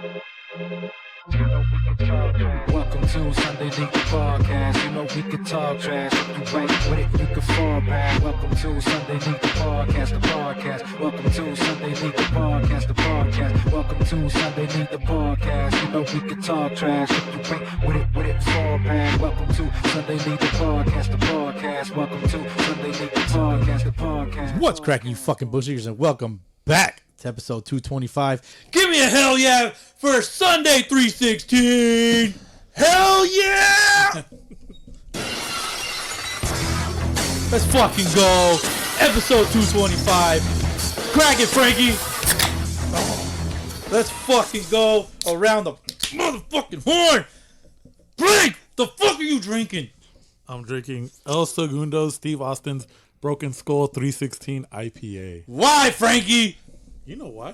Welcome to Sunday League Podcast. You know we can talk trash. If you ain't with it, you can fall back. Welcome to Sunday League Podcast, the podcast. Welcome to Sunday League Podcast, the podcast. Welcome to Sunday League Podcast. You know we can talk trash. If you ain't with it, fall back. Welcome to Sunday League Podcast, the podcast. Welcome to Sunday League Podcast, the podcast. What's cracking, you fucking bullshitters, and welcome back to episode 225. Give me a hell yeah for Sunday 316. Hell yeah! Let's fucking go. Episode 225. Crack it, Frankie. Let's fucking go around the motherfucking horn. Frank, the fuck are you drinking? I'm drinking El Segundo Steve Austin's Broken Skull 316 IPA. Why, Frankie? You know why?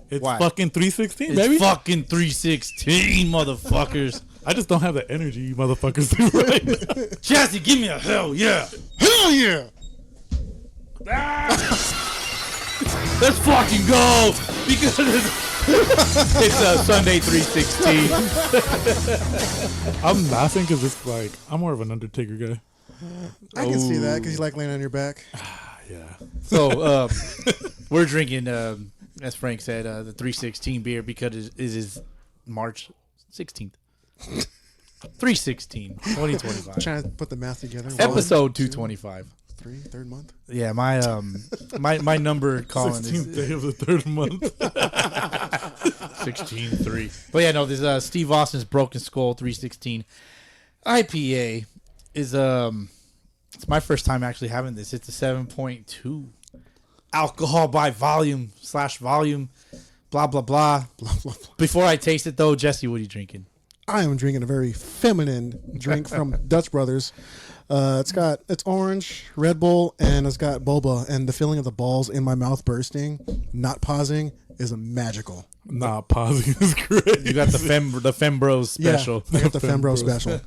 It's Why? fucking 316, It's baby. fucking 316, motherfuckers. I just don't have the energy you motherfuckers do right now. Jesse, give me a hell yeah. Hell yeah! Let's fucking go because it's Sunday 316. I'm laughing because it's like, I'm more of an Undertaker guy. I can see that because you like laying on your back. Yeah. So we're drinking, as Frank said, the 316 beer because it is March 16th. 316, 2025. Trying to put the math together. Episode 225. Third month. Yeah, my number, Colin, 16th is day of the third month. 16-3. But yeah, no, this Steve Austin's Broken Skull 316 IPA is it's my first time actually having this. It's a 7.2 alcohol by volume / volume, blah blah blah. Blah, blah, blah. Before I taste it though, Jesse, what are you drinking? I am drinking a very feminine drink from Dutch Brothers. It's orange, Red Bull, and it's got boba. And the feeling of the balls in my mouth bursting, not pausing, is magical. Nah, pausing is great. You got the Fembros special. Yeah, I got the Fembro special.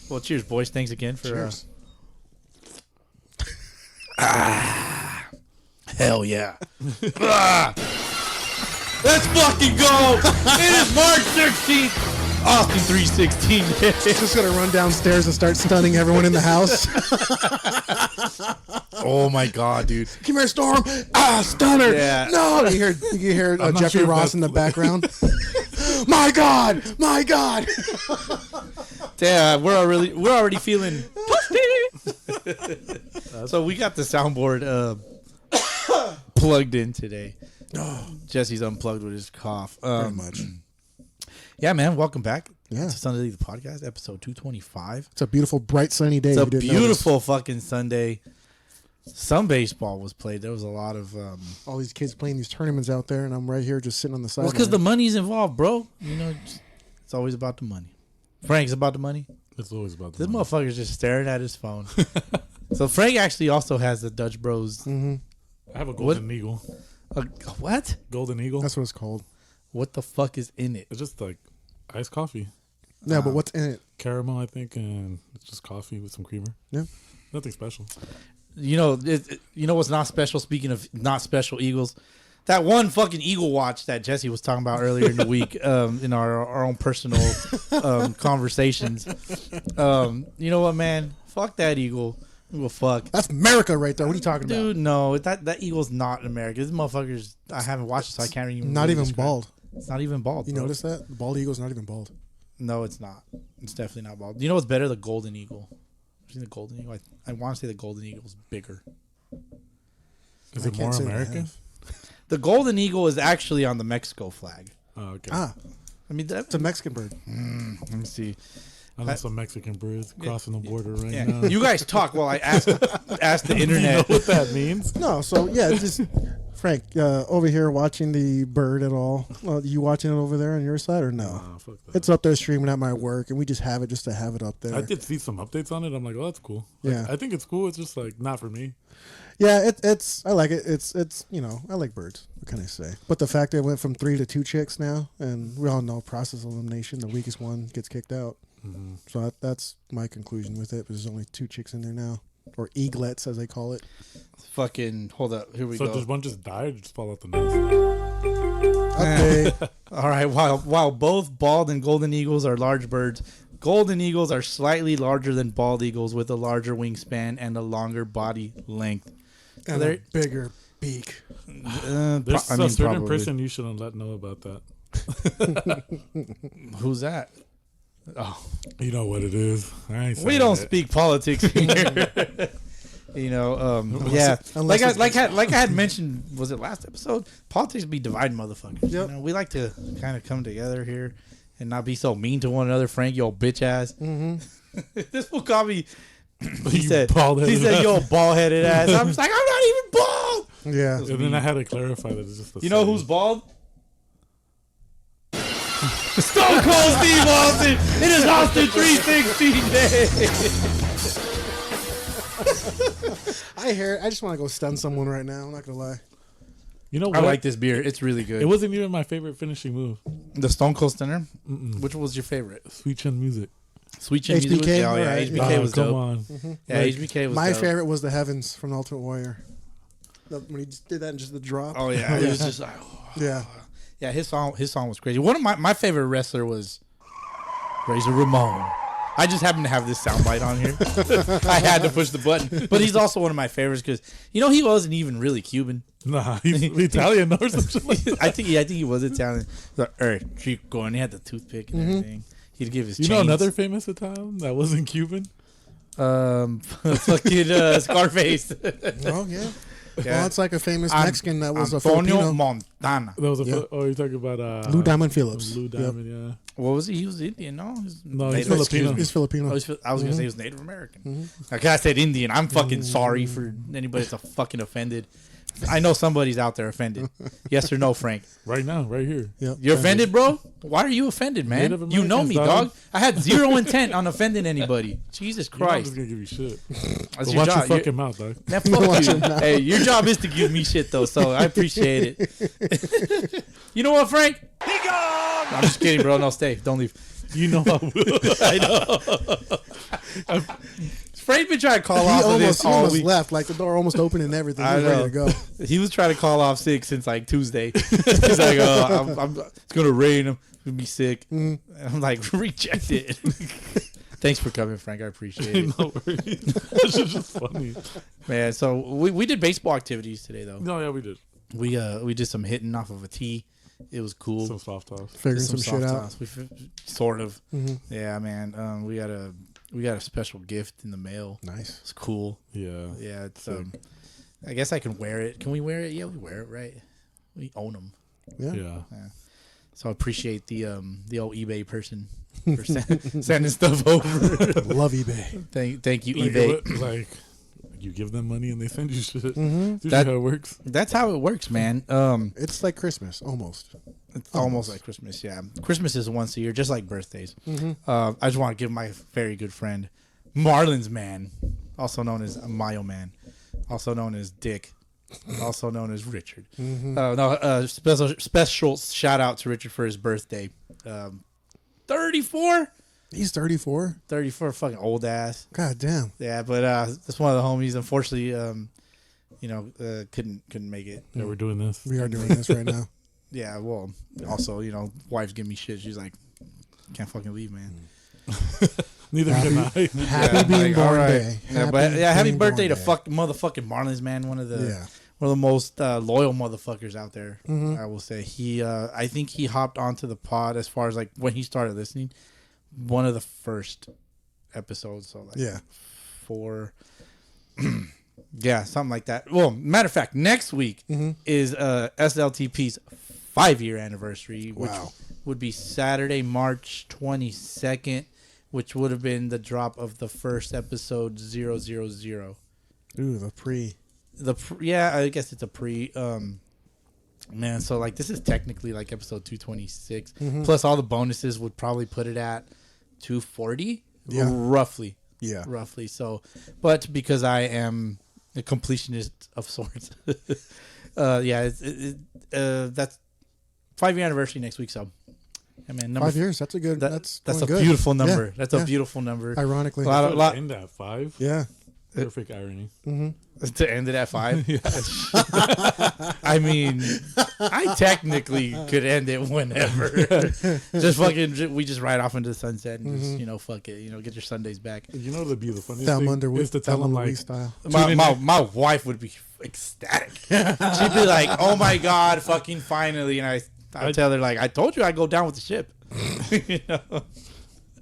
Well, cheers, boys. Thanks again for. Cheers. Hell yeah. Let's fucking go. It is March 16th. Austin 316. Just gonna run downstairs and start stunning everyone in the house. Oh my god, dude. Come here, Storm. Stunner. Yeah. No, you hear I'm not Jeffrey sure if Ross in the that's- background. My God. Damn, we're already feeling So we got the soundboard plugged in today. Jesse's unplugged with his cough. Very much. Yeah, man. Welcome back. Yeah. To Sunday League, the podcast, episode 225. It's a beautiful, bright, sunny day. It's a if you didn't beautiful fucking Sunday. Some baseball was played. There was a lot of. notice. All these kids playing these tournaments out there, and I'm right here just sitting on the side. Well, because the money's involved, bro. You know, it's always about the money. Frank's about the money. It's always about This the money. motherfucker's just staring at his phone. So Frank actually also has the Dutch Bros. Mm-hmm. I have a Golden Eagle. What? Golden Eagle. That's what it's called. What the fuck is in it? It's just like iced coffee. Yeah, but what's in it? Caramel, I think, and it's just coffee with some creamer. Yeah. Nothing special. You know, you know what's not special? Speaking of not special Eagles, that one fucking Eagle watch that Jesse was talking about earlier in the week, in our own personal conversations. You know what, man? Fuck that Eagle. Well, fuck. That's America right there. What are you talking Dude, no, that Eagle's not in America. This motherfucker's. I haven't watched it, so I can't even. Not really even describe. bald. It's not even bald. You bro. notice that? The bald eagle's not even bald. No, it's not. It's definitely not bald. You know what's better? The Golden Eagle. You seen the Golden Eagle? I want to say the Golden Eagle's bigger. Is I it can't more say that I American? have. The Golden Eagle is actually on the Mexico flag. Oh, okay. Ah, I mean, it's a Mexican bird. let me see. I know some Mexican birds crossing the border right Yeah. now. You guys talk while I ask the You know internet. what that means? No, so yeah, it's just Frank over here watching the bird at all. You watching it over there on your side or no? Oh, fuck that. It's up there streaming at my work, and we just have it just to have it up there. I did see some updates on it. I'm like, oh, that's cool. Like, Yeah. I think it's cool. It's just like not for me. Yeah, it's I like it. It's you know, I like birds. What can I say? But the fact that it went from 3 to 2 chicks now, and we all know process elimination, the weakest one gets kicked out. Mm-hmm. So that's my conclusion with it. There's only 2 chicks in there now, or eaglets as they call it. Fucking hold up. Here we So go. just one just died or just fall out the nest? Update. All right. While both bald and golden eagles are large birds, golden eagles are slightly larger than bald eagles with a larger wingspan and a longer body length. And a bigger beak. There's a certain probably. person you shouldn't let know about that. Who's that? Oh, You know what it is. I ain't we saying don't it. speak politics here. Yeah. Unless Like I had mentioned, was it last episode? Politics be dividing motherfuckers. Yep. We like to kind of come together here and not be so mean to one another. Frank, yo, bitch ass. Mm-hmm. This fool called me. He You said, bald-headed ass. yo, bald headed ass. I'm just like, I'm not even bald. Yeah. And then I had to clarify that it's just the You know same. who's bald? Stone Cold Steve Austin in his Austin 316 day. I hear it. I just want to go stun someone right now. I'm not going to lie. You know what? I like this beer. It's really good. It wasn't even my favorite finishing move. The Stone Cold Stunner. Which was your favorite? Sweet Chin Music. Sweet Chin Music was- HBK? Oh yeah, Alright. HBK was come dope. on. Yeah, Like, HBK was My dope. favorite was the Heavens from the Ultimate Warrior. When he just did that and just the drop. Oh yeah, it was just like, Yeah. yeah. His song was crazy. One of my favorite wrestler was Razor Ramon. I just happened to have this soundbite on here. I had to push the button, but he's also one of my favorites because he wasn't even really Cuban. Nah, he's Italian or some shit like that. I think he was Italian. The Chico, and he had the toothpick and everything. He'd give his. You know chains. another famous Italian that wasn't Cuban? Fucking Scarface. Oh, yeah. Yeah. Well, it's like a famous Mexican that was a Antonio Filipino. Montana. That was a. Yeah. Oh, you're talking about Lou Diamond Phillips. Lou Yep. Diamond, yeah. What was he? He was Indian, no? No, he's Native- Filipino. He's Filipino. I was gonna say he was Native American. Like I said, Indian. I'm fucking sorry for anybody that's fucking offended. I know somebody's out there offended. Yes or no, Frank? Right now, right here. Yep. You're offended, bro? Why are you offended, man? Native You know Americans, me, dog. dog. I had zero intent on offending anybody. Jesus You know I'm Christ. just gonna give you shit. That's But your watch your job. fucking mouth, dog. Man, fuck you. Hey, your job is to give me shit, though, so I appreciate it. You know what, Frank? He gone! I'm just kidding, bro. No, stay. Don't leave. You know I will. I know. Frank been trying to call He off of this almost, all week. left. Like the door almost opened and everything. He I was ready know. to go. He was trying to call off sick since like Tuesday. He's like, oh, it's gonna rain. I'm gonna be sick. And I'm like, reject it. Thanks for coming, Frank. I appreciate it, No worries. That's just funny. man. So we did baseball activities today, though. No, yeah, we did. We did some hitting off of a tee. It was cool. Some soft toss. Figuring Did some shit soft out. toss. Sort of. Yeah, man. We got a special gift in the mail. Nice. It's cool. Yeah. Yeah, it's I guess I can wear it. Can we wear it? Yeah, we wear it, right? We own them. Yeah. Yeah. So I appreciate the old eBay person for sending stuff over. Love eBay. Thank you, Like, eBay. like, you give them money and they send you shit. That's usually That- how it works. That's how it works, man. It's like Christmas, almost. It's almost like Christmas. Yeah, Christmas is once a year, just like birthdays. I just want to give my very good friend Marlins Man, also known as Mayo Man, also known as Dick, also known as Richard. Special shout out to Richard for his birthday. 34, He's 34. 34, fucking old ass. God damn. Yeah, but that's one of the homies. Unfortunately, couldn't make it. Yeah, we're doing this. We are doing this right now. Yeah, well, also, wife's giving me shit. She's like, can't fucking leave, man. Neither can I. Happy Yeah, being like, born all right. day. Happy being birthday to born day. motherfucking Marlins, man. One of the Yeah. most loyal motherfuckers out there. I will say I think he hopped onto the pod as far as like when he started listening. One of the first episodes, so like Yeah. 4. Yeah, something like that. Well, matter of fact, next week is SLTP's 5-year anniversary, which Wow. would be Saturday, March 22nd, which would have been the drop of the first episode 000. Ooh, the pre. Yeah, I guess it's a pre. Man, so like this is technically like episode 226. Plus all the bonuses would probably put it at 240, Yeah. roughly. Yeah. Roughly. So, but because I am a completionist of sorts, that's 5-year anniversary next week. So, yeah, man, 5 years. That's a good. That's going a good. beautiful number. Yeah, That's yeah. a beautiful number. Ironically. A lot. End at 5. Yeah. Perfect irony. To end it at 5. I mean, I technically could end it whenever. Just fucking, we just ride off into the sunset and just, fuck it. Get your Sundays back. You know, that'd be the funniest Thelma thing is to tell them like, style. My wife would be ecstatic. She'd be like, "Oh my god, fucking finally!" And I tell her like, "I told you I'd go down with the ship."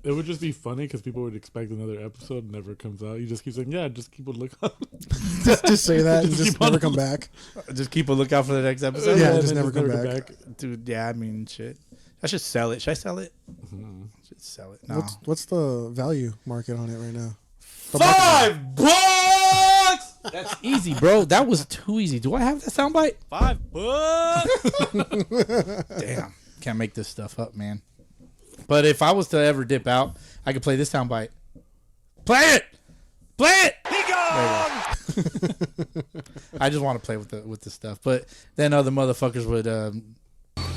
It would just be funny because people would expect another episode and never comes out. You just keep saying, "Yeah, just keep a look on." just say that and just never come back. Just keep a lookout for the next episode. Yeah, just never come back. Dude. Yeah, I mean, shit. I should sell it. Should I sell it? Should sell it. No. What's the value market on it right now? $5. That's easy, bro. That was too easy. Do I have that soundbite? $5. Damn, can't make this stuff up, man. But if I was to ever dip out, I could play this soundbite. Play it. Play it. He gone. I just want to play with the stuff, but then other motherfuckers would.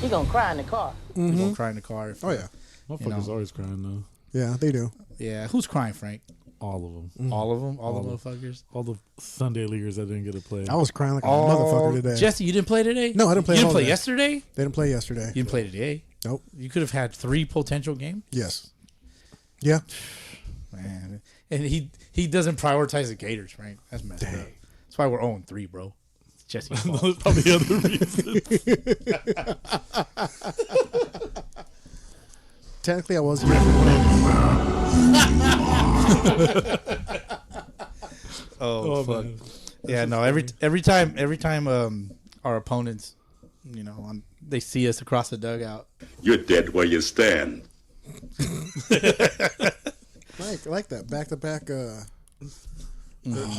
He gonna cry in the car. He gonna cry in the car. If, Oh yeah, Motherfuckers always crying though. yeah, they do. Yeah. Who's crying, Frank? All of them. All of them. All the All of motherfuckers. All the Sunday leaguers that didn't get to play. I was crying like a motherfucker today. Jesse, you didn't play today? No, I didn't play You at didn't all play today. yesterday? They didn't play yesterday. You didn't play today? Nope. You could have had 3 potential games? Yes. Yeah. Man. And he doesn't prioritize the Gators, Frank. That's messed up. That's why we're 0-3, bro. It's Jesse's fault. Those probably other reasons. Technically, I was here. Oh, fuck. Man. Yeah, no. Every time our opponents, they see us across the dugout. You're dead where you stand. I like that back-to-back.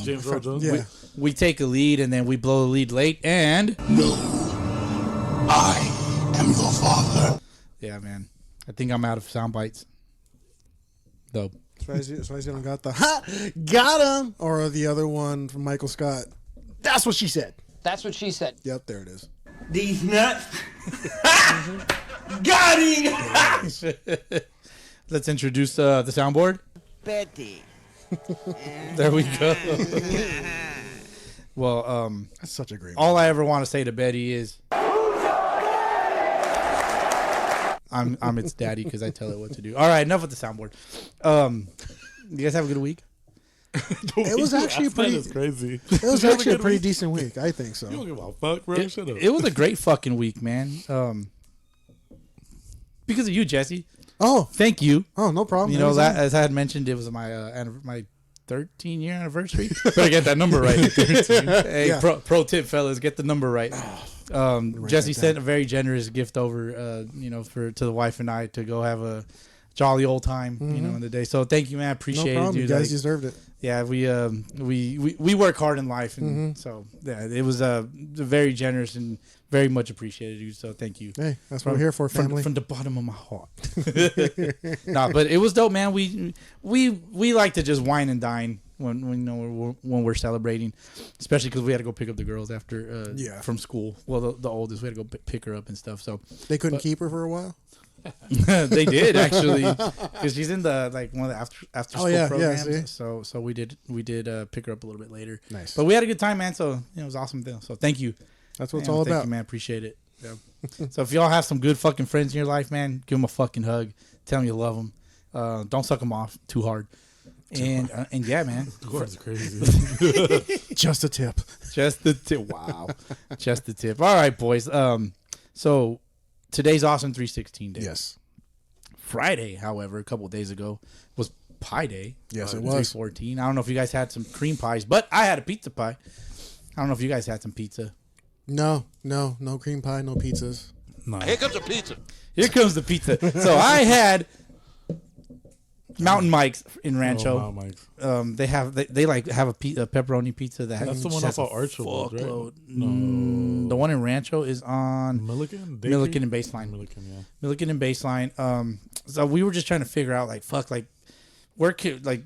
James Earl Jones. Yeah. We take a lead and then we blow the lead late, and I am your father. yeah, man. I think I'm out of sound bites. Though. So I don't got the got him, or the other one from Michael Scott. That's what she said. That's what she said. Yep, there it is. These nuts. Got him. Let's introduce the soundboard. Betty. There we go. Well, That's such a great. all I ever want to say to Betty is, I'm its daddy because I tell it what to do. All right, enough with the soundboard. You guys have a good week? It was actually pretty. That's crazy. It was actually a pretty decent week. I think so. You don't give a fuck, bro. Shut up. It was a great fucking week, man. Because of you, Jesse. Oh, Thank you. no problem. You know that, as I had mentioned, it was my 13-year anniversary. Better get that number right. 13. Hey, Yeah. pro tip, fellas, get the number right. Jesse that sent a very generous gift over, to the wife and I to go have a jolly old time, in the day. So thank you, man. I No appreciate problem. it, You dude. guys deserved it. Yeah, we work hard in life, and so yeah, it was very generous and very much appreciated, you. So thank you. Hey, that's what we're here for, family. From the bottom of my heart. Nah, but it was dope, man. We like to just wine and dine when we're celebrating, especially because we had to go pick up the girls after from school. Well, the oldest, we had to go pick her up and stuff. So They couldn't keep her for a while. they did actually, because she's in the one of the after school programs. see? So we did pick her up a little bit later. Nice. But we had a good time, man. So it was awesome deal. So thank you. That's what it's Man, all thank about. you, man. Appreciate it. Yeah. So if y'all have some good fucking friends in your life, man, give them a fucking hug. Tell them you love them. Don't suck them off too hard. And yeah, man. That's crazy. Just a tip. Just the tip. Wow. Just the tip. All right, boys. So today's Awesome 316 Day. Yes. Friday, however, a couple of days ago was Pie Day. Yes, it was. 314. I don't know if you guys had some cream pies, but I had a pizza pie. I don't know if you guys had some pizza. No cream pie, no pizzas. No. Here comes a pizza. Here comes the pizza. So I had Mountain Mike's in Rancho. Oh, Mike's. They have a pepperoni pizza that That's the one has off a of Archibald, right? fuckload. No. The one in Rancho is on Milliken? Milliken and Baseline. Milliken, yeah. Milliken and Baseline. So we were just trying to figure out where could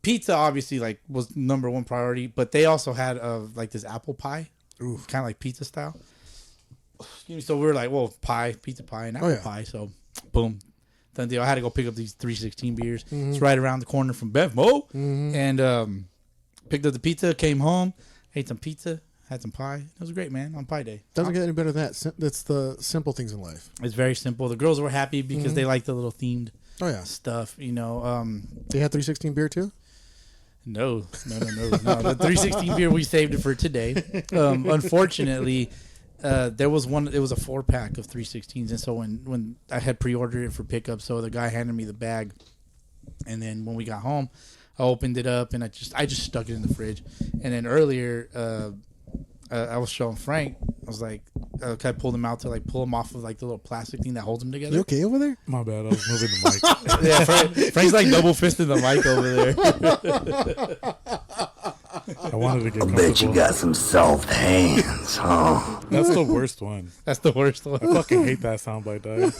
pizza obviously was number one priority, but they also had this apple pie, kind of like pizza style. Excuse me. So we were like, well, pizza pie, and apple pie. So boom, done deal. I had to go pick up these 316 beers. It's right around the corner from Bevmo, and Picked up the pizza, came home, ate some pizza, had some pie. It was great, man, on Pie Day. Doesn't get any better than that. That's the simple things in life. It's very simple. The girls were happy because they like the little themed Oh yeah. stuff, you know. They had 316 beer too. No. The 316 beer, we saved it for today. Unfortunately, there was one. It was a 4-pack of 316s, and so when I had pre-ordered it for pickup, so the guy handed me the bag, and then when we got home, I opened it up and I just stuck it in the fridge. And then earlier, I was showing Frank. I was like, I pulled him out to like pull him off of like the little plastic thing that holds them together. You okay over there? My bad. I was moving the mic. Yeah, Frank's like double fisting the mic over there. I wanted to get comfortable. Bet you got some soft hands, huh? That's the worst one. That's the worst one. I fucking hate that soundbite, dog.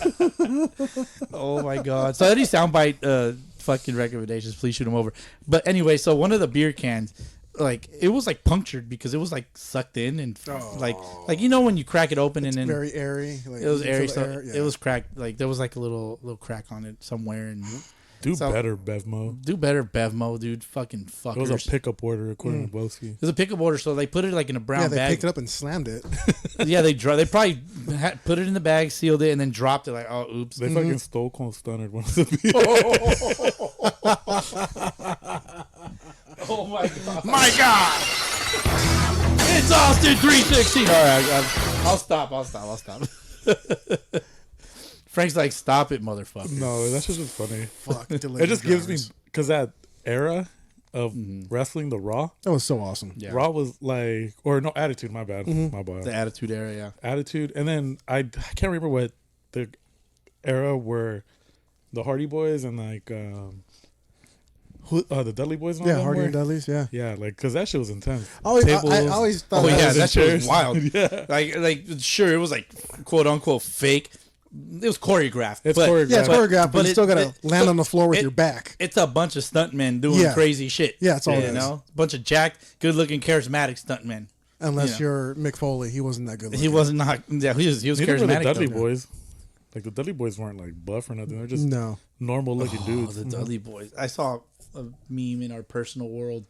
Oh my god! So any soundbite fucking recommendations, please shoot them over. But anyway, so one of the beer cans, like it was like punctured because it was like sucked in and like you know when you crack it open and then Very airy. Like, it was you can airy. feel So the air, yeah. it was cracked. Like there was like a little crack on it somewhere. And Do So- better, Bevmo. do better, Bevmo, dude. Fucking fuckers. It was a pickup order according to Boski. It was a pickup order, so they put it like in a brown Yeah, they bag. picked it up and slammed it. Yeah, they probably put it in the bag, sealed it, and then dropped it. Like, oh, oops. They fucking stole Cold Stunner one of the beer. Oh my god! My god! It's Austin 316. All right, I'll stop. Frank's like, stop it, motherfucker. No, that's just funny. Fuck. It just gives me because that era of wrestling, the Raw. That was so awesome. Yeah. Raw was like, or no, Attitude. My bad. My bad. The Attitude Era, yeah. Attitude, and then I can't remember what the era where the Hardy Boys and like the Dudley Boys. And all Yeah, them Hardy were. and Dudley's. Yeah. Yeah, like because that shit was intense. I Tables. always thought. Oh that yeah, was- that shit was chairs. wild. Yeah. Like sure, it was like quote unquote fake. It was choreographed. It's but, choreographed. Yeah, it's choreographed, but you still gotta it- land on the floor with it- your back. It's a bunch of stuntmen doing Yeah. crazy shit. Yeah, that's all it you is. know, a bunch of jacked, good-looking, charismatic stuntmen. Unless you know. you're Mick Foley, he wasn't that good. He looking. was not. Yeah, he was Neither were the charismatic. Dudley though. Boys. Like the Dudley Boys weren't like buff or nothing. They're just No. normal looking Oh, dudes. the Dudley Boys. I saw a meme in our personal world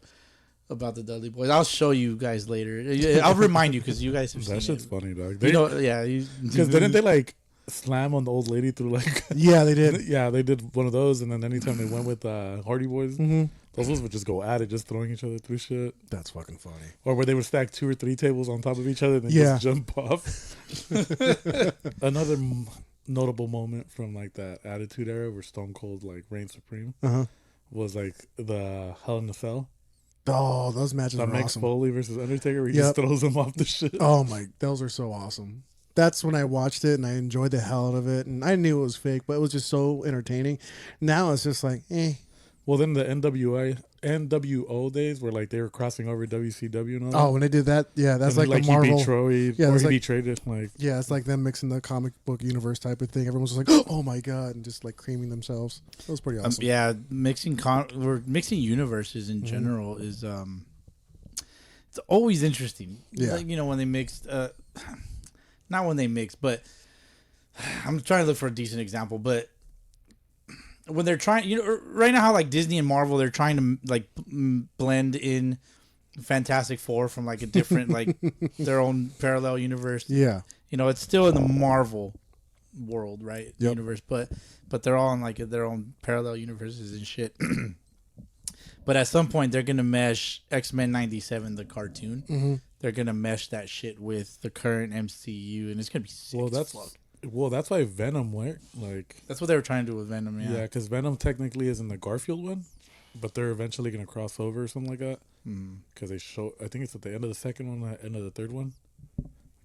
about the Dudley Boys. I'll show you guys later. I'll remind you because you guys have seen That shit's it. funny, dog. You know, yeah. Because didn't they like slam on the old lady through like? Yeah, they did. Yeah, they did one of those, and then anytime they went with Hardy Boys, those ones would just go at it, just throwing each other through shit. That's fucking funny. Or where they would stack 2 or 3 tables on top of each other and then Yeah. just jump off. Another notable moment from like that Attitude Era where Stone Cold like reigned supreme was like the Hell in a Cell. Oh, those matches The are Mick awesome. Foley versus Undertaker where he Yep. just throws him off the shit. Oh my, those are so awesome. That's when I watched it and I enjoyed the hell out of it. And I knew it was fake, but it was just so entertaining. Now it's just like, Well, then the NWO days where like they were crossing over WCW and all Oh, when they did that, yeah, that's and like then, the Marvel. he beat Troy, Yeah, or it's he like- beat Trey, like Yeah, it's like them mixing the comic book universe type of thing. Everyone's just like, oh my god, and just like creaming themselves. That was pretty awesome. Yeah, mixing universes in general is it's always interesting. Yeah. Like, you know, when they mixed not when they mix, but I'm trying to look for a decent example, but when they're trying, you know, right now how like Disney and Marvel, they're trying to like blend in Fantastic Four from like a different like their own parallel universe. Yeah. You know, it's still in the Marvel world, right? Yep. Universe, but they're all in like their own parallel universes and shit. But at some point, they're gonna mesh X-Men '97, the cartoon. Mm-hmm. They're gonna mesh that shit with the current MCU, and it's gonna be sick. well, as that's fuck. that's why Venom went like That's what they were trying to do with Venom. yeah, because Venom technically is in the Garfield one, but they're eventually gonna cross over or something like that. Because they show, I think it's at the end of the second one, the end of the third one.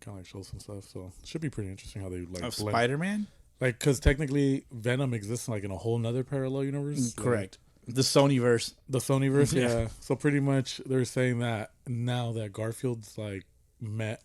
Kind of like show some stuff, so it should be pretty interesting how they like Of blend- Spider-Man. Like, because technically Venom exists like in a whole nother parallel universe. Correct. The Sonyverse. The Sonyverse, Yeah. yeah. So pretty much they're saying that now that Garfield's like met.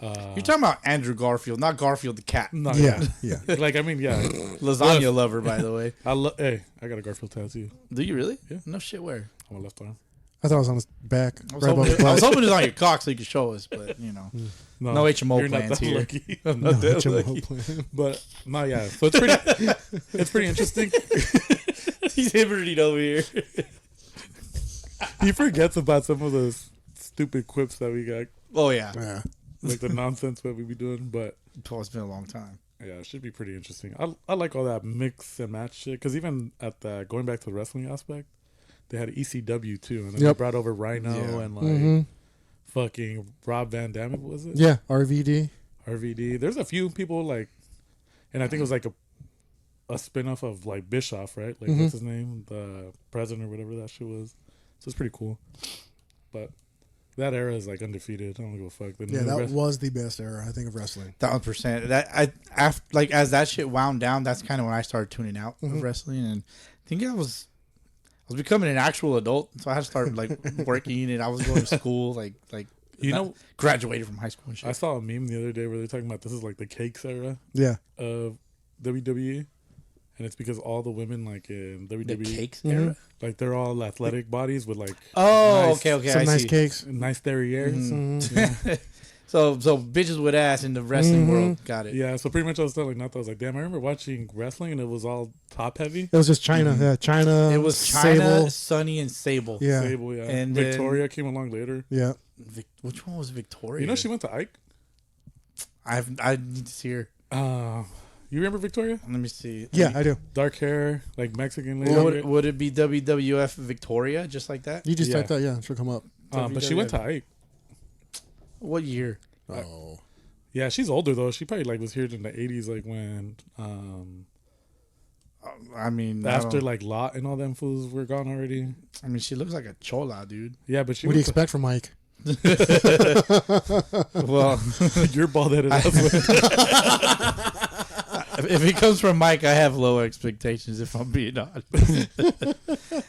You're talking about Andrew Garfield, not Garfield the cat. No, Yeah. Yeah. Like I mean, yeah. Lasagna lover, by the way. Hey, I got a Garfield tattoo Do you really? Yeah. No shit. Where? on my left arm. I thought it was on his back. I was, Right above his hoping, I was butt. hoping it was on your cock so you could show us, but you know, no HMO you're not plans that here. lucky. I'm not that Jim lucky. Hope. But no, yeah. So it's pretty. It's pretty interesting. He's hibberting over here. He forgets about some of those stupid quips that we got, Oh yeah. Yeah. like the nonsense that we be doing. But Oh, it's been a long time. yeah, it should be pretty interesting. I like all that mix and match shit because even at the going back to the wrestling aspect, they had ECW too, and then they brought over Rhino Yeah. and like fucking Rob Van Dam. What was it? Yeah. RVD. RVD. There's a few people like, and I think it was like a spin-off of like Bischoff, right? Like what's his name? The president or whatever that shit was. So it's pretty cool. But that era is like undefeated. I don't give a fuck. Yeah, that was the best era, I think, of wrestling. 1,000%. That I after like as that shit wound down, that's kind of when I started tuning out of wrestling, and I think I was becoming an actual adult, so I had to start like working, and I was going to school, like You know, graduated from high school and shit. I saw a meme the other day where they're talking about this is like the cakes era Yeah. of WWE, and it's because all the women like in WWE, the cakes era. like they're all athletic bodies with like Oh, nice- okay, Some I nice see. cakes. nice derrieres. So bitches with ass in the wrestling world. Got it. Yeah, so pretty much I was telling Nata, I was like, damn, I remember watching wrestling and it was all top heavy. It was just China. Yeah, China. It was China, Sable. Sunny, and Sable. Yeah. Sable, yeah. And Victoria came along later. Yeah. Which one was Victoria? You know, she went to Ike. I need to see her. You remember Victoria? Let me see. Yeah, I do. Dark hair, like Mexican lady. Would it be WWF Victoria, just like that? You just Yeah. typed that. Yeah, she'll come up. But she went to Ike. What year? Oh. Yeah, she's older though. She probably like was here in the 80s, like when I mean, after like Lot and all them fools were gone already. I mean, she looks like a chola, dude. Yeah, but she What do you went to- expect from Mike? Well, You're bald headed. if it comes from Mike, I have low expectations. If I'm being honest.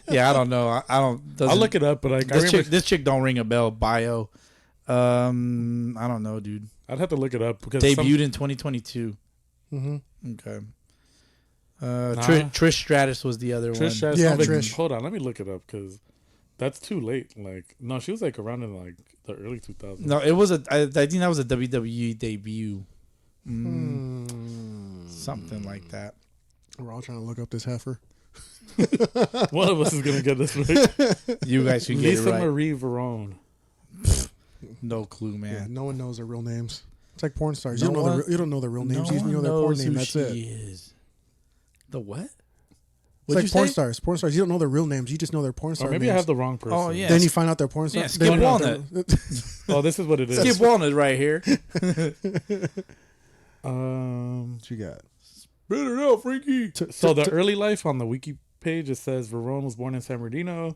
Yeah, I don't know. I don't. I'll look it up, but like This chick don't ring a bell. Bio. I don't know, dude. I'd have to look it up because Debuted in 2022. Mm-hmm. Okay. Trish Stratus was the other one. Trish Stratus. Yeah, I'm like, Trish. Hold on, let me look it up because that's too late. Like, no, she was like around in like the early 2000s. No, it was I think that was a WWE debut. Hmm. Something like that. We're all trying to look up this heifer. One of us is gonna get this right. You guys can get it Lisa right. Marie Verone. No clue, Yeah, man. no one knows their real names. It's like porn stars. No You don't know one- you don't know their real names. No you just know one their porn knows name. who That's she it. is. The what? It's What'd like you porn say? stars. Porn stars. You don't know their real names. You just know their porn star Or maybe names. I have the wrong person. Oh, yeah. Then you find out their porn Yeah, stars. Skip Then you find Walnut. out their- Oh, this is what it is. Skip Walnut right here. What you got? Spit it out, Freaky. So the early life on the wiki page, it says Verone was born in San Bernardino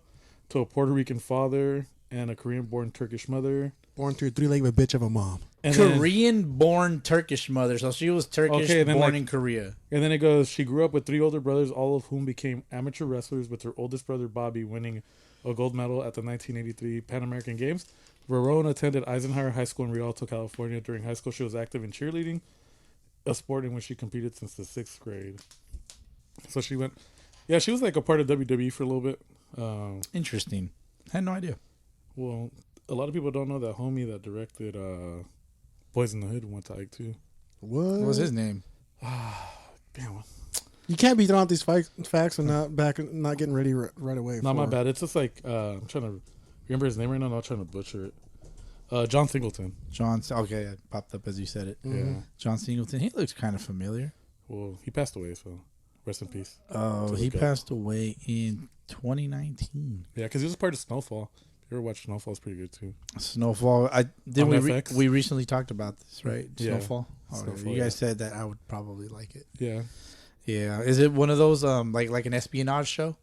to a Puerto Rican father and a Korean-born Turkish mother. Born to a three-legged bitch of a mom. And then, Korean-born Turkish mother. So she was Turkish, Okay, then, born like- in Korea. and then it goes, she grew up with 3 older brothers, all of whom became amateur wrestlers, with her oldest brother Bobby winning a gold medal at the 1983 Pan American Games. Verone attended Eisenhower High School in Rialto, California. During high school, she was active in cheerleading, a sport in which she competed since the 6th grade. So she went, yeah, she was like a part of WWE for a little bit. Interesting. I had no idea. Well, a lot of people don't know that homie that directed Boys in the Hood went to Ike too. What? What was his name? Damn, You can't be throwing out these facts and not getting ready right away. not my for- bad. It's just like I'm trying to remember his name right now. I'm not trying to butcher it. John Singleton. John. Okay, it popped up as you said it. Yeah. John Singleton. He looks kind of familiar. Well, he passed away, so rest in peace. Oh, To he look up. passed away in 2019. Yeah, because he was part of Snowfall. If you ever watched Snowfall, it's pretty good too. Snowfall. On FX? We recently talked about this, right? Yeah. Snowfall. Oh, Snowfall, you yeah. guys said that I would probably like it. Yeah, Yeah. Is it one of those like an espionage show?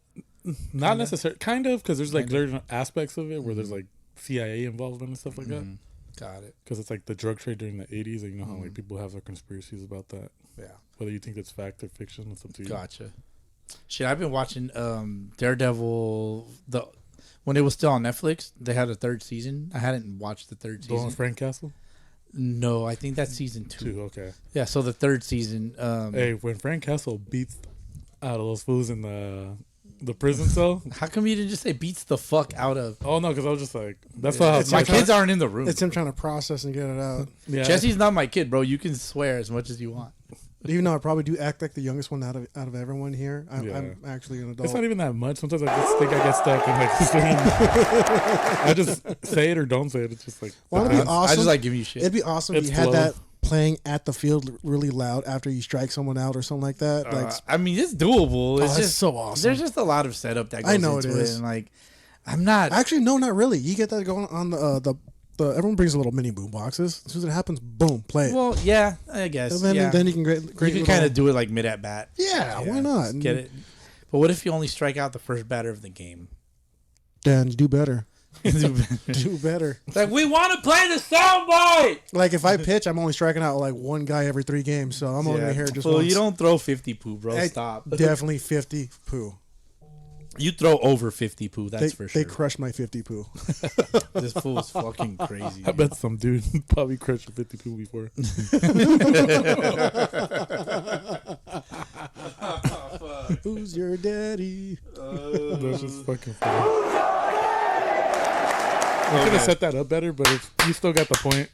not necessarily. Kind of, because there's like Kinda. certain aspects of it where there's like CIA involvement and stuff like that. Got it. Because it's like the drug trade during the 80s, and you know how like people have their conspiracies about that. Yeah. Whether you think it's fact or fiction, it's up to you. Gotcha. Shit, I've been watching Daredevil. When it was still on Netflix, they had a 3rd season. I hadn't watched the 3rd The one season. with Frank Castle? No, I think that's season 2. 2, okay. Yeah, so the 3rd season. Hey, when Frank Castle beats out of those fools in the prison cell. How come you didn't just say beats the fuck out of? Oh no, because I was just like, that's how It's My like- kids aren't in the room. It's him trying to process and get it out. Yeah. Jesse's not my kid, bro. You can swear as much as you want. Even though I probably do act like the youngest one out of everyone here, I'm actually an adult. It's not even that much. Sometimes I just think I get stuck in like I just say it or don't say it. It's just like Well, it'd be awesome. I just like giving you shit. It'd be awesome if It's you had flow. that playing at the field really loud after you strike someone out or something like that. Like, I mean, it's doable. It's that's just so awesome. There's just a lot of setup that goes I know into it is. And like, I'm not. actually, no, not really. You get that going on the everyone brings a little mini boom boxes. As soon as it happens, boom, play it. Well, yeah, I guess. And then you can you can kind of do it like mid at bat. Yeah, why not? just get it. But what if you only strike out the first batter of the game? Then you do better. Do better. Like, we want to play the soundbite. Like if I pitch, I'm only striking out like one guy every 3 games, so I'm only gonna hear it just Well, once. you don't throw 50 poo, bro. Hey, Stop. Definitely 50 poo. You throw over 50 poo. That's for sure. They crushed my 50 poo. This fool's fucking crazy. I bet some dude probably crushed a 52 before. Who's your daddy? That's just fucking funny. I could have set that up better, but you still got the point.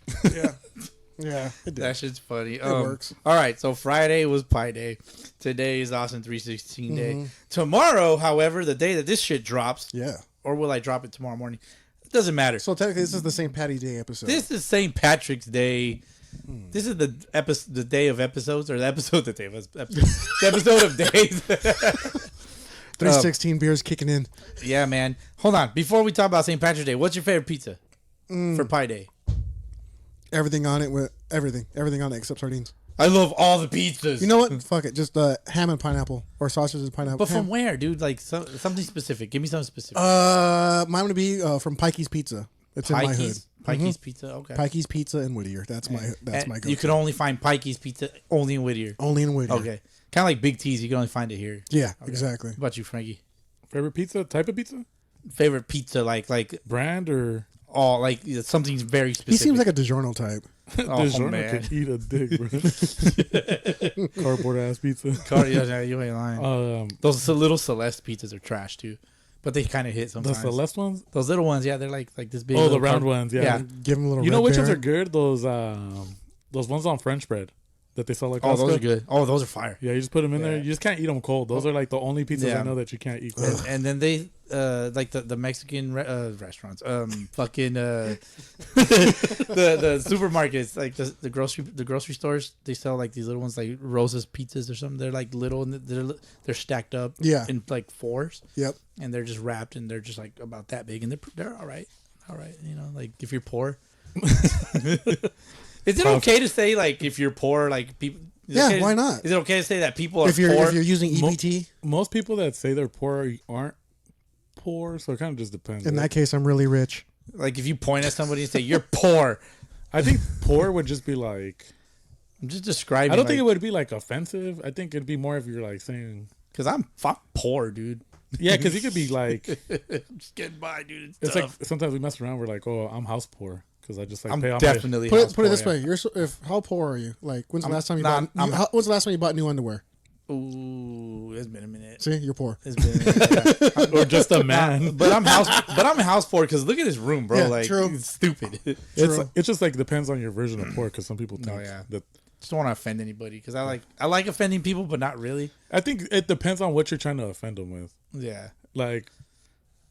Yeah, it did. That shit's funny. It works. All right, so Friday was Pi Day. Today is Austin 316 Day. Tomorrow, however, the day that this shit drops, Yeah. or will I drop it tomorrow morning? It doesn't matter. So technically, this is the St. Patty Day episode. This is St. Patrick's Day. This is the day of episodes, or the episode the day of episodes. The episode of days. 316 beers kicking in. Yeah, man. Hold on. Before we talk about St. Patrick's Day, what's your favorite pizza for Pi Day? Everything on it with everything on it except sardines. I love all the pizzas. You know what? Fuck it. Just ham and pineapple or sausage and pineapple. But from Ham. where, dude? Like something specific. Give me something specific. Mine would be from Pikey's Pizza. It's in my hood. Pikey's Pizza. Okay. Pikey's Pizza in Whittier. That's my go. You can only find Pikey's Pizza only in Whittier. Only in Whittier. Okay. Kind of like Big T's. You can only find it here. Yeah, exactly. What about you, Frankie? Favorite pizza? Type of pizza? Favorite pizza, like Brand or? all like something very specific. He seems like a DiGiorno type. Oh, DiGiorno man. could eat a dick, bro. Cardboard ass pizza. Yeah, you ain't lying. Those little Celeste pizzas are trash too, but they kind of hit The sometimes. Celeste ones? Those little ones, yeah, they're like this big. Oh, the little round ones, yeah. Give him a little. You know Red which ones Baron. are good? Those ones on French bread that they sell like. Oh, those Costco. are good. Oh, those are fire. Yeah, you just put them in there. Yeah. You just can't eat them cold. Those are like the only pizzas Yeah. I know that you can't eat cold. And then they like the Mexican restaurants, fucking the supermarkets, like the grocery stores. They sell like these little ones, like Rosa's pizzas or something. They're like little and they're stacked up, Yeah. in like fours, Yep. and they're just wrapped and they're just like about that big, and they're all right. You know, like if you're poor. Is it okay to say like if you're poor, like people? Yeah, why not? Is it okay to say that people are If you're poor? using EBT, Most people that say they're poor aren't poor, so it kind of just depends. in right? that case, I'm really rich. Like if you point at somebody and say you're poor, I think poor would just be like. I'm just describing. I don't think it would be like offensive. I think it'd be more if you're like saying. because I'm poor, dude. Yeah, because you could be like. I'm just getting by, dude. It's like sometimes we mess around. We're like, oh, I'm house poor because I just like I'm pay off definitely Put house it this poor, way: how poor are you? Like, when's the last time you not- bought? When's the last time you bought new underwear? yeah. Ooh, it's been a minute. See, you're poor. It's been a minute. Yeah. or just a man. But I'm house poor because look at this room, bro. Yeah, like true. it's stupid. It's just like depends on your version of poor because some people think yeah. that. Just don't want to offend anybody because I like offending people, but not really. I think it depends on what you're trying to offend them with. Yeah, Like,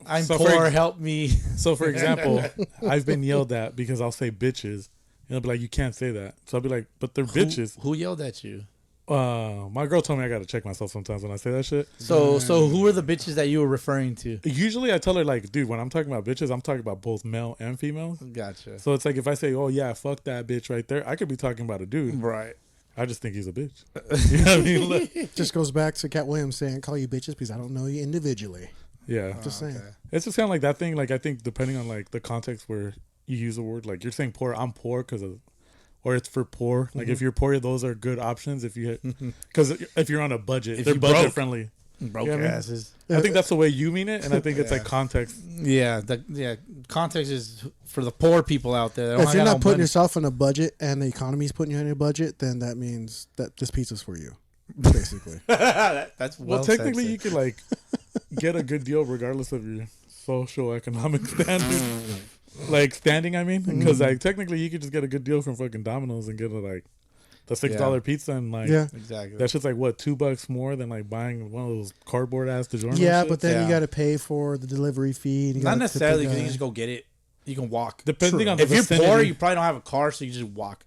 I'm So poor. Help me. so for example, I've been yelled at because I'll say bitches. And I'll be like, you can't say that. So I'll be like, but they're bitches. Who yelled at you? My girl told me I got to check myself sometimes when I say that shit. So who were the bitches that you were referring to? Usually I tell her, like, dude, when I'm talking about bitches, I'm talking about both male and female. Gotcha. So it's like if I say, oh, yeah, fuck that bitch right there, I could be talking about a dude. Right. I just think he's a bitch. You know what I mean? Like, Just goes back to Cat Williams saying, "Call you bitches because I don't know you individually." yeah. Just saying. It's just kind of like that thing. Like, I think depending on, like, the context where you use a word, like, you're saying poor, I'm poor because of, or it's for poor. Like, if you're poor, those are good options. If you, because if you're on a budget, they're you budget broke. friendly. Broke Yeah, I mean- asses. I think that's the way you mean it. And I think it's like context. Yeah, context is for the poor people out there. They don't If you're got not no putting money. yourself in a budget and the economy's putting you in a budget, then that means that this pizza's for you, basically. That's Well, technically, you could, like, get a good deal regardless of your social economic standing. Like, standing, I mean. Because, like, technically, you could just get a good deal from fucking Domino's and get a, like, the $6 pizza, and like Exactly. that shit's like what, $2 more than like buying one of those cardboard ass DiGiorno. Yeah, shit. but then you got to pay for the delivery fee. And you Not gotta tip necessarily the because you guy. can just go get it. You can walk. Depending on the if you're vicinity. poor, you probably don't have a car, so you just walk.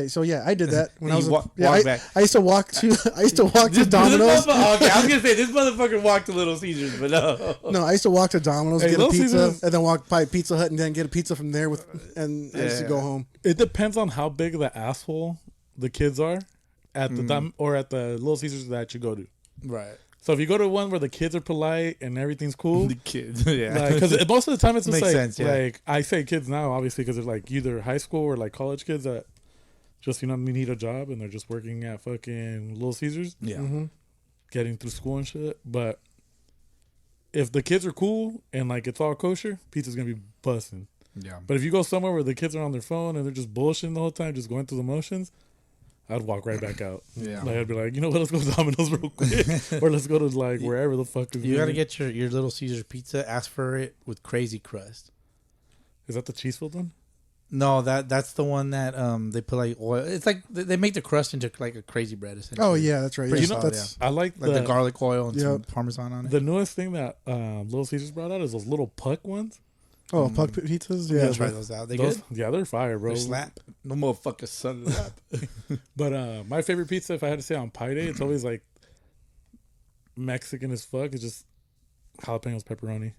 So yeah, I did that when I You was walk I, back. I used to walk to Domino's. Okay, I was gonna say this motherfucker walked to Little Caesars, but no. No, I used to walk to Domino's, Hey, get a Little pizza, Caesars- and then walk by Pizza Hut and then get a pizza from there and I used to go home. It depends on how big of the asshole the kids are at the or at the Little Caesars that you go to. Right. So if you go to one where the kids are polite and everything's cool, The kids, yeah. because most of the time it's just Makes like, sense, yeah. like I say kids now, obviously, because they're like either high school or like college kids that just need a job and they're just working at fucking Little Caesars, Yeah. getting through school and shit. But if the kids are cool and like it's all kosher, pizza's gonna be busting. Yeah. But if you go somewhere where the kids are on their phone and they're just bullshitting the whole time, just going through the motions, I'd walk right back out. Yeah. Like I'd be like, you know what, let's go to Domino's real quick, or let's go to like wherever the fuck is. You gotta good. get your Little Caesars pizza. Ask for it with crazy crust. Is that the cheese filled one? No, that's the one that they put like oil. It's like they make the crust into like a crazy bread. Essentially. Oh yeah, that's right. Pretty Yeah, solid, that's I like like the garlic oil and some Yep. parmesan on it. The newest thing that Little Caesars brought out is those little puck ones. puck pizzas. You Yeah, gotta try those out. They Those, good. yeah, they're fire, bro. They slap. No motherfucker slap. But my favorite pizza, if I had to say on Pie Day, it's always like Mexican as fuck. It's just jalapenos pepperoni.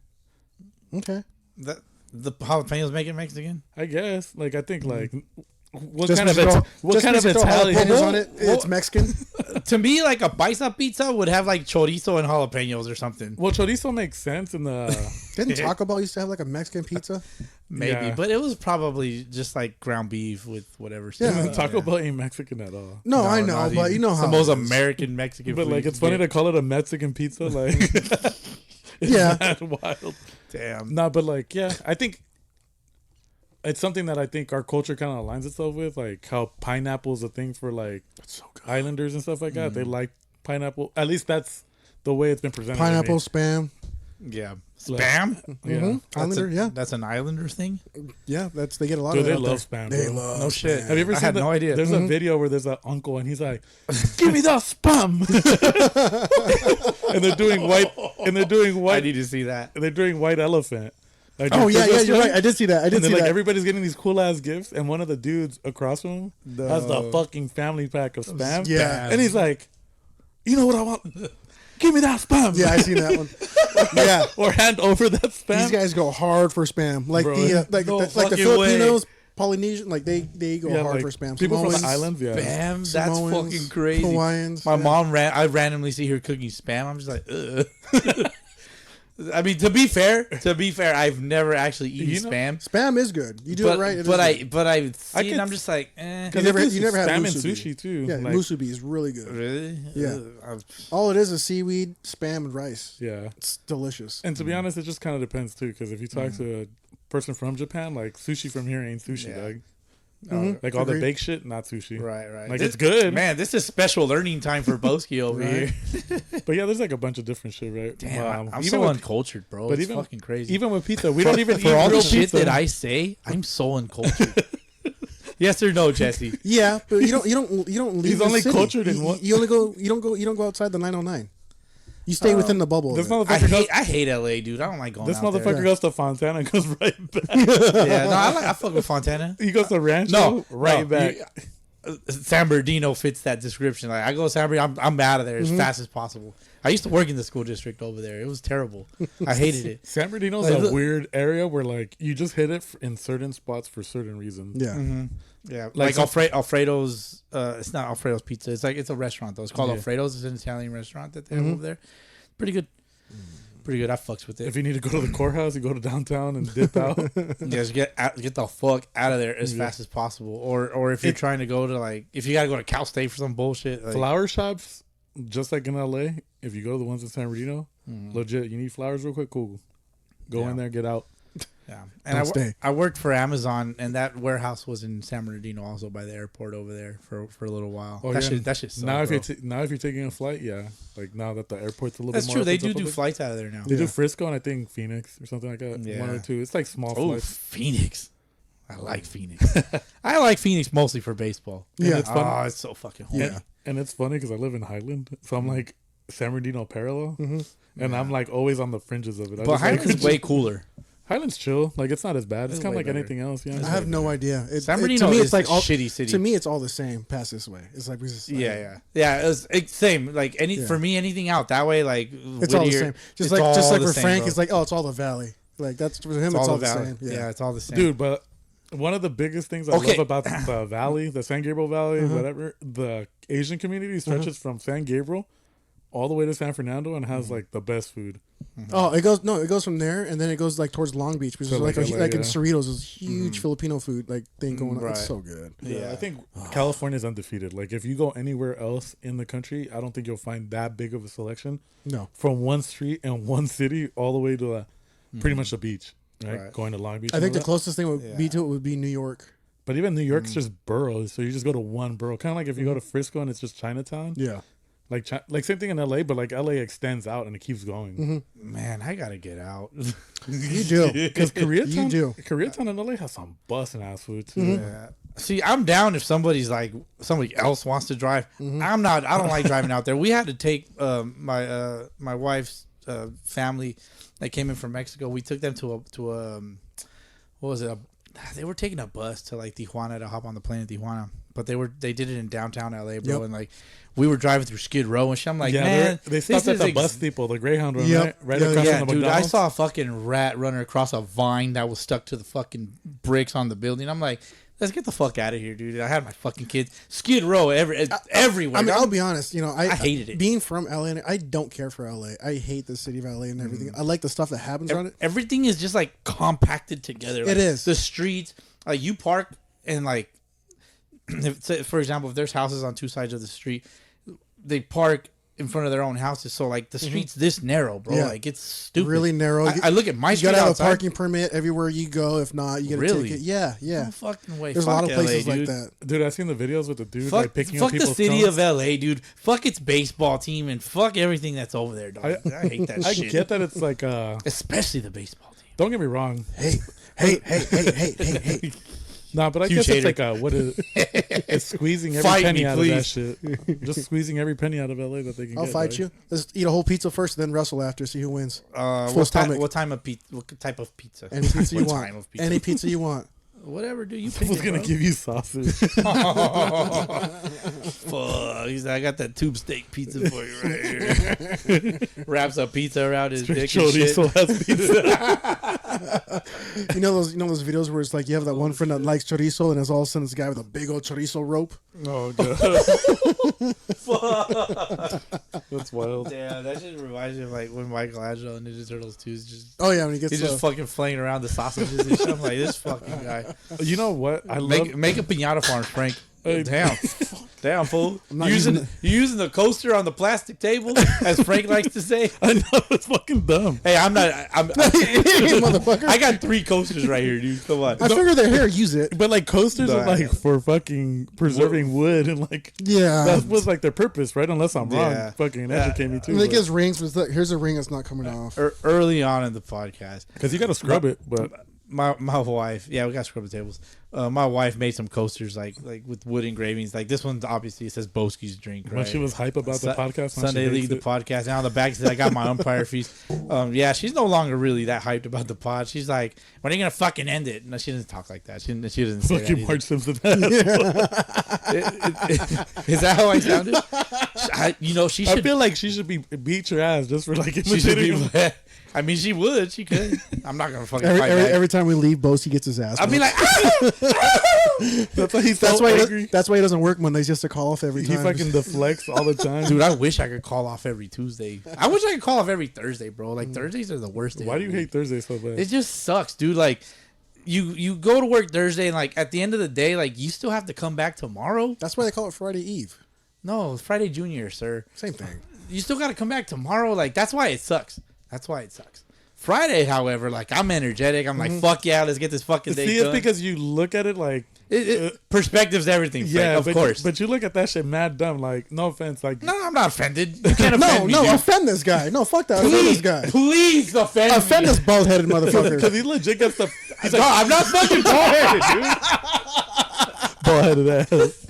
okay. That the jalapenos make it Mexican. I guess. Like I think like what Just kind of because you what just kind of because you throw Italian? jalapenos on it, it's Mexican. To me, like a paisa pizza would have like chorizo and jalapenos or something. Well, chorizo makes sense in the. Didn't Taco Bell used to have like a Mexican pizza? Maybe, Yeah. but it was probably just like ground beef with whatever. Yeah. Taco Bell ain't Mexican at all. No, I know, not but even. you know It's how the most it is. American Mexican. But food like, you it's can funny get. to call it a Mexican pizza. Like, it's Yeah. that wild. Damn. No, but like, yeah, I think it's something that I think our culture kind of aligns itself with, like how pineapple is a thing for like islanders and stuff like that. They like pineapple. At least that's the way it's been presented. to me. Pineapple, spam. Yeah, Like- spam. Yeah. Islander, yeah. That's an Islander thing. Yeah, they get a lot Dude, of they that out love there. spam. They bro. love No shit. Have you ever I seen had no idea. There's a video where there's an uncle and he's like, "Give me that spam," and they're doing white. I need to see that. They're doing white elephant. Like, Oh your yeah, Christmas you're tree. right. I did see that. I did And then see like that. everybody's getting these cool ass gifts, and one of the dudes across from him has the fucking family pack of spam. Yeah. and he's like, "You know what I want? Give me that spam." Yeah, I seen that one. Yeah, or hand over that spam. these guys go hard for spam. Like Bro, no the fucking Filipinos, Polynesian, like they go Yeah, like, hard for spam. people from Samoans, the islands, yeah. Spam. That's Samoans, fucking crazy. Hawaiians. My yeah. mom I randomly see her cooking spam. I'm just like, ugh. I mean, to be fair, I've never actually eaten You know- spam. Spam is good. You do But, it right. it is but good. I see it could- and I'm just like, eh. You never had spam and musubi. sushi too. Yeah, like, musubi is really good. Really? Yeah. Ugh, All it is seaweed, spam, and rice. yeah. It's delicious. And to be honest, it just kind of depends too. Because if you talk to a person from Japan, like sushi from here ain't sushi, Yeah. dog. Mhm. Like all the Agreed. baked shit, not sushi. Right. Like This- it's good, Man, this is special learning time for Boski over Right. here. But yeah, there's like a bunch of different shit, right? Damn, I'm even so with, uncultured, bro. but It's even- fucking crazy. even with pizza, we don't even for eat all real the shit pizza. that I say, I'm so uncultured. Yes or no, Jesse? Yeah, but you don't leave. He's the only city. cultured in You- what- You only go. You don't go outside the 909. You stay within the bubble. This of it. motherfucker I hate LA, dude. I don't like going This out motherfucker there. goes to Fontana and goes right back. Yeah, no, I fuck with Fontana. He goes to Rancho, No, right no, back. San Bernardino fits that description. Like I go to San Bernardino, I'm out of there as fast as possible. I used to work in the school district over there. It was terrible. I hated it. San Bernardino's Like, a look- weird area where like you just hit it in certain spots for certain reasons. Yeah. Yeah, Like like Alfredo's. It's not Alfredo's Pizza. It's a restaurant though. It's called Yeah. Alfredo's. It's an Italian restaurant that they have over there. Pretty good. Pretty good. I fucks with it. If you need to go to the courthouse, you go to downtown and dip out. Just get the fuck out of there as fast as possible. Or if you're trying to go to like, if you gotta go to Cal State for some bullshit. Like, Flower shops, just like in LA, if you go to the ones in San Bernardino, legit, you need flowers real quick, cool. Go in there, get out. yeah. Don't stay. I worked for Amazon, and that warehouse was in San Bernardino, also by the airport over there for a little while. Oh, that yeah. shit sucked, Now if bro. you're taking a flight, yeah, like now that the airport's a little That's bit more true. They opens do up a do bit. flights out of there now. They do Frisco and I think Phoenix or something like that. Yeah. One or two. It's like small Oh, flights. Phoenix. I like Phoenix. I like Phoenix mostly for baseball. Yeah. it's fun. Oh, it's so fucking home. Yeah. And it's funny because I live in Highland, so I'm like San Bernardino parallel, and I'm like always on the fringes of it. But Highland's way cooler. Highland's chill. Like it's not as bad. It's kind of way like better. anything else. Yeah. I have no idea. San to Bernardino me, is it's like a all shitty city. To me, it's all the same. Pass this way. It's like we just Yeah. It's same. Like for me, anything out that way, like It's all the Whittier, same. Just it's like all for the same, Frank, bro. it's like, oh, it's all the valley. Like that's for him. It's all the valley. same. Yeah, it's all the same, Dude, but one of the biggest things I Okay. love about the valley, the San Gabriel Valley, whatever, the Asian community stretches from San Gabriel all the way to San Fernando and has like the best food. Oh, it goes from there, and then it goes like towards Long Beach, which So is like like LA, in yeah. Cerritos, is huge Filipino food like thing going on. Right. It's so good. Yeah, I think California's undefeated. Like if you go anywhere else in the country, I don't think you'll find that big of a selection No, from one street and one city all the way to pretty much the beach, right? Going to Long Beach. I and think all the that. closest thing would be to it would be New York. But even New York's just boroughs, so you just go to one borough. Kind of like if you go to Frisco and it's just Chinatown. Yeah, Like same thing in LA, but like LA extends out and it keeps going. Man, I gotta get out. you do. Because Koreatown, do. Koreatown and LA has some busting ass food too. Yeah. See, I'm down if somebody else wants to drive. I don't like driving out there. We had to take my wife's family that came in from Mexico. We took them to a what was it? They were taking a bus to like Tijuana to hop on the plane in Tijuana, but they did it in downtown LA, bro. Yep. And like we were driving through Skid Row and shit. I'm like, Yeah, man, they stopped at this the is bus depot, the Greyhound one, Yep. right Yeah, across Yeah, from the dude, I McDonald's. saw a fucking rat running across a vine that was stuck to the fucking bricks on the building. I'm like, let's get the fuck out of here, dude. I had my fucking kids. Skid Row everywhere. I mean, I'll be honest. You know, I hated it. Being from LA, and I don't care for LA. I hate the city of LA and everything. I like the stuff that happens around it. Everything is just like compacted together. Like, It is. The streets, like you park and like, for example, if there's houses on two sides of the street, they park in front of their own houses. So like the street's this narrow, bro. Yeah. Like it's stupid. Really narrow. I look at my You street gotta have outside. a parking permit everywhere you go. If not, you get a Really? ticket. Yeah. No fucking way. There's Fuck a lot of places LA, like dude. that. Dude, I've seen the videos with the dude Fuck, like picking up fuck the people's city cones. of LA, dude. Fuck its baseball team and fuck everything that's over there, dog. I hate that I shit. get that it's like Especially the baseball team. don't get me wrong. Hey. Nah, but I Huge guess it's hater. like what is it's squeezing every Fight penny me, out please. of that shit. Just squeezing every penny out of LA that they can I'll get. fight dog. you. Let's eat a whole pizza first, then wrestle after. See who wins. Full What stomach. type of pizza? Any pizza you What want. type of pizza? Any pizza you want. Whatever, dude. You I pick was it, gonna bro. give you sausage. Fuck. He's like, I got that tube steak pizza for you right here. Wraps a pizza around his dick and shit. Chorizo has pizza. You know those videos where it's like you have that one friend that likes chorizo, and there's all of a sudden this guy with a big old chorizo rope. Oh god. That's wild. Yeah, that just reminds me of like when Michelangelo and Ninja Turtles 2 is just Oh yeah, when he gets he's just fucking flaying around the sausages and shit. I'm like, this fucking guy. You know what? I love Make a pinata farm, Frank. Hey. Damn fool. not You using the coaster on the plastic table, as Frank likes to say. I know it's fucking dumb. Hey, I'm motherfucker. I got 3 coasters right here, dude. Come on. I figured they're here. Use it. But like coasters No, are like for fucking preserving wood and like Yeah. that was like their purpose, right? Unless I'm wrong. Yeah. Fucking educate me too. And it gives rings, but look, here's a ring that's not coming off. Early on in the podcast, Because you got to scrub it, but my wife, yeah, we got to scrub the tables. My wife made some coasters like with wood engravings. Like this one, obviously, it says Boski's drink. when Right? she was hype about the podcast, now Sunday she League, hates the it. podcast. And on the back, it says, I got my umpire feast. Yeah, she's no longer really that hyped about the pod. She's like, when are you going to fucking end it? No, she doesn't talk like that. She doesn't say that Fucking either. Marge Simpson. Is that how I sounded? She I should feel like she should be beat your ass just for like She should imitating be. him. I mean, she would. She could. I'm not gonna fucking fight back. Every time we leave, Bosi gets his ass. I'll be whooped. like, That's why he's that's so why angry. that's why he doesn't work Mondays, just to call off every He time. fucking deflects all the time. dude, I wish I could call off every Tuesday. I wish I could call off every Thursday, bro. Like Thursdays are the worst day. Why of do you the hate week. Thursday so bad? It just sucks, dude. Like, you go to work Thursday, and like at the end of the day, like you still have to come back tomorrow. That's why they call it Friday Eve. No, it's Friday Junior, sir. Same thing. You still got to come back tomorrow. Like that's why it sucks. That's why it sucks. Friday, however, like I'm energetic. I'm like, fuck yeah, let's get this fucking day See, done. it's because you look at it like Perspective's everything. Frank, yeah, of but course. But you look at that shit mad dumb. Like, no offense, like No, I'm not offended. You can't offend me, No, dude. offend this guy. No, fuck that. Offend this guy. Please offend me. Offend this bald-headed motherfucker. because he legit gets the No, I'm not fucking bald. Bald-headed ass.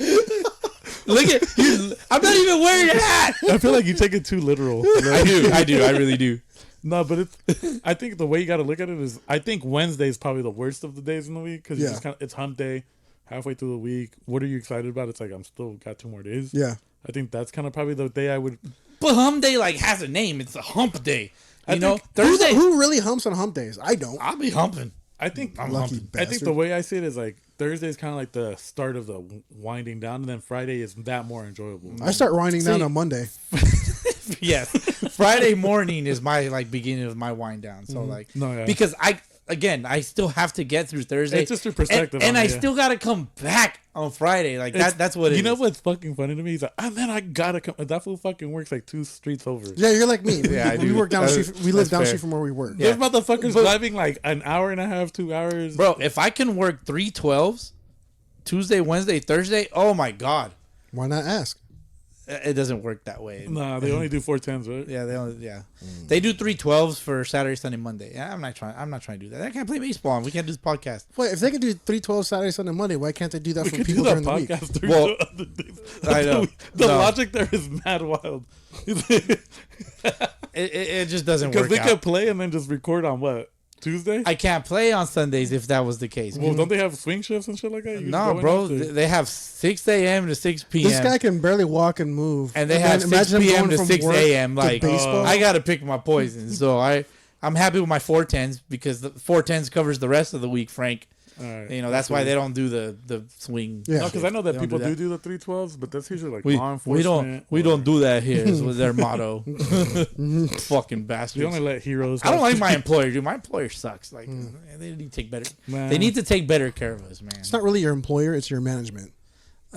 Look at you. I'm not even wearing a hat. I feel like you take it too literal. I do. I really do. No, but it's. I think the way you got to look at it is, I think Wednesday is probably the worst of the days in the week because it's hump day, halfway through the week. What are you excited about? It's like I'm still got 2 more days. Yeah. I think that's kind of probably the day I would. But hump day like has a name. It's a hump day. You know, Thursday. Who really humps on hump days? I don't. I'll be humping. I think I'm Lucky humping. I think bastard. the way I see it is like Thursday is kind of like the start of the winding down, and then Friday is that more enjoyable. I start winding down on Monday. Yes. Friday morning is my like beginning of my wind down. So like because I still have to get through Thursday. It's just your perspective. And on I it, still gotta come back on Friday. Like that's what it is. You know what's fucking funny to me? He's like, man, I gotta come. That fool fucking works like 2 streets over. Yeah, you're like me. Yeah, I we do. work down the street. We live That's down the fair. street from where we work. Yeah. There's motherfuckers driving like an hour and a half, 2 hours. Bro, if I can work 3 12s, Tuesday, Wednesday, Thursday, oh my God. Why not ask? It doesn't work that way. Nah, they only do 410s, right? Yeah, they do 3 12s for Saturday, Sunday, Monday. Yeah, I'm not trying to do that. I can't play baseball. We can't do this podcast. Wait, if they can do 3/12 Saturday, Sunday, Monday, why can't they do that We for could people do that during the week? podcast through Well, other days. I know. The No. logic there is mad wild. It just doesn't Because work they out. could play and then just record on what? Tuesday? I can't play on Sundays if that was the case. Well, don't they have swing shifts and shit like that? You No, go in bro. after? They have 6 a.m. to 6 p.m. This guy can barely walk and move. and they then have 6 imagine him p.m. going to from 6 work a.m. to Like, baseball. I got to pick my poison. So I'm happy with my 410s because the 410s covers the rest of the week, Frank. All right. You know, that's why they don't do the swing. Yeah. No, because I know that They don't people do that. do the 312s, but that's usually like We, law we enforcement. don't do that here is their motto. Fucking bastards. We only let heroes. I don't like my employer, dude. My employer sucks. Like they need to take better. Man. They need to take better care of us, man. It's not really your employer; it's your management.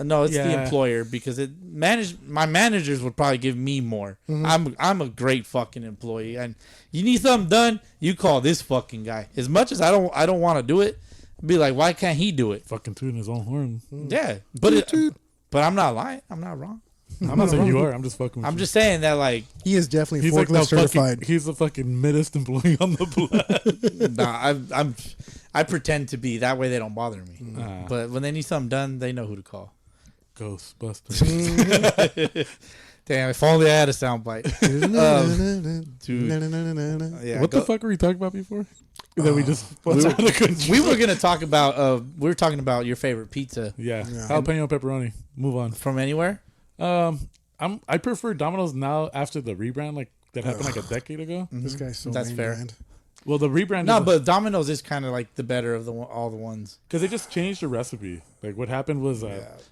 No, it's the Yeah. employer because my managers would probably give me more. I'm a great fucking employee, and you need something done, you call this fucking guy. As much as I don't want to do it, I'd be like, why can't he do it? Fucking tooting his own horn. Yeah, but I'm not lying. I'm not wrong. I'm not saying you are. I'm just fucking with I'm you. just saying that like He is definitely He's like forklift the certified. fucking, he's the fucking middest employee on the block. nah, I pretend to be that way they don't bother me. Nah. But when they need something done, they know who to call. Ghostbusters. Damn, if only I had a soundbite. Dude. Yeah, What the fuck were we talking about before? That we just what's out of control. We were gonna talk about we were talking about your favorite pizza Yeah, jalapeno pepperoni. Move on. from anywhere. I prefer Domino's now after the rebrand, like that happened like a decade ago. This guy's so That's fair. mainland. Well, the rebrand. No, but Domino's is kind of like the better of all the ones. because they just changed the recipe. Like what happened was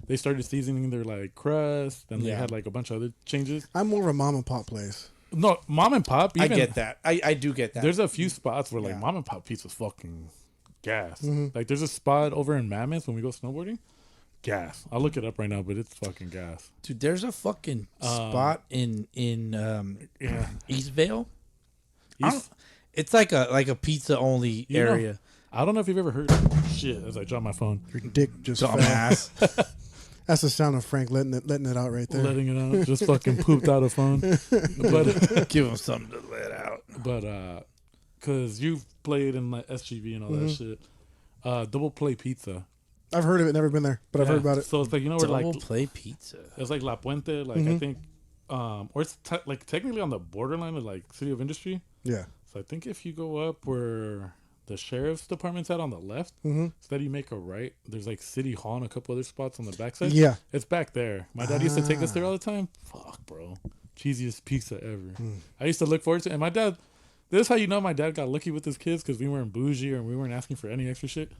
they started seasoning their like crust, and they Yeah. had like a bunch of other changes. I'm more of a mom and pop place. No, mom and pop. Even, I get that. I do get that. There's a few spots where like mom and pop pizza's fucking gas. Like there's a spot over in Mammoth when we go snowboarding. Gas. I'll look it up right now, but it's fucking gas. Dude, there's a fucking spot in Eastvale. It's like a pizza only You know, area. I don't know if you've ever heard shit as I drop my phone. Your dick just fell. Dumbass. That's the sound of Frank letting it out right there. Letting it out. Just fucking pooped out a phone. But Give him something to let out. because you've played in like SGV and all that shit. Double play pizza. I've heard of it, never been there, but I've heard about it. So it's like, you know, where Double like play pizza. it's like La Puente, like I think or it's like technically on the borderline of like City of Industry. Yeah. So I think if you go up where the sheriff's department's at on the left, instead you make a right, there's like City Hall and a couple other spots on the backside. Yeah. It's back there. My dad used to take us there all the time. Fuck, bro. Cheesiest pizza ever. I used to look forward to it. And my dad, this is how you know my dad got lucky with his kids, because we weren't bougie or we weren't asking for any extra shit.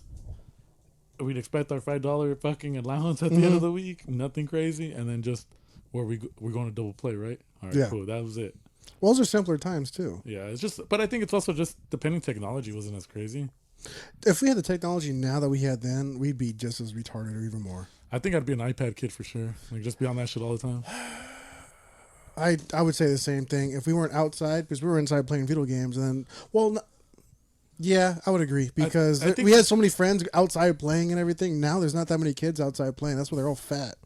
We'd expect our $5 fucking allowance at the end of the week. Nothing crazy. And then just we're going to double play, right? All right, Yeah. cool. That was it. Well, those are simpler times too. Yeah, it's just, but I think it's also just the penny technology wasn't as crazy. If we had the technology now that we had then, we'd be just as retarded or even more. I think I'd be an iPad kid for sure. Like just be on that shit all the time. I would say the same thing. If we weren't outside, because we were inside playing video games, and then, well, yeah, I would agree, because I think- we had so many friends outside playing and everything. Now there's not that many kids outside playing. That's why they're all fat.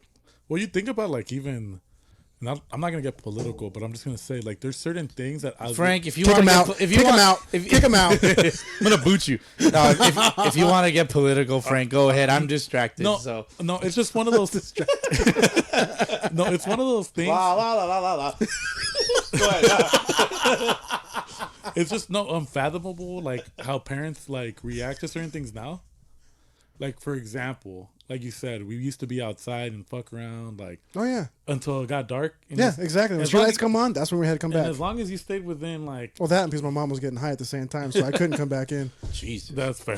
Well, you think about like even Now, I'm not gonna get political, but I'm just gonna say like there's certain things that I Frank, if you Kick want him to out. Kick him out. Kick him out. I'm gonna boot you. No, if you want to get political, Frank, go ahead. I'm distracted. no, So no, it's just one of those. No, it's one of those things. Go ahead. It's just no unfathomable, like how parents like react to certain things now. Like for example, like you said, we used to be outside and fuck around like Oh yeah. until it got dark. And Yeah, exactly. When as street long lights as- come on, that's when we had to come And back. as long as you stayed within like, Well, that and because my mom was getting high at the same time, so I couldn't come back in. Jesus. that's fair.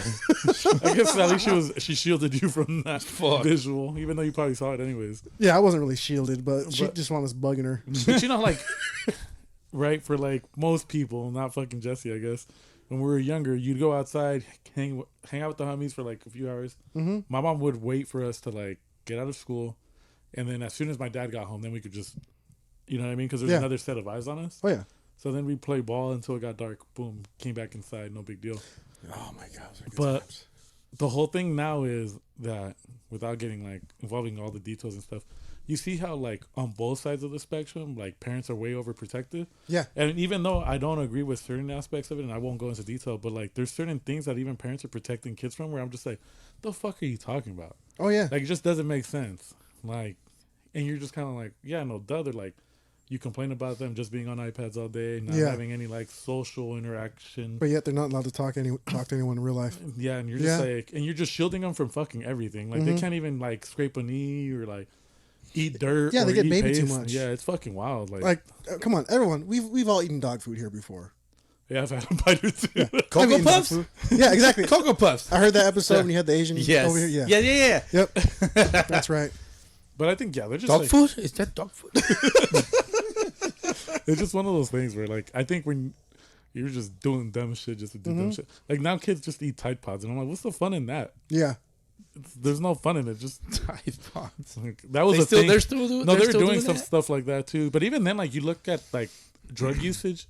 I guess at least she shielded you from that visual, even though you probably saw it anyways. Yeah, I wasn't really shielded, but she just wanted us bugging her. But you know, like, right, for like most people, not fucking Jesse, I guess. When we were younger, you'd go outside, hang out with the homies for like a few hours. Mm-hmm. My mom would wait for us to like get out of school, and then as soon as my dad got home, then we could just, you know what I mean? Because there's Yeah. another set of eyes on us. Oh yeah. So then we'd play ball until it got dark. Boom, came back inside, no big deal. Oh my god. those are good But times. the whole thing now is that, without getting like involving all the details and stuff, you see how like on both sides of the spectrum, like parents are way overprotective. Yeah. And even though I don't agree with certain aspects of it, and I won't go into detail, but like there's certain things that even parents are protecting kids from, where I'm just like, the fuck are you talking about? Oh yeah. Like it just doesn't make sense. Like, and you're just kind of like, yeah, no, duh. They're like, you complain about them just being on iPads all day, not Yeah. having any like social interaction. But yet they're not allowed to talk to anyone in real life. Yeah, and you're just Yeah. like, and you're just shielding them from fucking everything. Like they can't even like scrape a knee or like eat dirt. Yeah, or they get eat baby too paste. much. Yeah, it's fucking wild. Like, Like, come on, everyone. We've all eaten dog food here before. yeah, I've had a bite or two. I've Cocoa eaten dog Puffs? food. Yeah, exactly. Cocoa Puffs. I heard that episode when you had the Asian Yes. over here. Yeah. Yeah. Yep. That's right. But I think, yeah, they're just Dog like, food? Is that dog food? it's just one of those things where like I think when you're just doing dumb shit just to do dumb shit. Like now kids just eat Tide Pods, and I'm like, what's the fun in that? Yeah. There's no fun in it. Just Tide Pods. like, that was They a still- thing. they're still doing- no, they're they're still doing doing some that? stuff like that too. But even then, like you look at like drug usage,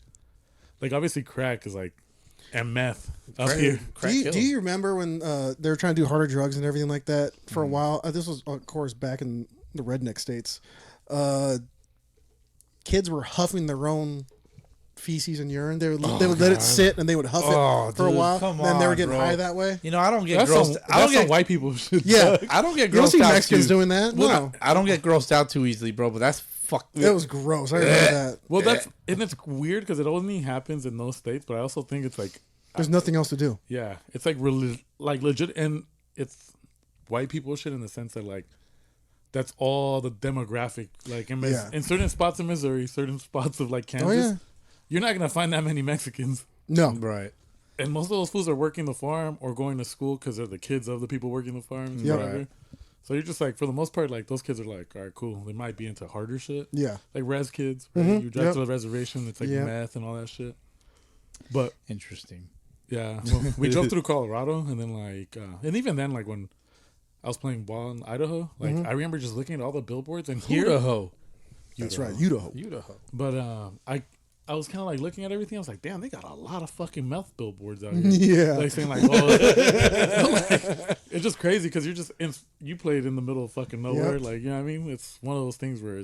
like obviously crack is like and meth up here. Crack Do kills. you remember when they were trying to do harder drugs and everything like that for Mm. a while? This was, of course, back in the redneck states. Kids were huffing their own feces and urine. They would let it sit and they would huff Oh, it for a dude, while. come and then they were on, getting bro. high that way. You know, I don't get That's grossed. some, I don't that's some get. white people shit. Yeah. I don't get You don't grossed see out Mexicans too. doing that. No. I don't get grossed out too easily, bro. But that's fuck. It was gross. I remember that. Well, that's and it's weird because it only happens in those states. But I also think it's like, There's nothing else to do. yeah, it's like like legit, and it's white people shit in the sense that like that's all the demographic. Like in, Yeah. in certain spots in Missouri, certain spots of like Kansas, yeah. you're not gonna find that many Mexicans. No. Right. And most of those fools are working the farm or going to school because they're the kids of the people working the farms. Yep. Whatever. Right. So you're just like, for the most part, like those kids are like, all right, cool. They might be into harder shit. Yeah. Like res kids. Right? You drive Yep. to the reservation, it's like Yep. meth and all that shit. But Interesting. yeah, well, we drove through Colorado and then like, and even then, like when I was playing ball in Idaho, like I remember just looking at all the billboards and here, Idaho. That's right. Idaho. Idaho. but I was kind of like looking at everything. I was like, damn, they got a lot of fucking meth billboards out here. Yeah. Like saying like, oh, like, it's just crazy because you're just you played in the middle of fucking nowhere. Yep. Like, you know what I mean? It's one of those things where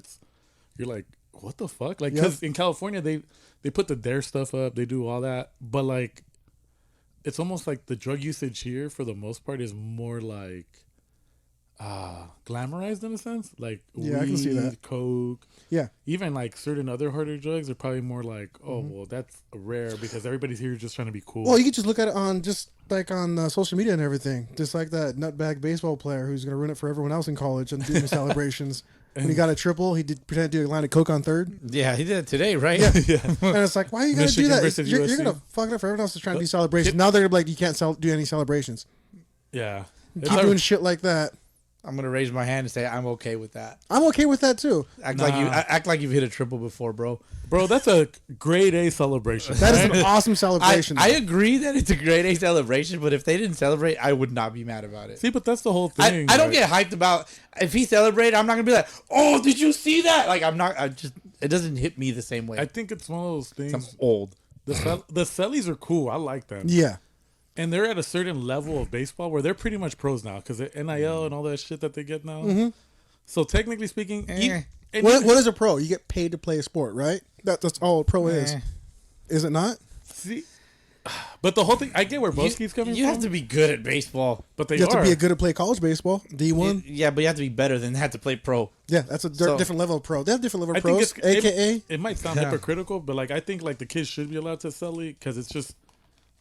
you're like, what the fuck? Like, Yep. because in California they put the Dare stuff up, they do all that, but like, it's almost like the drug usage here for the most part is more like glamorized in a sense. Like Yeah, I can see that. coke. Yeah. Even like certain other harder drugs are probably more like, oh, well, that's rare because everybody's here just trying to be cool. Well, you could just look at it on social media and everything. Just like that nutbag baseball player who's going to ruin it for everyone else in college and doing celebrations. When he got a triple, he did pretend to do a line of coke on third. Yeah, he did it today, right? Yeah. And it's like, why are you going to do Michigan that? versus You're USC. going to fuck it up for everyone else that's trying to do celebrations. Now they're going to be like, you can't do any celebrations. Yeah. Keep doing shit like that. I'm gonna raise my hand and say I'm okay with that. I'm okay with that too. Act like you've hit a triple before, bro. Bro, that's a grade A celebration. That is right? an awesome celebration. I agree that it's a grade A celebration, but if they didn't celebrate, I would not be mad about it. See, but that's the whole I thing. don't right? get hyped about if he celebrated. I'm not gonna be like, oh, did you see that? Like I'm not. It doesn't hit me the same way. I think it's one of those things. I'm old. The Sellies are cool. I like them. Yeah. And they're at a certain level of baseball where they're pretty much pros now because NIL and all that shit that they get now. So technically speaking, And What is a pro? You get paid to play a sport, right? That's all a pro is. Is it not? See, but the whole thing, I get where Boski's coming from. You have to be good at baseball. but they You have are. to be good at play college baseball. D1. Yeah, but you have to be better than that to play pro. Yeah, that's a different level of pro. They have different level I of think pros, it's, aka. it might sound hypocritical, but like I think like the kids should be allowed to sell it because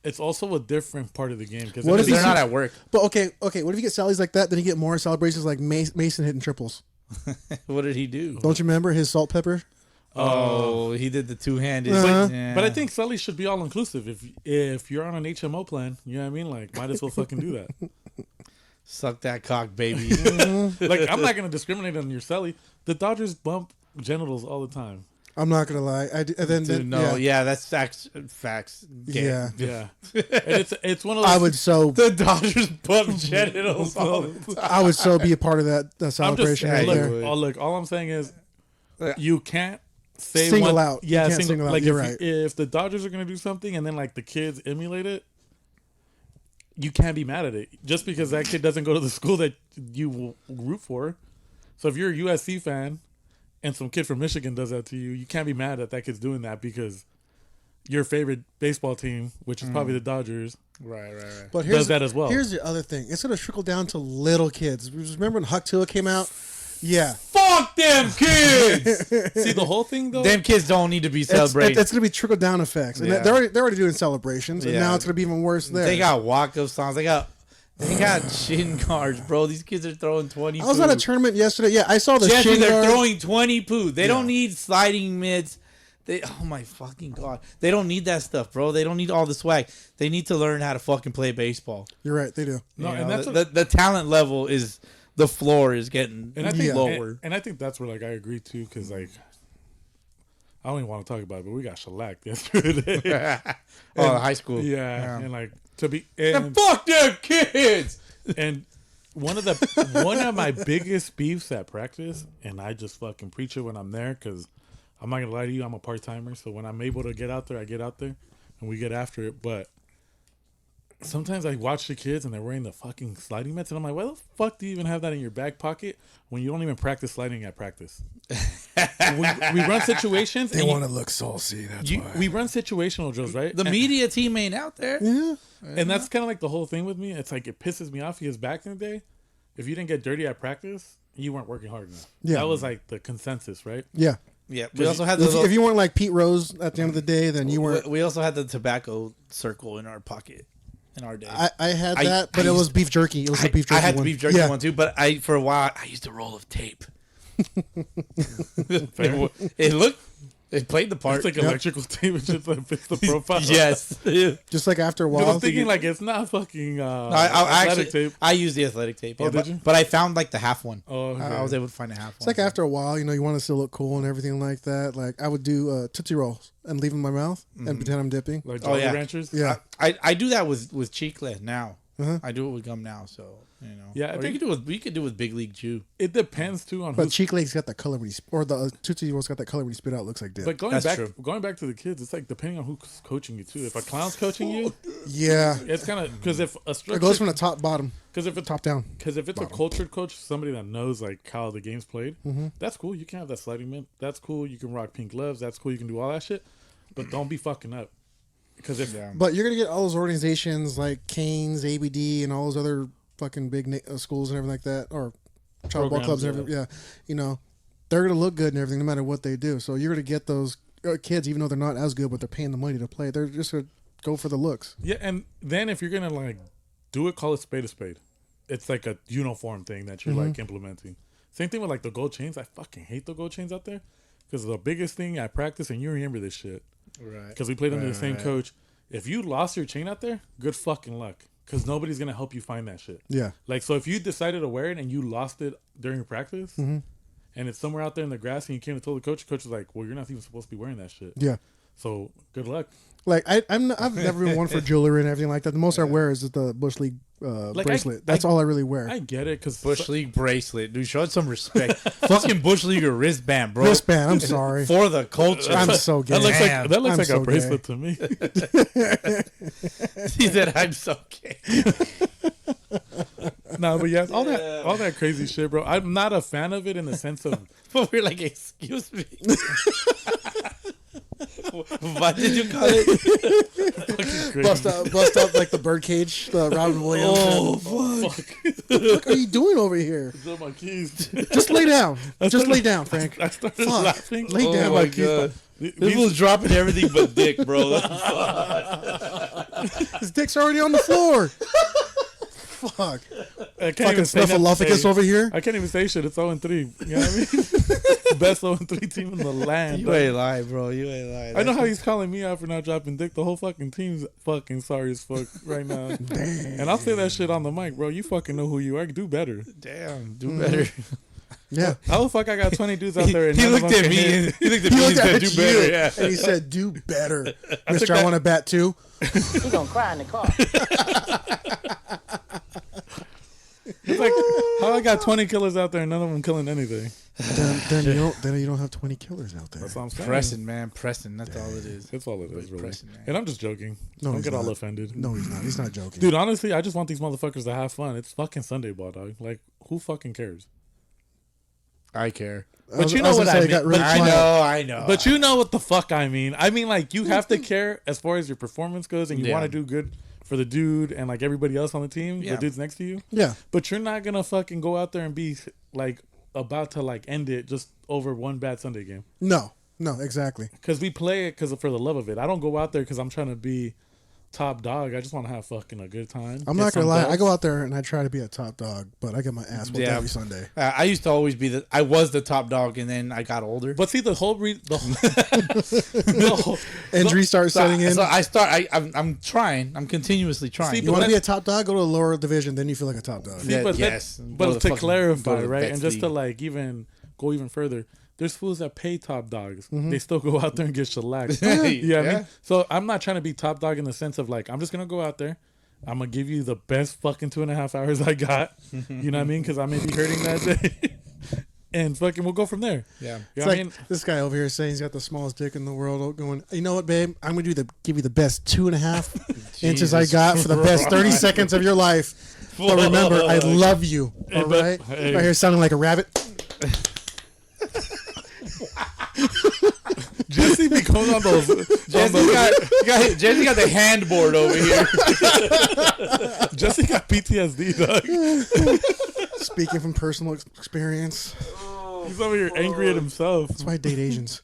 it's also a different part of the game because What if They're he's not at work. But okay. What if you get sallies like that? Then you get more celebrations like Mason hitting triples. What did he do? Don't you remember his salt pepper? Oh, he did the two-handed. But I think Sully should be all inclusive. If you're on an HMO plan, you know what I mean. Like, might as well fucking do that. Suck that cock, baby. Like, I'm not gonna discriminate on your Sully. The Dodgers bump genitals all the time. I'm not gonna lie. I do, and then, Dude, no, yeah. that's facts. Yeah. Yeah, and it's one of those. I would so The Dodgers bump genitals all the time. I would so be a part of that I'm just celebration right look, there. all I'm saying is, you can't say Single one, out. Yeah, You can't single, single out. like You're if, right. if the Dodgers are gonna do something and then like the kids emulate it, you can't be mad at it just because that kid doesn't go to the school that you will root for. So if you're a USC fan and some kid from Michigan does that to you, you can't be mad that that kid's doing that because your favorite baseball team, which is probably the Dodgers, Right. But does that as well. Here's the other thing. It's gonna trickle down to little kids. Remember when Huck Tua came out? Yeah. Fuck them kids. See the whole thing though. Them kids don't need to be celebrated. It's going to be trickle down effects, and Yeah. they're already doing celebrations, and Yeah. now it's going to be even worse there. They got walk-up songs. They got shin guards, bro. These kids are throwing 20. I was at a tournament yesterday. Yeah, I saw the Jesse, shin they're guard. throwing 20 poo. They don't need sliding mids. Oh my fucking god. They don't need that stuff, bro. They don't need all the swag. They need to learn how to fucking play baseball. You're right, they do. No, You and know, that's the talent level is the floor is getting and I think lower. and I think that's where like I agree too because like I don't even want to talk about it, but we got shellacked yesterday. High school. Yeah, and like to be And fuck them kids. and one of my biggest beefs at practice, and I just fucking preach it when I'm there because I'm not gonna lie to you, I'm a part timer, so when I'm able to get out there, I get out there and we get after it. But sometimes I watch the kids and they're wearing the fucking sliding mitts, and I'm like, why the fuck do you even have that in your back pocket when you don't even practice sliding at practice? we run situations. They and want to look saucy. That's why. we run situational drills, right? The media team ain't out there. Yeah. And that's kind of like the whole thing with me. It's like it pisses me off because back in the day, if you didn't get dirty at practice, you weren't working hard enough. Yeah. That was like the consensus, right? Yeah. Yeah, we also had If you weren't like Pete Rose at the end of the day, then you weren't. we also had the tobacco circle in our pocket in our day. I had I- that, but I it was used- beef jerky. It was the beef jerky I had one. the beef jerky Yeah. one too, but for a while I used a roll of tape. It played the part. It's like electrical tape. It's just like fits the profile. Yes. Just like after a I was while. thinking like it's not fucking I athletic actually tape. I used the athletic tape. Oh, Yeah, did but, you? but I found like the half one. Oh, okay. I was able to find a half It's one. like after a while, you want to still look cool and everything like that. Like I would do Tootsie Rolls and leave them in my mouth and pretend I'm dipping. Like Oh, Jolly yeah. Ranchers. Yeah. I do that with chicle now. Uh-huh. I do it with gum now, so you know. Yeah, I Or think- you could do it with Big League Chew. It depends too on But who's. Cheek Lake's got that color when he or the Tootsie Rolls got that color when he spit out. Looks like dip. But That's true. going back to the kids, it's like depending on who's coaching you too. If a clown's coaching you, Yeah. it's kind of because if a It structured, goes from the top bottom, because if it's top down. Because if it's a cultured coach, somebody that knows like how the game's played, that's cool. You can have that sliding mint. That's cool. You can rock pink gloves. That's cool. You can do all that shit. But don't be fucking up. Because if But you're gonna get all those organizations like Canes, ABD, and all those other fucking big schools and everything like that, or child ball Programs, clubs and everything. Yeah, they're gonna look good and everything, no matter what they do. So you're gonna get those kids, even though they're not as good, but they're paying the money to play. They're just gonna go for the looks. yeah, and then if you're gonna like do it, call it spade a spade. It's like a uniform thing that you're like implementing. Same thing with like the gold chains. I fucking hate the gold chains out there because the biggest thing I practice, and you remember this shit, Right. because we played under the same coach. If you lost your chain out there, good fucking luck, because nobody's gonna help you find that shit. Yeah. Like, so if you decided to wear it and you lost it during practice, and it's somewhere out there in the grass, and you came and told the coach was like, "Well, you're not even supposed to be wearing that shit." Yeah. So good luck. Like I've never been one for jewelry and everything like that. The most I wear is the Bush League bracelet. That's all I really wear. I get it, because Bush League bracelet, dude. Show it some respect. Fucking Bush League or wristband, bro. Wristband. I'm sorry. For the culture. I'm so gay. that looks Damn. like that looks I'm like so a bracelet to me. He said, "I'm so gay." No, but yeah, all that crazy shit, bro. I'm not a fan of it in the sense of But we're like, excuse me. What did you call it? crazy. Bust up like the birdcage, the Robin Williams. Oh, fuck. What are you doing over here? Those are my keys. Just lay down. Just lay down, Frank. I started Fuck. laughing. Lay Oh down, my my keys. God. This was dropping everything but dick, bro. His dick's already on the floor. Fuck. I can't Fucking even say nothing. Snuffleupagus over here. I can't even say shit. It's 0-3. You know what I mean? Best 0-3 team in the land. You ain't lying, bro. You ain't lying. I know how he's calling me out for not dropping dick. The whole fucking team's fucking sorry as fuck right now. And I'll say that shit on the mic, bro. You fucking know who you are. Do better. Damn, do better. Yeah. How the fuck I got 20 dudes out there and He none of looked them at can me. hit? He looked at me and said, "Do better." Yeah. And he said, do better. Mister, I want to bat too. He gonna cry in the car. It's like, how I got 20 killers out there and none of them killing anything? Then you don't have 20 killers out there. That's what I'm saying. Pressing, man. Pressing. That's all it is. That's all it is, really. Pressing, man. And I'm just joking. No, Don't he's get all not. offended. No, he's not. He's not joking. Dude, honestly, I just want these motherfuckers to have fun. It's fucking Sunday ball, dog. Like, who fucking cares? I care. But you know what I mean. I know. But you know what the fuck I mean. I mean, like, you have to care as far as your performance goes, and you Yeah. want to do good for the dude and, like, everybody else on the team, Yeah. the dudes next to you. Yeah. But you're not going to fucking go out there and be, like, about to, like, end it just over one bad Sunday game. No, exactly. Because we play it for the love of it. I don't go out there because I'm trying to be top dog. I just want to have fucking a good time. I'm not going to lie. I go out there and I try to be a top dog, but I get my ass whooped every Sunday. I used to always be I was the top dog, and then I got older. But see, the whole Injuries start setting in. So I'm trying. I'm continuously trying. See, You want to be a top dog? Go to a lower division, then you feel like a top dog. See, Yeah, but yes. Go to but the to fucking- clarify, go to the right, Vets and just to League. like even go even further, there's fools that pay top dogs. They still go out there and get shellacked. Yeah. You know what I Yeah. mean? So I'm not trying to be top dog in the sense of like I'm just gonna go out there. I'm gonna give you the best fucking 2.5 hours I got. You know what I mean? Because I may be hurting that day. And fucking we'll go from there. Yeah. You It's know what like I mean? this guy over here saying he's got the smallest dick in the world. Going, you know what, babe? I'm gonna give you the best 2.5 inches I got for the best 30 seconds of your life. But remember, I love you. All but- right, hey. right here sounding like a rabbit. Jesse be going on those. Jesse got the handboard over here. Jesse got PTSD, dog. Speaking from personal experience, He's over here angry at himself. that's why I date Asians.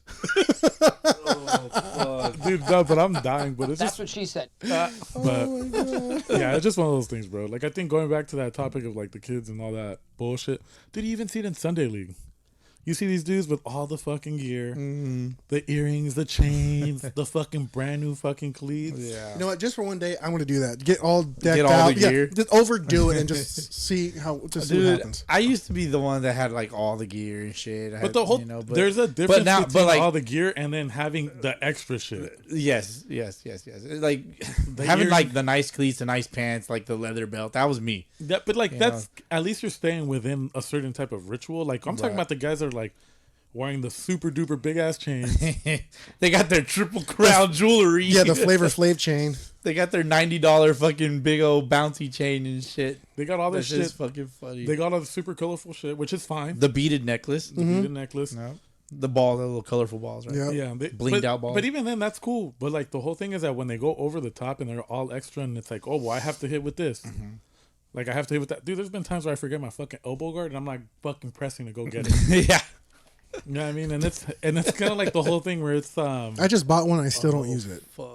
Dude, no, but I'm dying. But it's That's just what she said. But yeah, it's just one of those things, bro. Like I think going back to that topic of like the kids and all that bullshit. Did you even see it in Sunday League? You see these dudes with all the fucking gear, the earrings, the chains, the fucking brand new fucking cleats. Yeah. You know what? Just for one day, I'm gonna do that. Get all decked Get all out. the gear. Yeah, just overdo it and just see what Dude, happens. I used to be the one that had like all the gear and shit. But the whole there's a difference between all the gear and then having the extra shit. Yes. Like having ear- like the nice cleats, the nice pants, like the leather belt. That was me. But like that's at least you're staying within a certain type of ritual. Like I'm talking about the guys that are like wearing the super duper big ass chains. They got their triple crown jewelry. Yeah, the Flavor Flav chain. They got their $90 fucking big old bouncy chain and shit. They got all this That's shit. just fucking funny. They got all the super colorful shit, which is fine. The beaded necklace. The beaded necklace. No. The ball, the little colorful balls, right? Yeah. Yeah, Blinged out balls. But even then, that's cool. But like the whole thing is that when they go over the top and they're all extra, and it's like, oh, well, I have to hit with this. Like I have to hit with that. Dude, there's been times where I forget my fucking elbow guard, and I'm like fucking pressing to go get it. Yeah. You know what I mean? And it's kind of like the whole thing where it's I just bought one. I still don't use it. Fuck.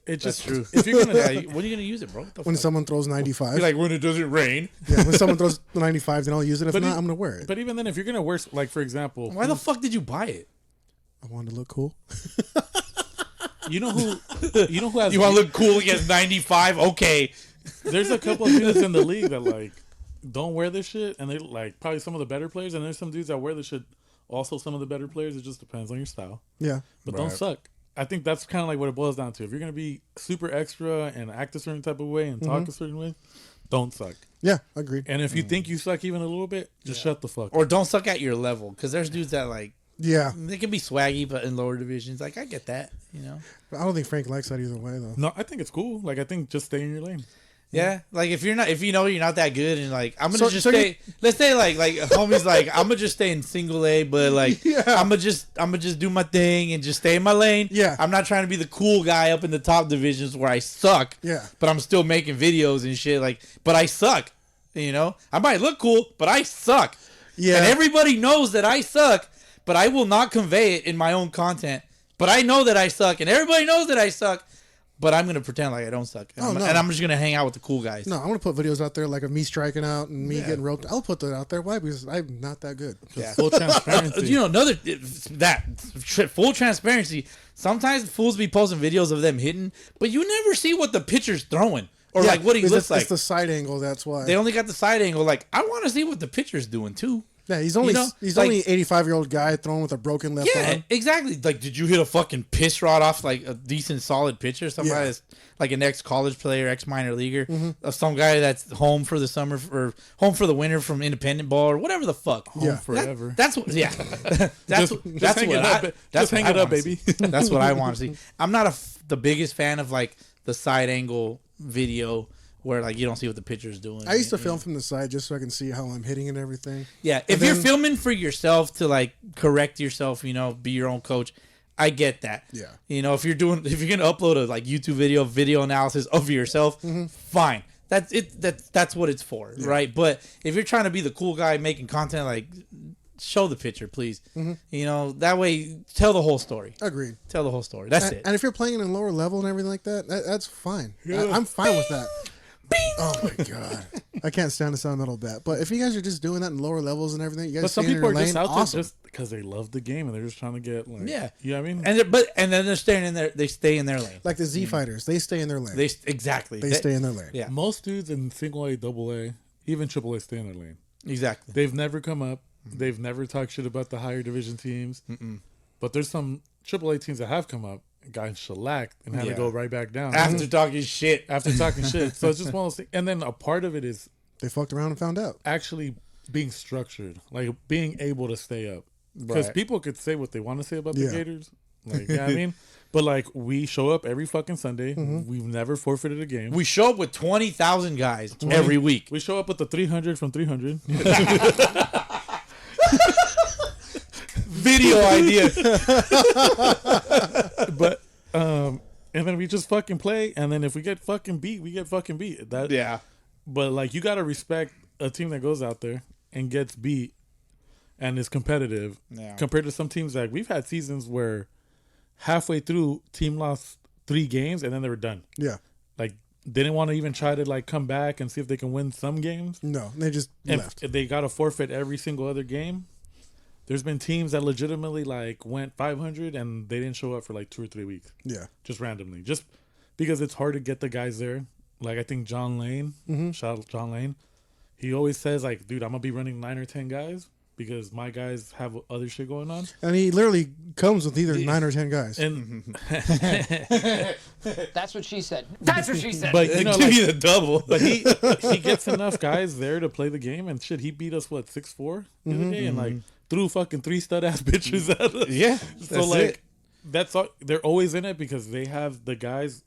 It's That's just true. if you're gonna When are you gonna use it, bro? What the When fuck? someone throws 95, You're like when it doesn't rain. yeah. When someone throws the 95, then I'll use it. If But not, e- I'm gonna wear it. But even then, if you're gonna wear, like for example, Why the fuck did you buy it? I wanted to look cool. you know who has You want to look cool against 95? Okay. there's a couple of dudes in the league that like don't wear this shit, and they like probably some of the better players, and there's some dudes that wear this shit. Also, some of the better players. It just depends on your style. Yeah. But don't suck. I think that's kind of like what it boils down to. If you're gonna be super extra and act a certain type of way and talk a certain way, don't suck. Yeah. Agreed. And if you think you suck even a little bit, just shut the fuck up. Or don't suck at your level, because there's dudes that like Yeah. they can be swaggy, but in lower divisions, like I get that, you know. I don't think Frank likes that either way, though. No, I think it's cool. Like I think just stay in your lane. Yeah, like if you know you're not that good, and like I'm gonna So- just so stay. Let's say like homie's like I'm gonna just stay in single A, but like Yeah. I'm gonna just do my thing and just stay in my lane. Yeah. I'm not trying to be the cool guy up in the top divisions where I suck. Yeah. but I'm still making videos and shit. Like, but I suck. You know, I might look cool, but I suck. Yeah. and everybody knows that I suck, but I will not convey it in my own content. But I know that I suck, and everybody knows that I suck. But I'm gonna pretend like I don't suck, and, Oh, no. and I'm just gonna hang out with the cool guys. No, I'm gonna put videos out there like of me striking out and me getting roped. I'll put that out there. Why? Because I'm not that good. Yeah. Full transparency. You know, full transparency. Sometimes fools be posting videos of them hitting, but you never see what the pitcher's throwing or like what he because looks like. It's the side angle. That's why. They only got the side angle. Like, I want to see what the pitcher's doing too. Yeah, he's only You know, he's like- only 85-year-old guy throwing with a broken left Yeah, arm. exactly. Like, did you hit a fucking piss rod off like a decent solid pitcher? Somebody Yeah. that's like an ex-college player, ex-minor leaguer, Mm-hmm. of some guy that's home for the summer or home for the winter from independent ball or whatever the fuck. Yeah. forever. That's what. Yeah, that's that's hang what it up, I. just That's hang what it I up, wanna baby. see. That's what I want to see. I'm not the biggest fan of like the side angle video where like you don't see what the pitcher's doing. I used to film from the side just so I can see how I'm hitting and everything. Yeah, And if you're then- filming for yourself to like correct yourself, you know, be your own coach, I get that. Yeah. You know, if you're gonna upload a like YouTube video analysis of yourself, fine. That's it. That's what it's for, right? But if you're trying to be the cool guy making content, like show the picture, please. You know, that way tell the whole story. Agreed. Tell the whole story. That's it. And if you're playing in a lower level and everything like that, that's fine. I'm fine with that. Oh my god, I can't stand the sound of metal bat. But if you guys are just doing that in lower levels and everything, you guys But some stay in people your are lane. just out Awesome. there just because they love the game and they're just trying to get like, Yeah. you know what I mean? And then they're staying in there. They stay in their lane. Like the Z fighters, they stay in their lane. Exactly. They stay in their lane. Yeah. Most dudes in single A, double A, even triple A stay in their lane. Exactly. They've never come up. They've never talked shit about the higher division teams. But there's some triple A teams that have come up, got shellacked, and had to Yeah. go right back down. After talking shit. After talking shit. So it's just one of those things. And then a part of it is They fucked around and found out. actually being structured, like being able to stay up. Because Right. people could say what they want to say about Yeah. the Gators. Like, yeah, I mean, but like we show up every fucking Sunday. We've never forfeited a game. We show up with 20,000 guys every week. We show up with the 300 from 300. Video idea. But and then we just fucking play, and then if we get fucking beat, we get fucking beat. That Yeah. But like you gotta respect a team that goes out there and gets beat and is competitive. Yeah. Compared to some teams, like we've had seasons where halfway through team lost 3 games and then they were done. Yeah. Like they didn't want to even try to like come back and see if they can win some games. No, they just And left. if they got to forfeit every single other game. There's been teams that legitimately like went 500 and they didn't show up for like 2 or 3 weeks. Yeah. Just randomly, just because it's hard to get the guys there. Like I think John Lane, shout out John Lane, he always says like, dude, I'm gonna be running 9 or 10 guys because my guys have other shit going on. And he literally comes with either 9 or 10 guys. And That's what she said. That's what she said. but you know, Give like, me the double. but he gets enough guys there to play the game and shit. He beat us 6-4 the other day and like threw fucking 3 stud ass bitches at us. Yeah. So like that's all, they're always in it because they have the guys.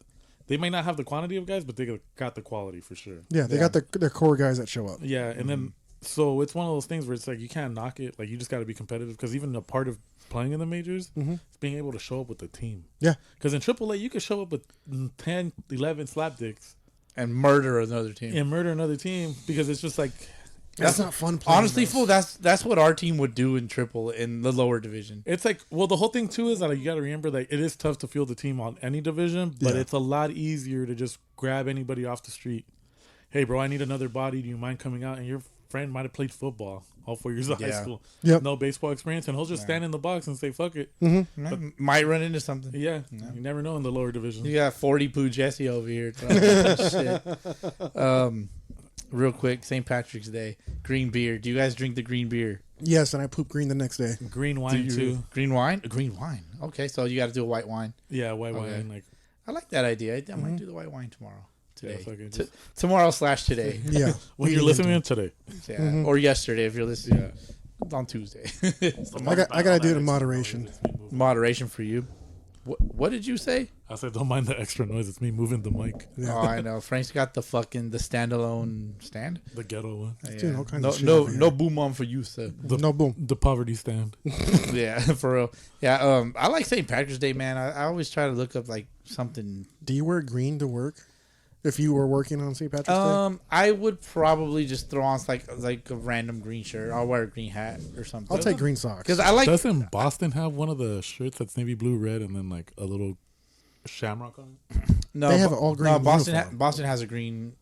They may not have the quantity of guys, but they got the quality for sure. Yeah, they got their core guys that show up. Yeah, and then so it's one of those things where it's like you can't knock it. Like you just got to be competitive because even a part of playing in the majors is being able to show up with the team. Yeah. Because in AAA you could show up with 10, 11 slapdicks And murder another team. and murder another team because it's just like That's not fun playing. Honestly, those. fool, that's what our team would do in the lower division. it's like well the whole thing too is that like, you got to remember that it is tough to field the team on any division, but Yeah. it's a lot easier to just grab anybody off the street. Hey, bro, I need another body. Do you mind coming out? And your friend might have played football all 4 years of high Yeah. school. Yep. No baseball experience, and he'll just stand in the box and say, fuck it. Might run into something. Yeah, you never know in the lower division. You got 40 Poo Jesse over here. Shit. Real quick, St. Patrick's Day, green beer. Do you guys drink the green beer? Yes, and I poop green the next day. Green wine too. Green wine? Green wine. Okay, so you got to do a white wine. Yeah, white Okay. wine. Like I like that idea. I might do the white wine tomorrow. Today. fucking just- Tomorrow/today. Yeah. when you're listening today. Yeah. Or yesterday if you're listening. On Tuesday. I got to do it in moderation. Moderation for you. What did you say? I said, don't mind the extra noise. It's me moving the mic. Oh, I know. Frank's got the standalone stand. The ghetto one. Doing all kinds No, of shit no, over here. no boom on for you, sir. No boom. The poverty stand. Yeah, for real. Yeah, I like St. Patrick's Day, man. I always try to look up like something. Do you wear green to work? If you were working on St. Patrick's Day? I would probably just throw on like a random green shirt. I'll wear a green hat or something. I'll take green socks. because I like. Doesn't Boston have one of the shirts that's navy blue, red, and then like a little shamrock on it? No, They have an all green No, Boston. uniform. Boston has a green.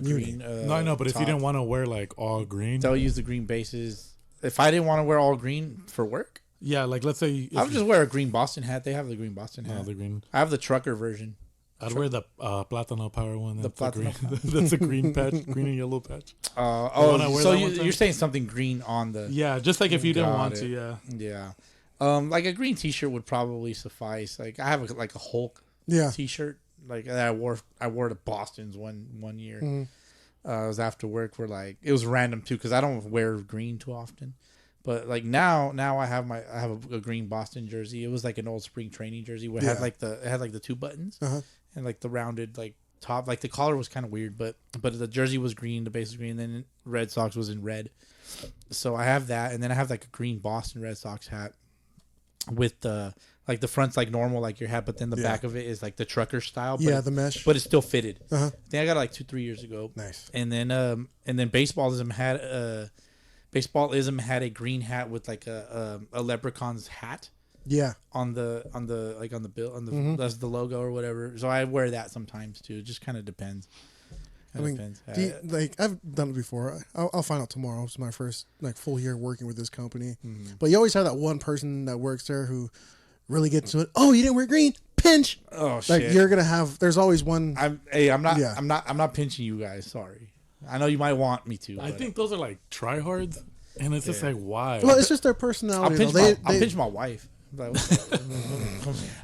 Uni. No, I know, but if you top. didn't want to wear like all green, They'll use the green bases. If I didn't want to wear all green for work, yeah, like let's say I would just wear a green Boston hat. They have the green Boston hat. the green. I have the trucker version. I'd wear the Platano Power one. That's The a green. Platano That's a green patch, green and yellow patch. one I Oh, wear so that one time? you're saying something green on the? Yeah, just like if you didn't Got want it. to, yeah. Yeah. Like a green T-shirt would probably suffice. Like I have like a Hulk Yeah. T-shirt like that I wore to Boston's one year. Mm-hmm. It was after work. Where like it was random too because I don't wear green too often. But like now I have a green Boston jersey. It was like an old spring training jersey. It had like the two buttons and like the rounded like top. Like the collar was kind of weird, but the jersey was green. The base was green. And then Red Sox was in red. So I have that, and then I have like a green Boston Red Sox hat with the like the front's like normal like your hat, but then the back of it is like the trucker style. But Yeah, the mesh. but it's still fitted. Uh-huh. I think I got it like 2-3 years ago. Nice. And then Baseballism had a green hat with like a leprechaun's hat Yeah. on the bill on the that's the logo or whatever. So I wear that sometimes too. It just kind of depends. I mean, Depends. I've done it before. I'll find out tomorrow. It's my first like full year working with this company. Mm-hmm. But you always have that one person that works there who really gets to it. Oh, you didn't wear green? Pinch. Oh Like shit! you're gonna have. There's always one. I'm not pinching you guys. Sorry. I know you might want me to. I but think those are like tryhards, and it's just like why. Well, it's just their I'll personality. pinch, though. I'll pinch my wife. Like,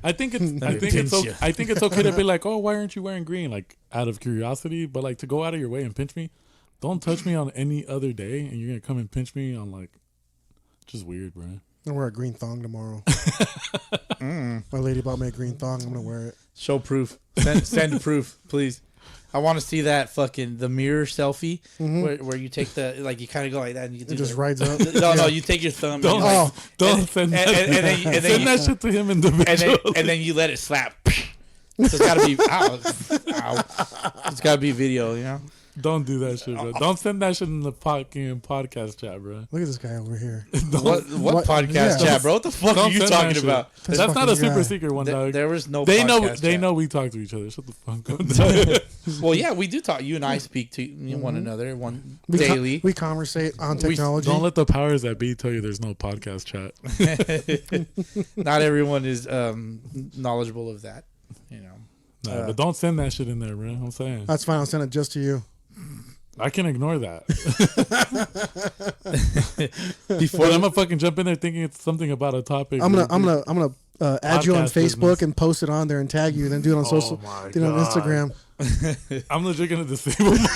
I think it's okay to be like, oh, why aren't you wearing green? Like out of curiosity, but like to go out of your way and pinch me. Don't touch me on any other day, and you're gonna come and pinch me on like, just weird, bro. I'm gonna wear a green thong tomorrow. My lady bought me a green thong. I'm gonna wear it. show proof. Send proof, please. I want to see that the mirror selfie where you take the like you kind of go like that and you do It just the- rides up. No, you take your thumb. Don't and you like, send that. and then Send that shit to him individually. and then you let it slap. So it's gotta be ow. It's gotta be video, you know. Don't do that shit, bro. Don't send that shit in the podcast chat, bro. Look at this guy over here. What podcast Yeah. chat, bro? What the fuck Don't are you send that talking shit. about? This That's not a fucking super guy. secret one, dog. There was no. They know. podcast They chat. know we talk to each other. Shut the fuck up. Well, yeah, we do talk. You and I speak to one another We daily. we conversate on technology. Don't let the powers that be tell you there's no podcast chat. Not everyone is knowledgeable of that, you know. Nah, but don't send that shit in there, bro. I'm saying That's fine. I'll send it just to you. I can ignore that. Before But I'm gonna fucking jump in there thinking it's something about a topic. I'm gonna add you on Podcast Facebook business. and post it on there and tag you, and then do it on social, my do it on God. Instagram. I'm legit gonna disable my.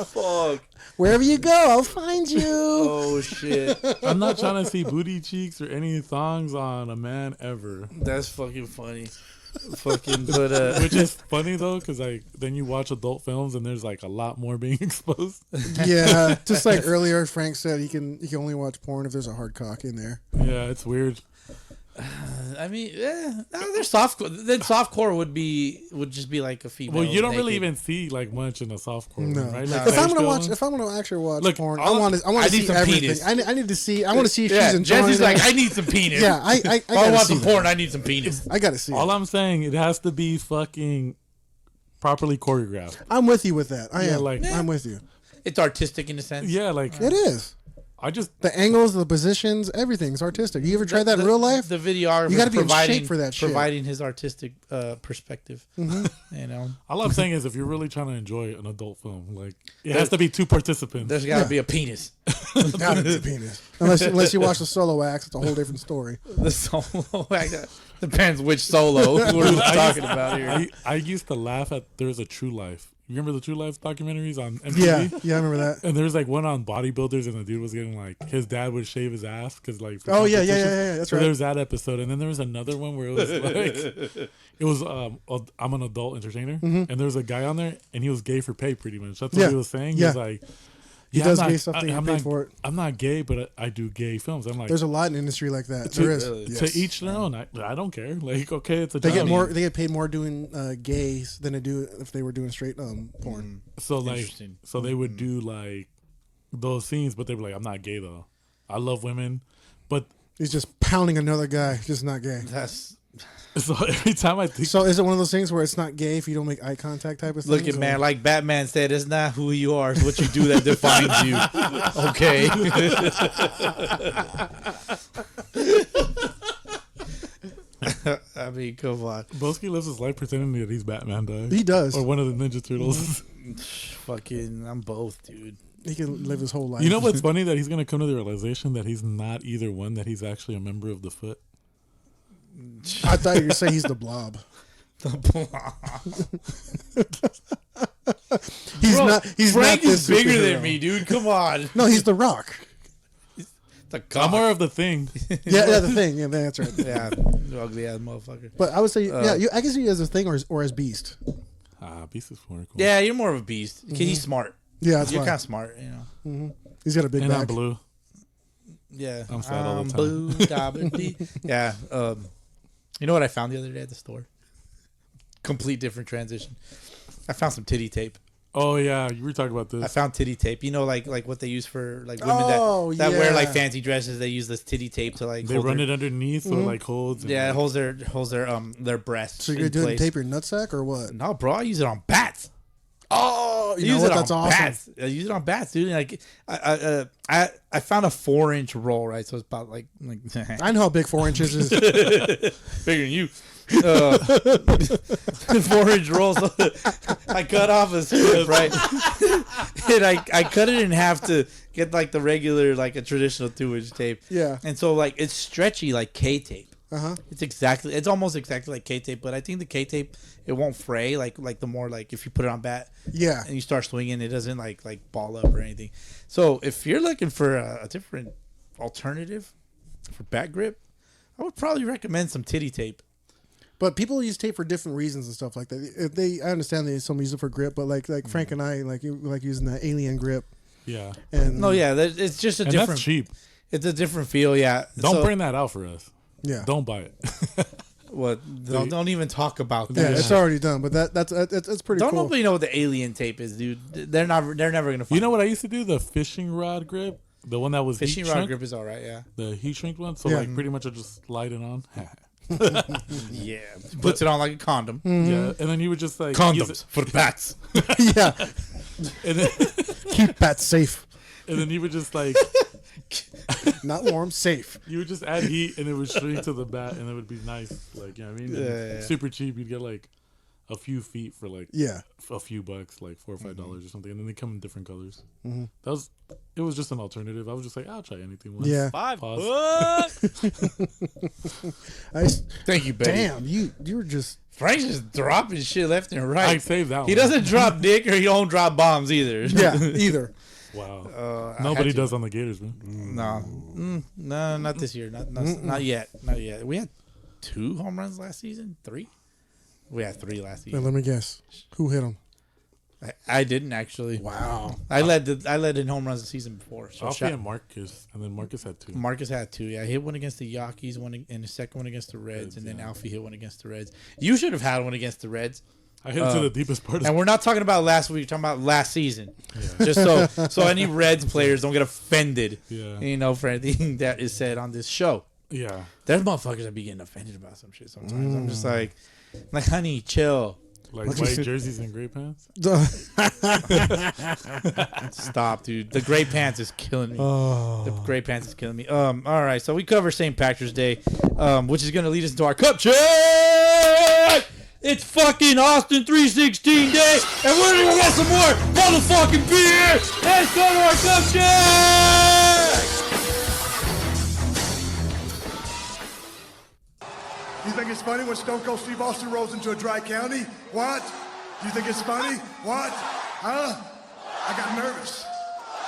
fuck. Wherever you go, I'll find you. Oh shit. I'm not trying to see booty cheeks or any thongs on a man ever. That's fucking funny. Fucking but Which is funny though, because like then you watch adult films and there's like a lot more being exposed. Yeah, just like earlier, Frank said he can only watch porn if there's a hard cock in there. Yeah, it's weird. I mean, there's then softcore would just be like a female. Well, you don't really naked. even see like much in a softcore No, one, right? No. Like, if I'm French gonna girl watch, one? if I'm gonna actually watch Look, porn, I all- want to I need see some everything. penis. I need to see. I want to see if Yeah, she's enjoying Jesse's it. like, I need some penis. Yeah, I If I gotta want see some that. porn, I need some penis. I gotta see all it. I'm saying, it has to be fucking properly choreographed. I'm with you with that. I Yeah, am. like- I'm with you. It's artistic in a sense. Yeah, like It is. I just The angles, the positions, everything's artistic. You ever tried that in real life? The videographer You gotta be in providing shape for that shit. providing his artistic perspective. You know, all I'm saying is if you're really trying to enjoy an adult film, like it has to be two participants. there's got to be a penis. Gotta be penis. Unless you watch the solo acts, it's a whole different story. The solo act depends which solo we're talking about here. I used to laugh at There's a True Life. You remember the True Life documentaries on MTV? Yeah, I remember that. And there's like one on bodybuilders, and the dude was getting like his dad would shave his ass because like. For Oh yeah, competition. that's so right. there was that episode, and then there was another one where it was like, it was I'm an adult entertainer, and there was a guy on there, and he was gay for pay, pretty much. That's what he was saying. Yeah. He was like, He does gay stuff. He paid for it. I'm not gay, but I do gay films. I'm like, There's a lot in the industry like that. There is. to each their own. I don't care. Like, okay, it's a They job. get more. They get paid more doing gays than they do if they were doing straight porn. So like, so they would do like those scenes, but they were like, I'm not gay though. I love women, but He's just pounding another guy, just not gay. That's so every time I think, So is it one of those things where it's not gay if you don't make eye contact type of thing? look at man, like Batman said, it's not who you are, it's what you do that defines you. Okay. I mean, come on. Boski lives his life pretending that he's Batman, dog. He does. Or one of the Ninja Turtles. Fucking, I'm both, dude. He can live his whole life. You know what's funny? That he's gonna come to the realization that he's not either one. That he's actually a member of the Foot. I thought you were saying he's the Blob. He's Bro, not. He's Frank not is this bigger superhero. than me, dude. Come on. No, he's the Rock. The I'm more of the Thing. Yeah, the Thing. Yeah, that's right. yeah, ugly ass motherfucker. But I would say, I guess you as a Thing or as Beast. Beast is more cool. Yeah, you're more of a beast. 'Cause he's smart. Yeah, that's You're why. kind of smart, you know. He's got a big And I'm back. blue. Yeah, I'm sad all the time. Blue, gobbly. Yeah. You know what I found the other day at the store? Complete different transition. I found some titty tape. Oh yeah, you were talking about this. I found titty tape. You know, like what they use for like women Oh, that wear like yeah. fancy dresses. They use this titty tape to like They hold run their, it underneath so it like holds. and, Yeah, it like, holds their breasts. So you're in gonna do it place. and tape your nutsack or what? No, bro, I use it on bats. Oh, you know use what? it That's on awesome. bats. I use it on bats, dude. Like I found a 4-inch roll, right? So it's about like I know how big 4 inches is. bigger than you. 4-inch rolls. I cut off a strip, right? And I cut it in half to get like the regular, like a traditional 2-inch tape. Yeah. And so like it's stretchy like K tape. Uh-huh. It's almost exactly like K tape, but I think the K tape it won't fray like the more like if you put it on bat. Yeah. And you start swinging, it doesn't like ball up or anything. So if you're looking for a different alternative for bat grip, I would probably recommend some titty tape. But people use tape for different reasons and stuff like that. I understand that some use it for grip, but like Frank and I like using the alien grip. yeah. And No, yeah, it's just a And different. that's cheap. It's a different feel, yeah. Don't bring that out for us. yeah, Don't buy it. What? Don't even talk about yeah, that. it's already done. But that's pretty Don't cool. nobody know what the alien tape is, dude. They're never gonna find. You know what I used to do? The fishing rod grip. The one that was fishing heat rod shrink, grip is all right, yeah. The heat shrink one. So Yeah. like pretty much I just slide it on. Yeah, puts it on like a condom. Yeah, and then you would just like use Condoms it, for the bats. yeah, and then, keep bats safe, and then you would just like not warm, safe. you would just add heat and it would shrink to the bat and it would be nice. Like, you know what I mean? And Yeah. super cheap. You'd get like a few feet for like Yeah, a few bucks, like $4 or $5 or something, and then they come in different colors. It was just an alternative. I was just like, I'll try anything once. yeah. Pause. Thank you, baby. Damn, you were just Frank's just dropping shit left and right. I saved that one. He doesn't drop dick or he don't drop bombs either. yeah either. Wow. I Nobody had to- does on the Gators, man. No, not this year. Not yet. Not yet. We had 2 home runs last season. 3. We had 3 last Now, season. let me guess, who hit him? I didn't actually. Wow. I led in home runs the season before. So Alfie and Marcus, and then Marcus had 2. Marcus had 2. Yeah, I hit one against the Yankees, and the second one against the Reds, and then Alfie hit one against the Reds. You should have had one against the Reds. I hit it to the deepest part of And we're not talking about last week. We're talking about last season. Just so any Reds players don't get offended. Yeah. You know, for anything that is said on this show. Yeah. There's motherfuckers that be getting offended about some shit sometimes. I'm just like, honey, chill. Like white jerseys and gray pants. Stop, dude. The gray pants is killing me. The gray pants is killing me. All right, so we cover St. Patrick's Day, which is gonna lead us into our cup check. It's fucking Austin 316 Day, and we're gonna get some more motherfucking beer. Let's go to our cup check. You think it's funny when Stone Cold Steve Austin rolls into a dry county? What? You think it's funny? What? Huh? I got nervous.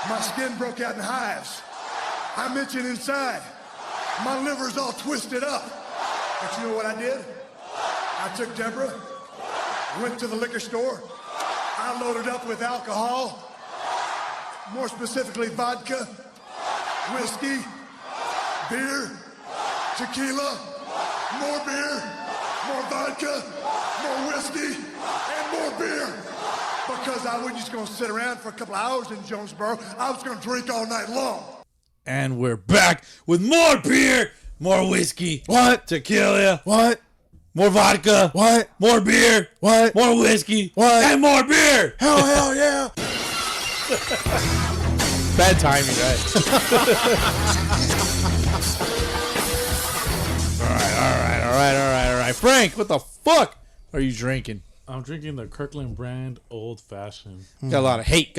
My skin broke out in hives. I'm itching inside. My liver's all twisted up. But you know what I did? I took Deborah, went to the liquor store. I loaded up with alcohol, more specifically vodka, whiskey, beer, tequila, more beer, more vodka, more whiskey, and more beer. Because I wasn't just going to sit around for a couple of hours in Jonesboro. I was going to drink all night long. And we're back with more beer, more whiskey. What? Tequila. What? More vodka. What? More beer. What? More whiskey. What? And more beer. Hell yeah. Bad timing, right? All right. Frank, what the fuck are you drinking? I'm drinking the Kirkland brand Old Fashioned. Got a lot of hate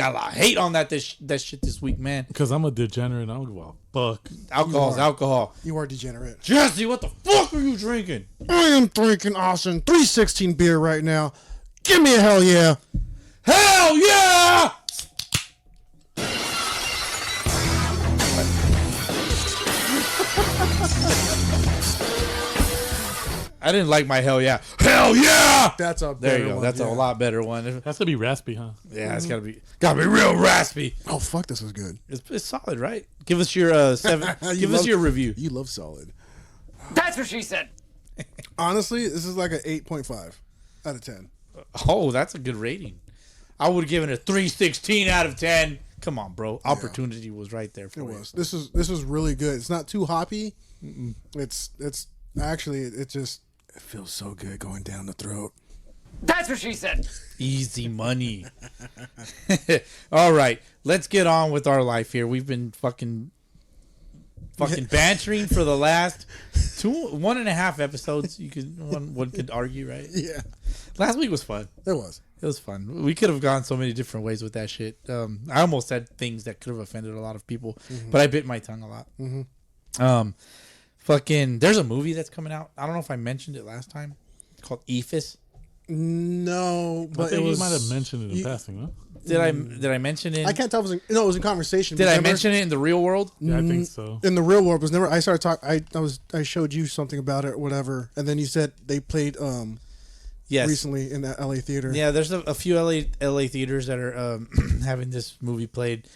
on that shit this week, man. Because I'm a degenerate. I don't give a fuck. Alcohol's alcohol. You are degenerate. Jesse, what the fuck are you drinking? I am drinking Austin 316 beer right now. Give me a hell yeah. Hell yeah! I didn't like my hell yeah. Hell yeah! That's a better There you go. one, That's yeah. a lot better one. Has to be raspy, huh? Yeah, it's gotta be real raspy. Oh, fuck, this is good. It's solid, right? Give us your 7. Give us your review. You love solid. That's what she said. Honestly, this is like an 8.5 out of 10. Oh, that's a good rating. I would have given it a 316 out of 10. Come on, bro. Opportunity was right there for It you. was. This is really good. It's not too hoppy. It's actually it feels so good going down the throat. That's what she said. Easy money. All right, let's get on with our life here. We've been fucking bantering for the last 1.5 episodes. One could argue, right? Yeah, Last week was fun. it was. It was fun. We could have gone so many different ways with that shit. I almost said things that could have offended a lot of people, but I bit my tongue a lot. There's a movie that's coming out. I don't know if I mentioned it last time. It's called Ephus. No, but I think it was. you might have mentioned it in passing, huh? Did I mention it? I can't tell. If it was in conversation. Did but I never- mention it in the real world? Yeah, I think so. in the real world? Was never. I started talking. I showed you something about it, or whatever, and then you said they played Yes. recently in that LA theater. Yeah, there's a few LA theaters that are having this movie played.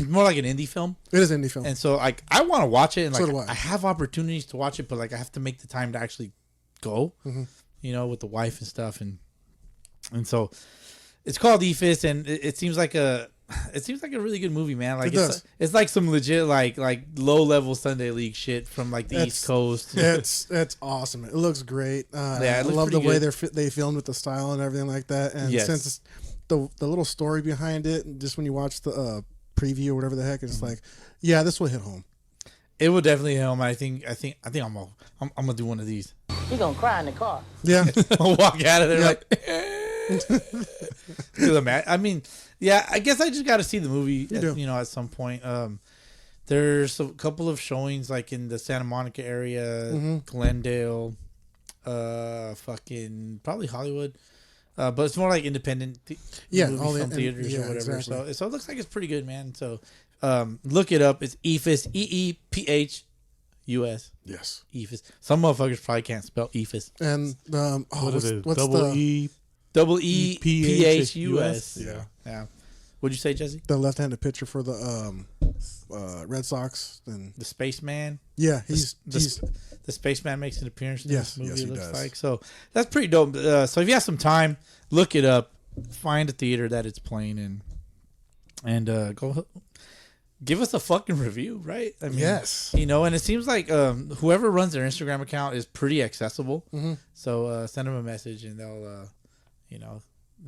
More like an indie film. It is an indie film. And so I want to watch it, and So like do I. I have opportunities to watch it, but like I have to make the time to actually go, with the wife and stuff, and so it's called Ephus, and it seems like a really good movie, man. Like It does. it's like some legit like low level Sunday League shit from like the East Coast. It's awesome. It looks great. Yeah, it I looks love the pretty way good. they filmed with the style and everything like that. And Yes. since it's the little story behind it, and just when you watch the preview or whatever the heck, it's like, yeah, this will hit home. It would definitely help. I think I'm gonna do one of these. You gonna cry in the car. Yeah, I'll walk out of there Yep. like. I mean, yeah. I guess I just got to see the movie. do. At some point. There's a couple of showings like in the Santa Monica area, Glendale, probably Hollywood. But it's more like independent movie all the- film and- theaters yeah, or whatever. exactly. So it looks like it's pretty good, man. So look it up. It's Ephus, EEPHUS. yes. Ephus. Some motherfuckers probably can't spell Ephus. And What is it? what's Double the E. EEPHUS. Yeah. Yeah. What'd you say, Jesse? the left-handed pitcher for the Red Sox? And The Spaceman. yeah, he's The Spaceman makes an appearance in Yes, this movie. yes, he It looks does. like so. That's pretty dope. So if you have some time, look it up. Find a theater that it's playing in, and go give us a fucking review, right? I mean, Yes. And it seems like whoever runs their Instagram account is pretty accessible. So send them a message, and they'll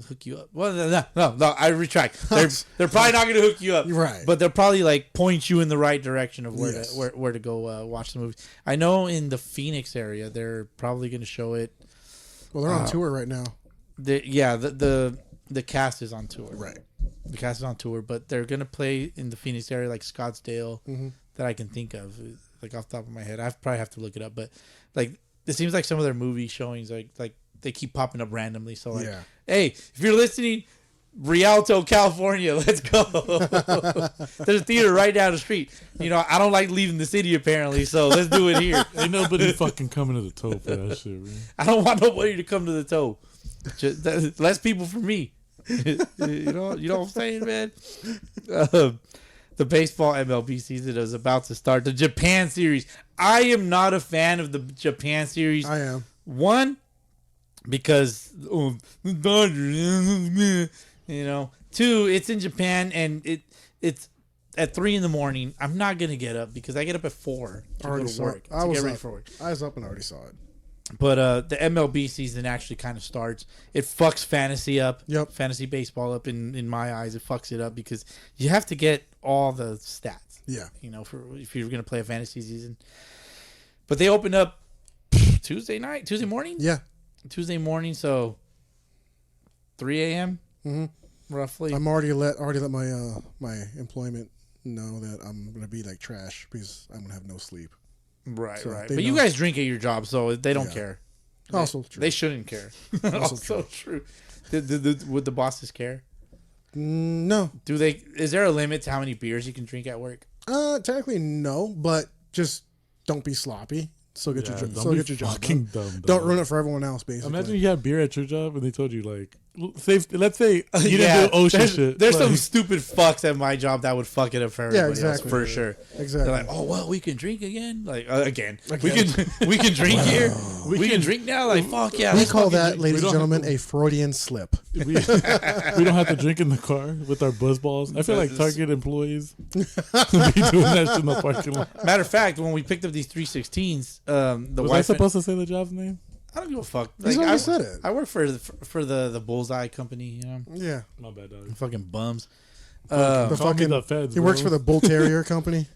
hook you up. Well, no, I retract. They're probably not going to hook you up, You're right. But they'll probably like point you in the right direction of where Yes. to where to go watch the movie. I know in the Phoenix area, they're probably going to show it. well, they're on tour right now. The cast is on tour. Right. The cast is on tour, but they're gonna play in the Phoenix area, like Scottsdale, that I can think of, like off the top of my head. I probably have to look it up, but like it seems like some of their movie showings, like they keep popping up randomly. So like, Yeah. hey, if you're listening, Rialto, California, let's go. There's a theater right down the street. You know, I don't like leaving the city apparently, so let's do it here. Ain't nobody fucking coming to the toe for that shit, man. I don't want nobody to come to the toe. Just, less people for me. You know what I'm saying, man? The baseball MLB season is about to start. The Japan series. I am not a fan of the Japan series. I am. One, because the Dodgers, you know. Two, it's in Japan and it's at 3 a.m. I'm not gonna get up because I get up at 4 to go to work. I was get ready up. for work. I was up and already saw it. But the MLB season actually kind of starts. It fucks fantasy up. Yep. Fantasy baseball up in my eyes. It fucks it up because you have to get all the stats. Yeah. You know, for if you're gonna play a fantasy season. But they open up Tuesday morning. Yeah. Tuesday morning, so 3 a.m. Roughly. I'm already let my my employment know that I'm gonna be like trash because I'm gonna have no sleep. Right, So right. they But you know. guys drink at your job, so they don't Yeah. care. Also true. They shouldn't care. Also true. Would the bosses care? No. Do they? Is there a limit to how many beers you can drink at work? Technically no, but just don't be sloppy. Still get your Don't still be get your job fucking done. dumb, Don't dog. ruin it for everyone else. Basically, Imagine you had beer at your job and they told you like, let's say you didn't Yeah, do ocean there's, shit. There's like, some stupid fucks at my job that would fuck it up for everybody exactly. else, for sure. Exactly. They're like, oh well, we can drink again, like again. We can drink here. We can drink now. Like fuck yeah. we let's call fucking that, drink. ladies and don't have gentlemen, a Freudian slip. we don't have to drink in the car with our buzz balls. I feel like Target employees be doing that shit in the parking lot. Matter of fact, when we picked up these 316s, the Was I wife. supposed to say the job's name? I don't give a fuck. He's Like, already I said it. I work for the Bullseye company. You know, Yeah, My bad, dog. fucking bums. the Call me fucking. the feds, He works bro. for the Bull Terrier company.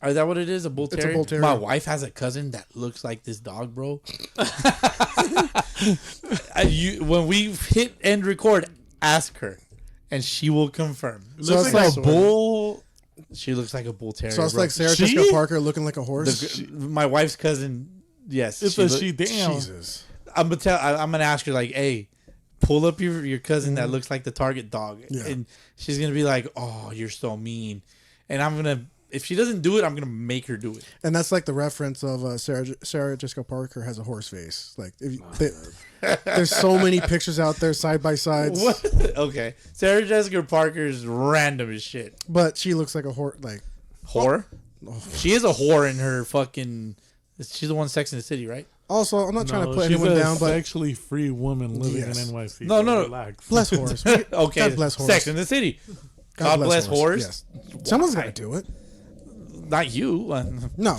Is that what it is? A bull It's a terrier? bull terrier. My wife has a cousin that looks like this dog, bro. When we hit end record, ask her, and she will confirm. So Looks it's like like a bull. She looks like a bull terrier. So it's bro. like Sarah She? Jessica Parker looking like a horse. My wife's cousin. Yes, It's a she. Damn. Jesus. I'm gonna ask her like, hey, pull up your cousin that looks like the Target dog, Yeah. and she's gonna be like, oh, you're so mean, and I'm gonna. If she doesn't do it, I'm gonna make her do it. And that's like the reference of Sarah Jessica Parker has a horse face. Like there's so many pictures out there side by sides, What? Okay, Sarah Jessica Parker's random as shit. but she looks like a horse. Like Whore? She is a whore in her fucking. She's the one Sex in the City, right? also, I'm not trying to put she's anyone a down, but sexually free woman living Yes. in NYC. No, no. Relax. bless horse. Okay, God bless horse. Sex in the City. God bless whores. Yes. Someone's got to do it. Not you. No.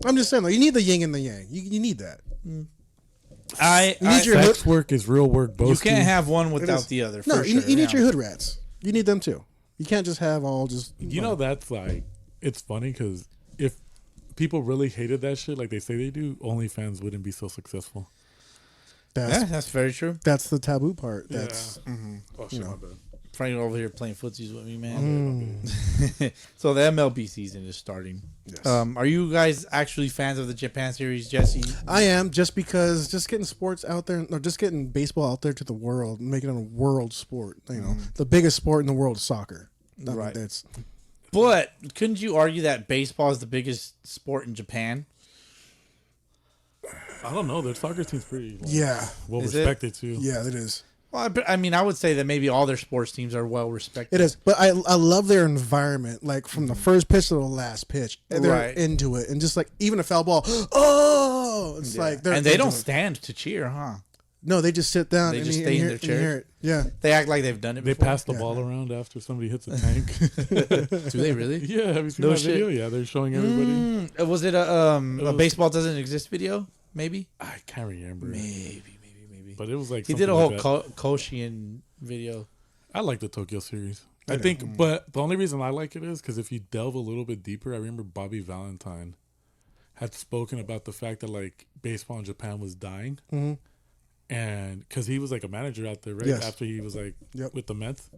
I'm just saying. Like, you need the yin and the yang. You need that. You need your Sex work is real work. You Boasting. can't have one It without is. the other. No, for you sure, need yeah. your hood rats. You need them too. You can't just have all just. You know, that's like, it's funny because if people really hated that shit like they say they do, OnlyFans wouldn't be so successful. Yeah, that's very true. That's the taboo part. That's Oh, shit, my bad. Frank over here playing footsies with me, Mm. man. So the MLB season is starting. Yes. Are you guys actually fans of the Japan series, Jesse? I am, just because just getting sports out there, or just getting baseball out there to the world, making it a world sport. You know, the biggest sport in the world is soccer. I mean, Right. that's But couldn't you argue that baseball is the biggest sport in Japan? I don't know. Their soccer team's pretty yeah, well Is it? respected too. yeah, it is. Well, I mean, I would say that maybe all their sports teams are well respected. It is, but I love their environment. Like from the first pitch to the last pitch, and they're Right. into it, and just like even a foul ball, oh, it's like they're And they into don't it. stand to cheer, huh? No, they just sit down. They and just you- stay and in hear- their and you chairs? hear it. Yeah, They act like they've done it They before. pass the ball around after somebody hits a tank. Do they really? Yeah, have you seen No that shit. video? Yeah, they're showing everybody. Was it a baseball doesn't exist video? Maybe. I can't remember. Maybe. But it was like He did a something whole like that. Koshian video. I like the Tokyo series. I think, but the only reason I like it is because if you delve a little bit deeper, I remember Bobby Valentine had spoken about the fact that like baseball in Japan was dying, and because he was like a manager out there, right? Yes. After he was like Yep. with the Mets,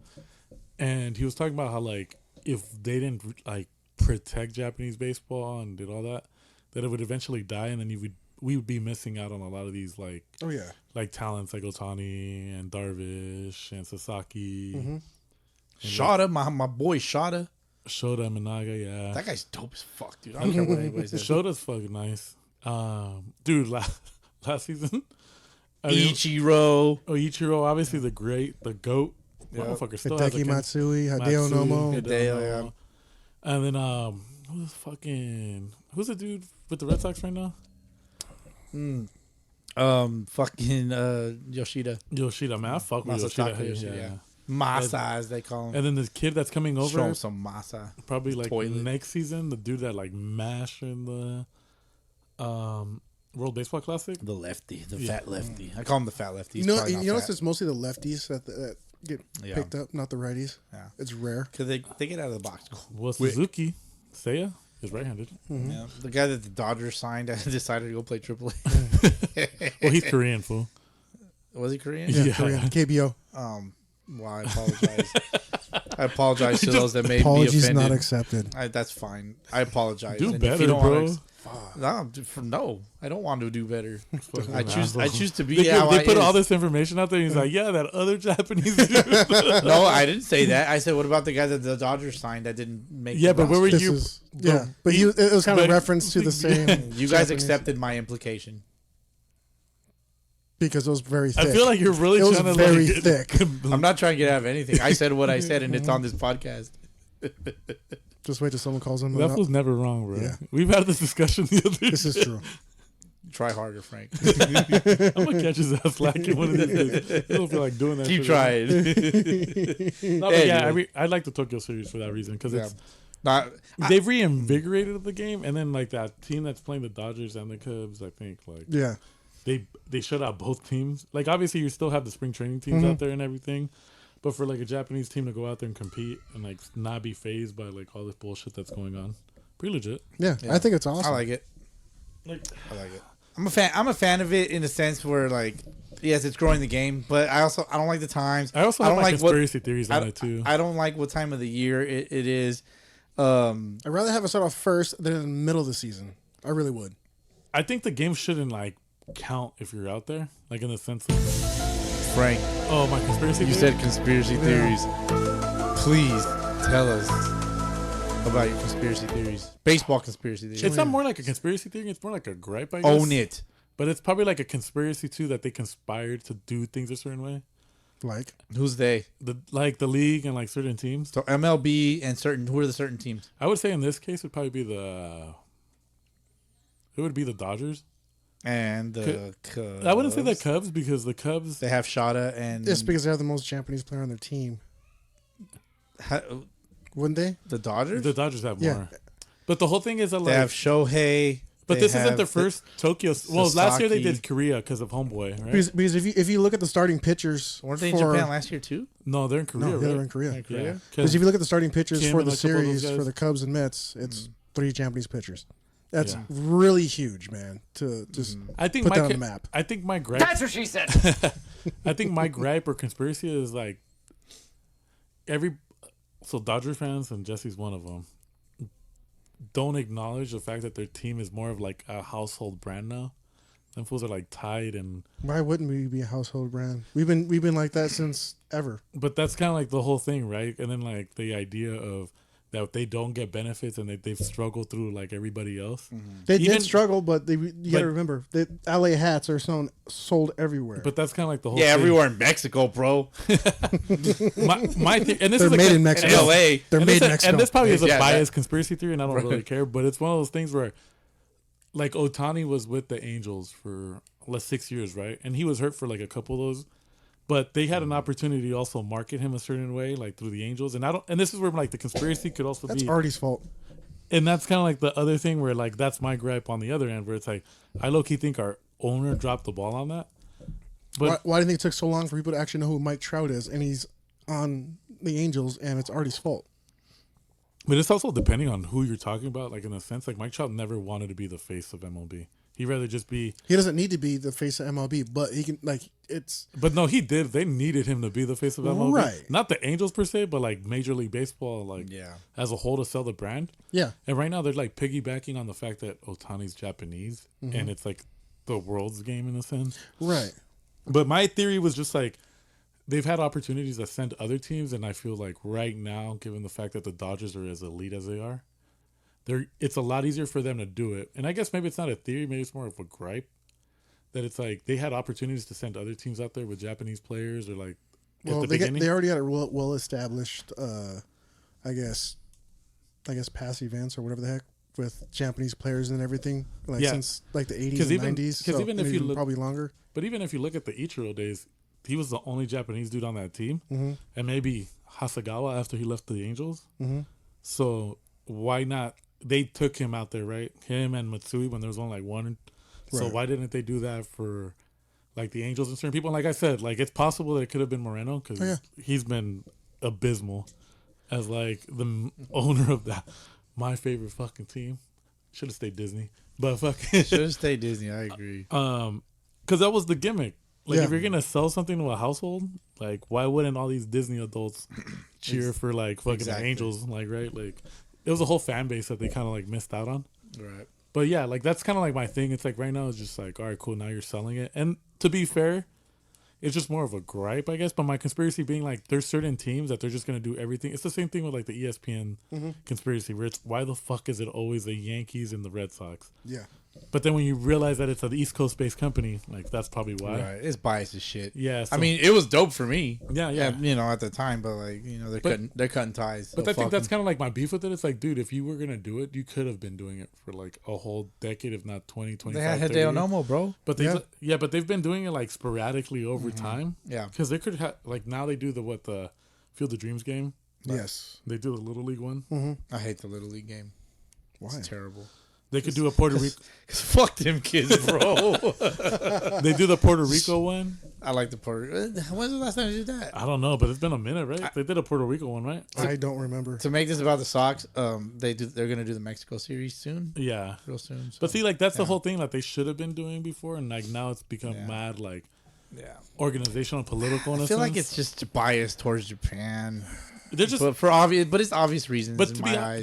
and he was talking about how like if they didn't like protect Japanese baseball and did all that, that it would eventually die, and then you would we would be missing out on a lot of these like Oh yeah. like talents like Otani and Darvish and Sasaki, Shota, my boy Shota. Shota Minaga. Yeah, That guy's dope as fuck, dude. I don't care what anybody says. Shota's fucking nice. Dude, last season, I mean, Ichiro, obviously the GOAT. Motherfucker still has Hideki Matsui, Hideo Nomo. Hideo, And then who's the dude with the Red Sox right now? Fucking Yoshida. Yoshida, man, I fuck with Masataka Yoshida. Yoshida. Masa, as they call him. And then this kid that's coming Show over, him some masa. probably like Toilet. next season, the dude that like mashed in the World Baseball Classic. The lefty, the fat lefty. I call him the fat lefty. You know, you notice it's mostly the lefties that get Yeah. picked up, not the righties. Yeah. It's rare. because they get out of the box. Well, Suzuki, Seiya is right-handed. Yeah. The guy that the Dodgers signed decided to go play AAA. Well, he's Korean, fool. Was he Korean? Yeah. Korean. KBO. Well, I apologize. I apologize to those that may be Apologies offended. not accepted. That's fine. I apologize. Do And if better, you don't bro. No, I don't want to do better. I choose to be They how I put all is. this information out there. And he's like, yeah, that other Japanese dude. No, I didn't say that. I said, what about the guy that the Dodgers signed that didn't make? Yeah, the but where were roster? you? But it was kind of but- reference to the same. You guys Japanese- accepted my implication. because it was very thick. I feel like you're really it was trying to very like, thick. I'm not trying to get out of anything. I said what I said, and it's on this podcast. Just wait till someone calls him. That was never wrong, bro. Yeah. We've had this discussion the other day. This is true. Try harder, Frank. I'm gonna catch his ass slacking one of these days. I don't feel like doing that. Keep shit. trying. No, but yeah, I like the Tokyo series for that reason because it's Not, they've reinvigorated the game, and then like that team that's playing the Dodgers and the Cubs, I think like Yeah. they shut out both teams. Like obviously you still have the spring training teams out there and everything, but for like a Japanese team to go out there and compete and like not be phased by like all this bullshit that's going on, pretty legit. Yeah, I think it's awesome. I like it. Like I like it. I'm a fan of it in the sense where like, yes, it's growing the game, but I don't like the times. I also don't have like like what conspiracy theories on it too. I don't like what time of the year it is. I'd rather have it start off first than in the middle of the season. I really would. I think the game shouldn't like count if you're out there, like in the sense of Frank, oh my conspiracy. you theory? said conspiracy theories. Please tell us about your conspiracy theories. Baseball conspiracy theories. It's not more like a conspiracy theory. It's more like a gripe. I guess. Own it. But it's probably like a conspiracy too that they conspired to do things a certain way. Like, Who's they? The league and like certain teams. So MLB and who are the certain teams? I would say in this case it'd probably be the Dodgers. And the Cubs. I wouldn't say the Cubs because the Cubs. They have Shota and it's because they have the most Japanese player on their team. Wouldn't they? The Dodgers. The Dodgers have Yeah. more. But the whole thing is that They like. have Shohei. But They this isn't have their first Tokyo. Well, last year they Sasaki. did Korea because of Homeboy, right? Because if you look at the starting pitchers, Weren't they in Japan last year too? No, they're in Korea, No, right? they're in Korea. Yeah. Because if you look at the starting pitchers Kim for and the a couple of those series guys. for the Cubs and Mets, it's 3 Japanese pitchers. That's Yeah. really huge, man. To just I think put my that on the map. I think my gripe. That's what she said. I think my gripe or conspiracy is like so Dodger fans, and Jesse's one of them, don't acknowledge the fact that their team is more of like a household brand now. Them fools are like tied, and Why wouldn't we be a household brand? We've been like that since ever. but that's kind of like the whole thing, right? And then like the idea of that they don't get benefits and they've struggled through like everybody else. They Even- did struggle, but you got But- to remember that LA hats are sold everywhere. But that's kind of like the whole Yeah, thing. everywhere in Mexico, bro. My thing, and this They're is made a, in Mexico. LA. They're and made this, in Mexico. And this probably is a Yeah, biased conspiracy theory, and I don't Right. really care. But it's one of those things where, like, Otani was with the Angels for 6 years, right? And he was hurt for like a couple of those. But they had an opportunity to also market him a certain way, like through the Angels. And I don't. And this is where like the conspiracy could also That's be. Artie's fault. And that's kind of like the other thing where like that's my gripe on the other end, where it's like I low key think our owner dropped the ball on that. But Why do you think it took so long for people to actually know who Mike Trout is, and he's on the Angels, and it's Artie's fault? But it's also depending on who you're talking about. Like in a sense, like Mike Trout never wanted to be the face of MLB. He'd rather just be. He doesn't need to be the face of MLB, but he can it's. But no, he did. They needed him to be the face of MLB. Right. Not the Angels per se, but like Major League Baseball, like Yeah. as a whole to sell the brand. Yeah. And right now they're like piggybacking on the fact that Otani's Japanese, Mm-hmm. and it's like the world's game in a sense. Right. But my theory was just like they've had opportunities to send other teams, and I feel like right now, given the fact that the Dodgers are as elite as they are, it's a lot easier for them to do it. And I guess maybe it's not a theory, maybe it's more of a gripe that it's like they had opportunities to send other teams out there with Japanese players or like Well, they already had a well established, I guess past events or whatever the heck with Japanese players and everything since like the 80s and 90s. Because even if you look, probably longer. But even if you look at the Ichiro days, he was the only Japanese dude on that team, and maybe Hasagawa after he left the Angels. So why not? They took him out there, right? Him and Matsui when there was only like one. So why didn't they do that for like the Angels and certain people? And like I said, like it's possible that it could have been Moreno because he's been abysmal as like the owner of that my favorite fucking team. Should have stayed Disney, but fucking should have stayed Disney. I agree. Because that was the gimmick. Like if you're gonna sell something to a household, like why wouldn't all these Disney adults cheer for like fucking the Angels? Like right, like it was a whole fan base that they kind of like missed out on. Right. But yeah, like that's kind of like my thing. It's like right now it's just like, all right, cool. Now you're selling it. And to be fair, it's just more of a gripe, I guess. But my conspiracy being like, there's certain teams that they're just gonna do everything. It's the same thing with like the ESPN conspiracy, where it's why the fuck is it always the Yankees and the Red Sox? Yeah. But then when you realize that it's an East Coast based company, like that's probably why. Right. It's biased as shit. Yeah. So, I mean, it was dope for me. Yeah. You know, at the time, but like, you know, they're cutting ties. But I think that's kind of like my beef with it. It's like, dude, if you were gonna do it, you could have been doing it for like a whole decade, if not 20, 25, They had 30 Hideo years. Nomo, bro. But but they've been doing it like sporadically over time. Yeah. Because they could have like now they do the Field of Dreams game. Yes. They do the Little League one. I hate the Little League game. Why? It's terrible. They could do a Puerto Rico. Cause fuck them kids, bro. They do the Puerto Rico one. I like the Puerto. When's the last time you did that? I don't know, but it's been a minute, right? They did a Puerto Rico one, right? I don't remember. To make this about the Sox, they're gonna do the Mexico series soon. Yeah, real soon. So. But see, like that's the whole thing that they should have been doing before, and like now it's become mad, like organizational, political. I feel like it's just biased towards Japan. They're just but it's obvious reasons. But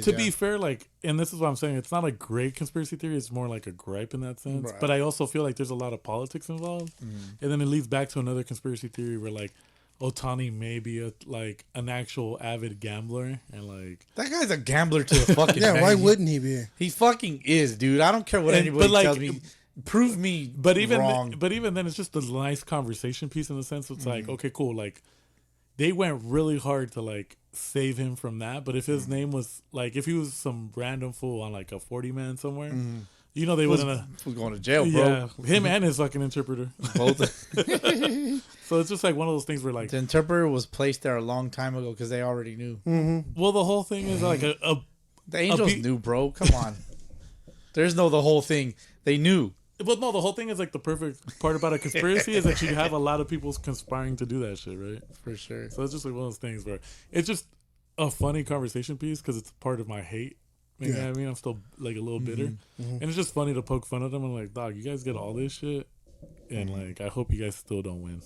to be fair, like, and this is what I'm saying, it's not a great conspiracy theory. It's more like a gripe in that sense. Right. But I also feel like there's a lot of politics involved, and then it leads back to another conspiracy theory where like Ohtani may be an actual avid gambler, and like that guy's a gambler to a fucking why wouldn't he be? He fucking is, dude. I don't care what anybody tells me. Prove me wrong. But even then, it's just a nice conversation piece in the sense it's like, okay, cool, like. They went really hard to like save him from that, but if his name was like if he was some random fool on like a 40-man somewhere, you know they wouldn't have going to jail, bro. Yeah, him and his fucking interpreter. Both. So it's just like one of those things where like the interpreter was placed there a long time ago because they already knew. Well, the whole thing is like the Angels knew, bro. Come on. There's no the whole thing. They knew. Well, no, the whole thing is like the perfect part about a conspiracy is that you have a lot of people conspiring to do that shit, right? For sure. So it's just like one of those things where it's just a funny conversation piece because it's part of my hate. You know what I mean? I'm still like a little bitter. And it's just funny to poke fun at them and like, dog, you guys get all this shit. And like, I hope you guys still don't win.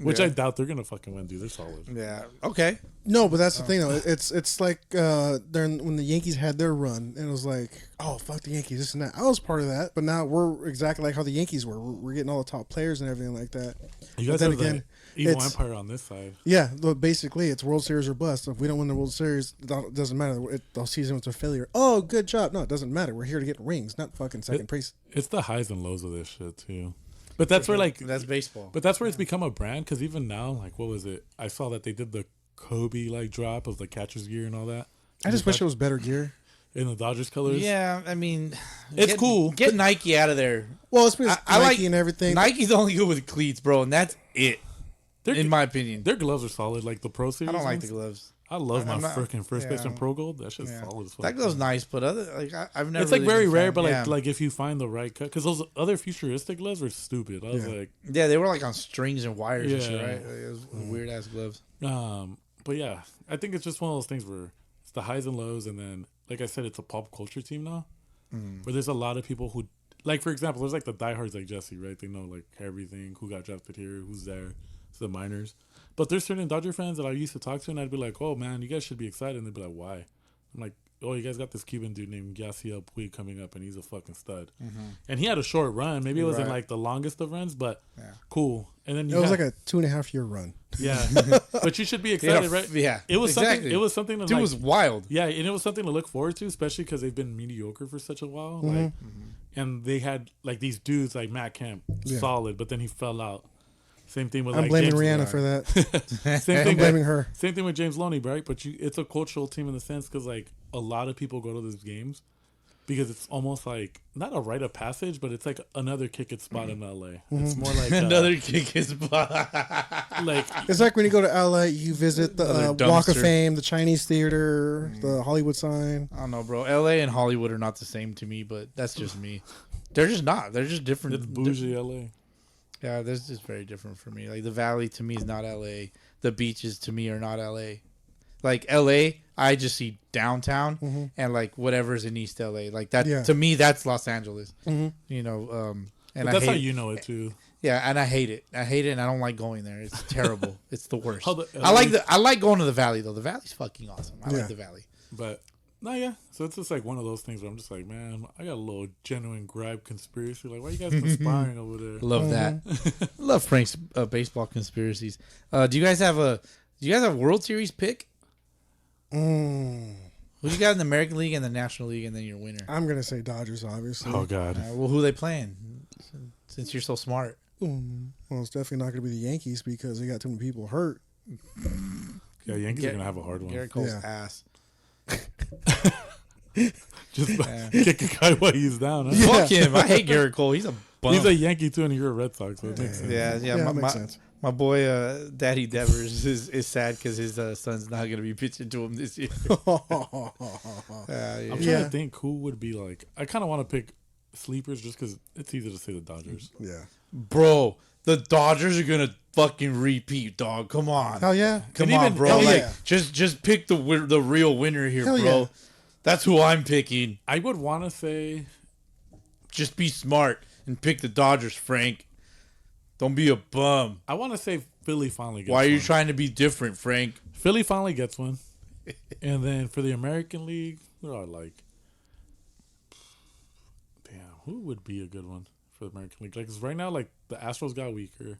Which I doubt they're going to fucking win, dude. They're solid. Yeah. Okay. No, but that's the thing though. It's like when the Yankees had their run, and it was like, oh fuck the Yankees, this and that. I was part of that, but now we're exactly like how the Yankees were. We're getting all the top players and everything like that. You guys have the evil empire on this side. Yeah, but basically it's World Series or bust. If we don't win the World Series, it doesn't matter. The season was a failure. Oh, good job. No, it doesn't matter. We're here to get rings, not fucking second place. It's the highs and lows of this shit too. But that's where like that's baseball. But that's where it's become a brand because even now, like what was it? I saw that they did the Kobe like drop of the catcher's gear and all that. I just wish it was better gear in the Dodgers colors. Yeah, I mean, it's cool. Get Nike out of there. Well, it's because Nike like, and everything. Nike's only good with cleats, bro, and that's it. In my opinion, their gloves are solid. Like the Pro Series. I don't like the gloves. I love my freaking first baseman Pro Gold. That shit's solid as fuck. That glove's nice, but I've never. It's like very rare, but like if you find the right cut, because those other futuristic gloves were stupid. I was like, they were like on strings and wires and shit, right? It was weird ass gloves. But yeah, I think it's just one of those things where it's the highs and lows, and then like I said, it's a pop culture team now, where there's a lot of people who, like for example, there's like the diehards like Jesse, right? They know like everything, who got drafted here, who's there, it's the minors. But there's certain Dodger fans that I used to talk to, and I'd be like, "Oh man, you guys should be excited." And they'd be like, "Why?" I'm like, oh, you guys got this Cuban dude named Yasiel Puig coming up, and he's a fucking stud. And he had a short run. Maybe it wasn't like the longest of runs, but cool. And then It was like a 2.5 year run. yeah. But you should be excited, right? Yeah, It was exactly. something. It was something to Dude was wild. Yeah, and it was something to look forward to, especially because they've been mediocre for such a while. Like, and they had like these dudes like Matt Kemp, solid, but then he fell out. Same thing with I'm like blaming James Rihanna for that. Same thing. I'm blaming her. Same thing with James Loney, right? But it's a cultural team in the sense because like a lot of people go to these games because it's almost like not a rite of passage, but it's like another kick it spot in LA. It's more like Another kick is like It's like when you go to LA, you visit the Another Walk of dumpster. Fame, the Chinese Theater, the Hollywood sign. I don't know, bro. LA and Hollywood are not the same to me, but that's just me. They're just not. They're just different. it's bougie LA. Yeah, this is just very different for me. Like the Valley to me is not LA. The beaches to me are not LA. Like LA, I just see downtown and like whatever's in East LA. Like that to me, that's Los Angeles. You know, and But I that's hate how you know it too. Yeah, and I hate it. I hate it, and I don't like going there. It's terrible. It's the worst. How the- I like going to the Valley though. The Valley's fucking awesome. I like the Valley. But no, yeah. So it's just like one of those things where I'm just like, man, I got a little genuine gripe conspiracy. Like, why you guys conspiring over there? Love that. Love Frank's baseball conspiracies. Do you guys have a World Series pick? Who you got in the American League and the National League, and then your winner? I'm gonna say Dodgers, obviously. Oh God. Well, who they playing? Since you're so smart. Well, it's definitely not gonna be the Yankees because they got too many people hurt. Yeah, Yankees are gonna have a hard one. Garrett Cole's Yeah. ass. Just kick a guy while he's down. Huh? Fuck him. I hate Garrett Cole. He's a bum. He's a Yankee too, and you're a Red Sox. So it makes sense. Yeah, it makes sense. My boy, Daddy Devers is sad because his son's not going to be pitching to him this year. I'm trying to think who would be like. I kind of want to pick sleepers just because it's easy to say the Dodgers. Yeah. Bro, the Dodgers are going to fucking repeat, dog. Come on. Hell yeah. Come And on, even- bro. hell Like, yeah. just pick the real winner here, Hell bro. yeah. That's who I'm picking. I would want to say Just be smart and pick the Dodgers, Frank. Don't be a bum. I want to say Philly finally gets Why are you one. trying to be different, Frank? Philly finally gets one. And then for the American League, what do I like? Damn, who would be a good one for the American League? Like, 'cause right now, like, the Astros got weaker.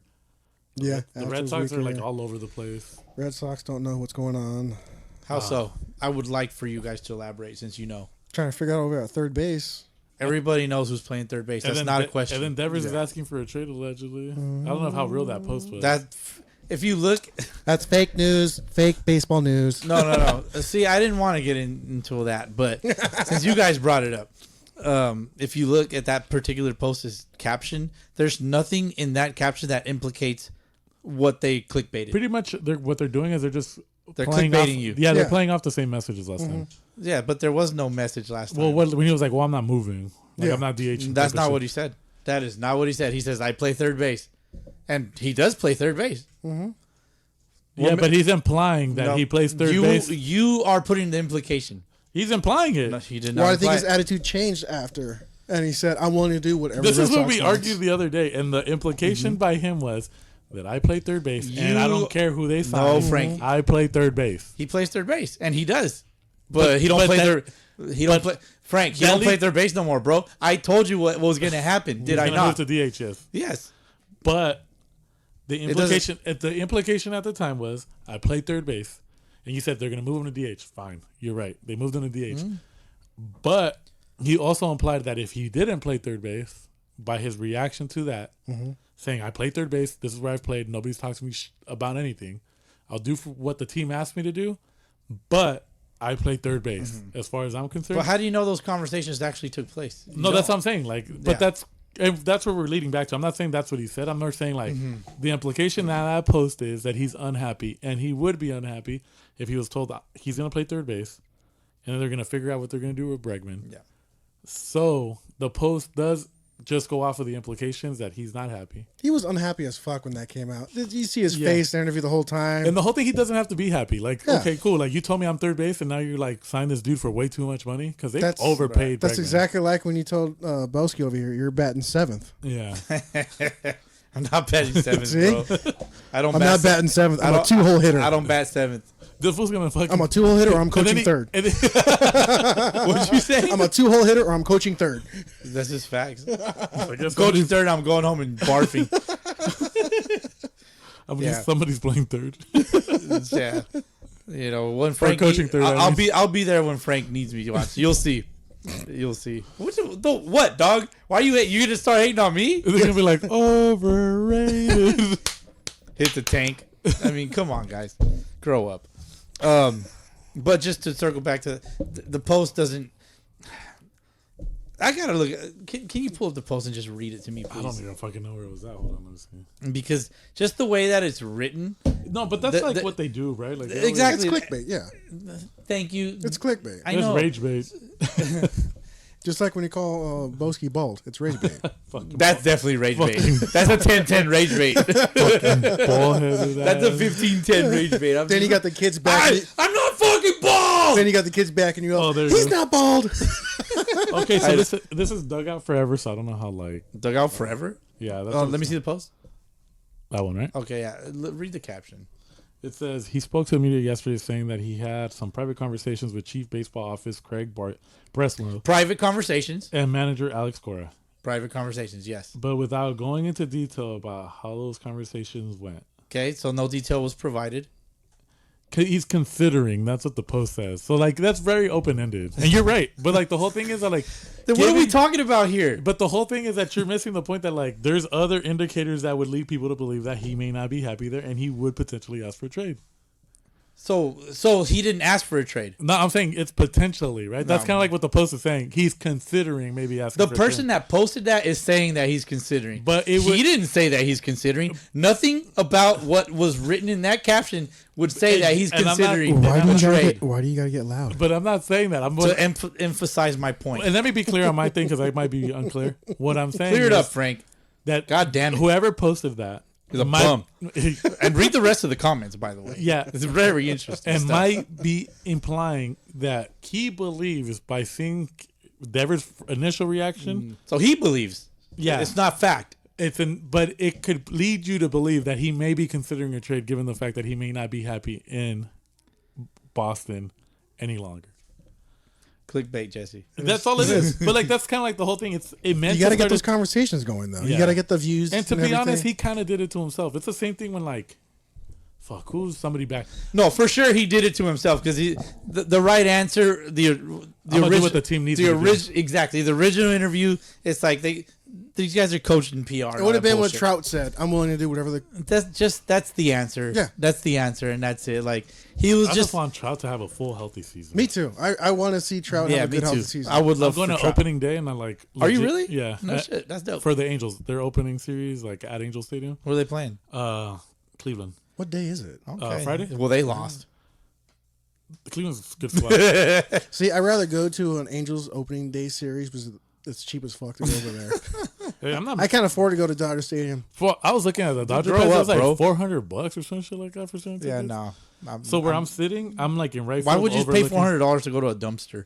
Yeah. The Red Sox are, like, weaker. all over the place. Red Sox don't know what's going on. How so? I would like for you guys to elaborate since you know. Trying to figure out over at third base. Everybody knows who's playing third base. And That's then not a De- question. And then Devers is asking for a trade, allegedly. I don't know how real that post was. that if you look, That's fake news, fake baseball news. no. See, I didn't want to get into that, but since you guys brought it up, if you look at that particular post's caption, there's nothing in that caption that implicates what they clickbaited. Pretty much what they're doing is they're clickbaiting off, you. Yeah, they're Yeah. playing off the same messages last time. Yeah, but there was no message last time. Well, when he was like, well, I'm not moving. Like, Yeah. I'm not DH. That's not what he said. That is not what he said. He says, I play third base. And he does play third base. Yeah, but he's implying that No, he plays third you, base. You are putting the implication. He's implying it. No, he did not. Well, I think imply his it. attitude changed after. And he said, I'm willing to do whatever This Red is what Sox we wants. argued the other day, and the implication by him was that I play third base, and I don't care who they sign. No, Frank. I play third base. He plays third base, and he does. But he don't but play that- third. He don't play. Frank, he that don't play league- third base no more, bro. I told you what was going to happen. Did He's I gonna not? move to DH, yes. Yes. But the doesn't- implication at the time was I play third base, and you said they're going to move him to DH. Fine, you're right. They moved him to DH, but he also implied that if he didn't play third base, by his reaction to that, saying I play third base, this is where I've played. Nobody's talking to me about anything. I'll do for what the team asked me to do, but I play third base as far as I'm concerned. But how do you know those conversations actually took place? You No, that's what don't. I'm saying. Like, but that's what we're leading back to. I'm not saying that's what he said. I'm more saying like the implication that post is that he's unhappy, and he would be unhappy if he was told that he's going to play third base, and then they're going to figure out what they're going to do with Bregman. Yeah. So the post does just go off of the implications that he's not happy, He was unhappy as fuck when that came out. Did you see his Yeah. face in the interview the whole time? and the whole thing he doesn't have to be happy. Like, Yeah. okay, cool. Like you told me I'm third base, and now you're like sign this dude for way too much money because they That's- overpaid. That's Bregman. exactly like when you told Bosky over here, you're batting seventh. Yeah. I'm not batting seventh, See? bro. I'm not batting seventh. I'm a 2-hole hitter. I don't bat seventh. This was gonna fucking. I'm a 2-hole hitter or I'm coaching third. What'd you say? I'm a 2-hole hitter or I'm coaching third. That's just facts. I guess Coaching third, I'm going home and barfing. somebody's playing third. Yeah. You know, when Frank coaching third, I'll be there when Frank needs me to watch. You'll see. You'll see. What, dog? Why you gonna start hating on me? They're gonna be like overrated. Hit the tank. I mean, come on, guys, grow up. But just to circle back to the post doesn't. I gotta look. Can you pull up the post and just read it to me, please? I don't even fucking know where it was at. Hold on, let me see. Because just the way that it's written. No, but that's like what they do, right? Like exactly. It's clickbait, yeah. Thank you. It's clickbait. I know. Rage bait. Just like when you call Boski bald, it's rage bait. That's definitely rage bait. That's a 10-10 rage bait. That's a 15-10 rage bait. Then you got the kids back. I'm not fucking bald. Then you got the kids back, and you go, there you he's go. not bald. Okay, so this is Dugout Forever, so I don't know how like Dugout Forever. Yeah. That's Let me see the post. That one, right? Okay, yeah. Read the caption. It says he spoke to the media yesterday saying that he had some private conversations with Chief Baseball Office Craig Breslow. Private conversations. And manager Alex Cora. Private conversations, yes. But without going into detail about how those conversations went. Okay, so no detail was provided. He's considering. That's what the post says. So, like, that's very open-ended. And you're right. But, like, the whole thing is that, like... Then what are we talking about here? But the whole thing is that you're missing the point that, like, there's other indicators that would lead people to believe that he may not be happy there and he would potentially ask for a trade. So he didn't ask for a trade. No, I'm saying it's potentially, right? That's kind of like what the post is saying. He's considering maybe asking for a trade. The person that posted that is saying that he's considering. But he didn't say that he's considering. Nothing about what was written in that caption would say that he's considering a trade. Why do you gotta get loud? But I'm not saying that. I'm to emphasize my point. And let me be clear on my thing because I might be unclear. What I'm saying Clear it up, Frank. That God damn it. Whoever posted that is a bum. And read the rest of the comments, by the way. Yeah. It's very interesting and stuff. might be implying that he believes by seeing Devers' initial reaction. So he believes. Yeah. It's not fact. But it could lead you to believe that he may be considering a trade given the fact that he may not be happy in Boston any longer. Clickbait, Jesse. That's all it is. But like that's kind of like the whole thing. It meant you got to get those conversations going though. Yeah. You got to get the views. And to be honest, he kind of did it to himself. It's the same thing when like, fuck, who's somebody back? No, for sure he did it to himself because the right answer the original what the team needs. Exactly the original interview. It's like these guys are coached in PR. It would have been what Trout said. I'm willing to do whatever. That's the answer. Yeah, that's the answer, and that's it. Like he was I just want Trout to have a full healthy season. Me too. I want to see Trout have a good healthy season. I would love. I'm going to opening day, and I like. Are you really? Yeah. No shit. That's dope. For the Angels, their opening series, like at Angel Stadium. Where are they playing? Cleveland. What day is it? Okay. Friday. Well, they lost. Cleveland's a good spot. See, I'd rather go to an Angels opening day series because it's cheap as fuck to go over there. Hey, I can't afford to go to Dodger Stadium. I was looking at the Dodger price. It was like $400 or some shit like that for some tickets. Yeah, no. So where I'm sitting, I'm like in right. Why would you pay $400 to go to a dumpster?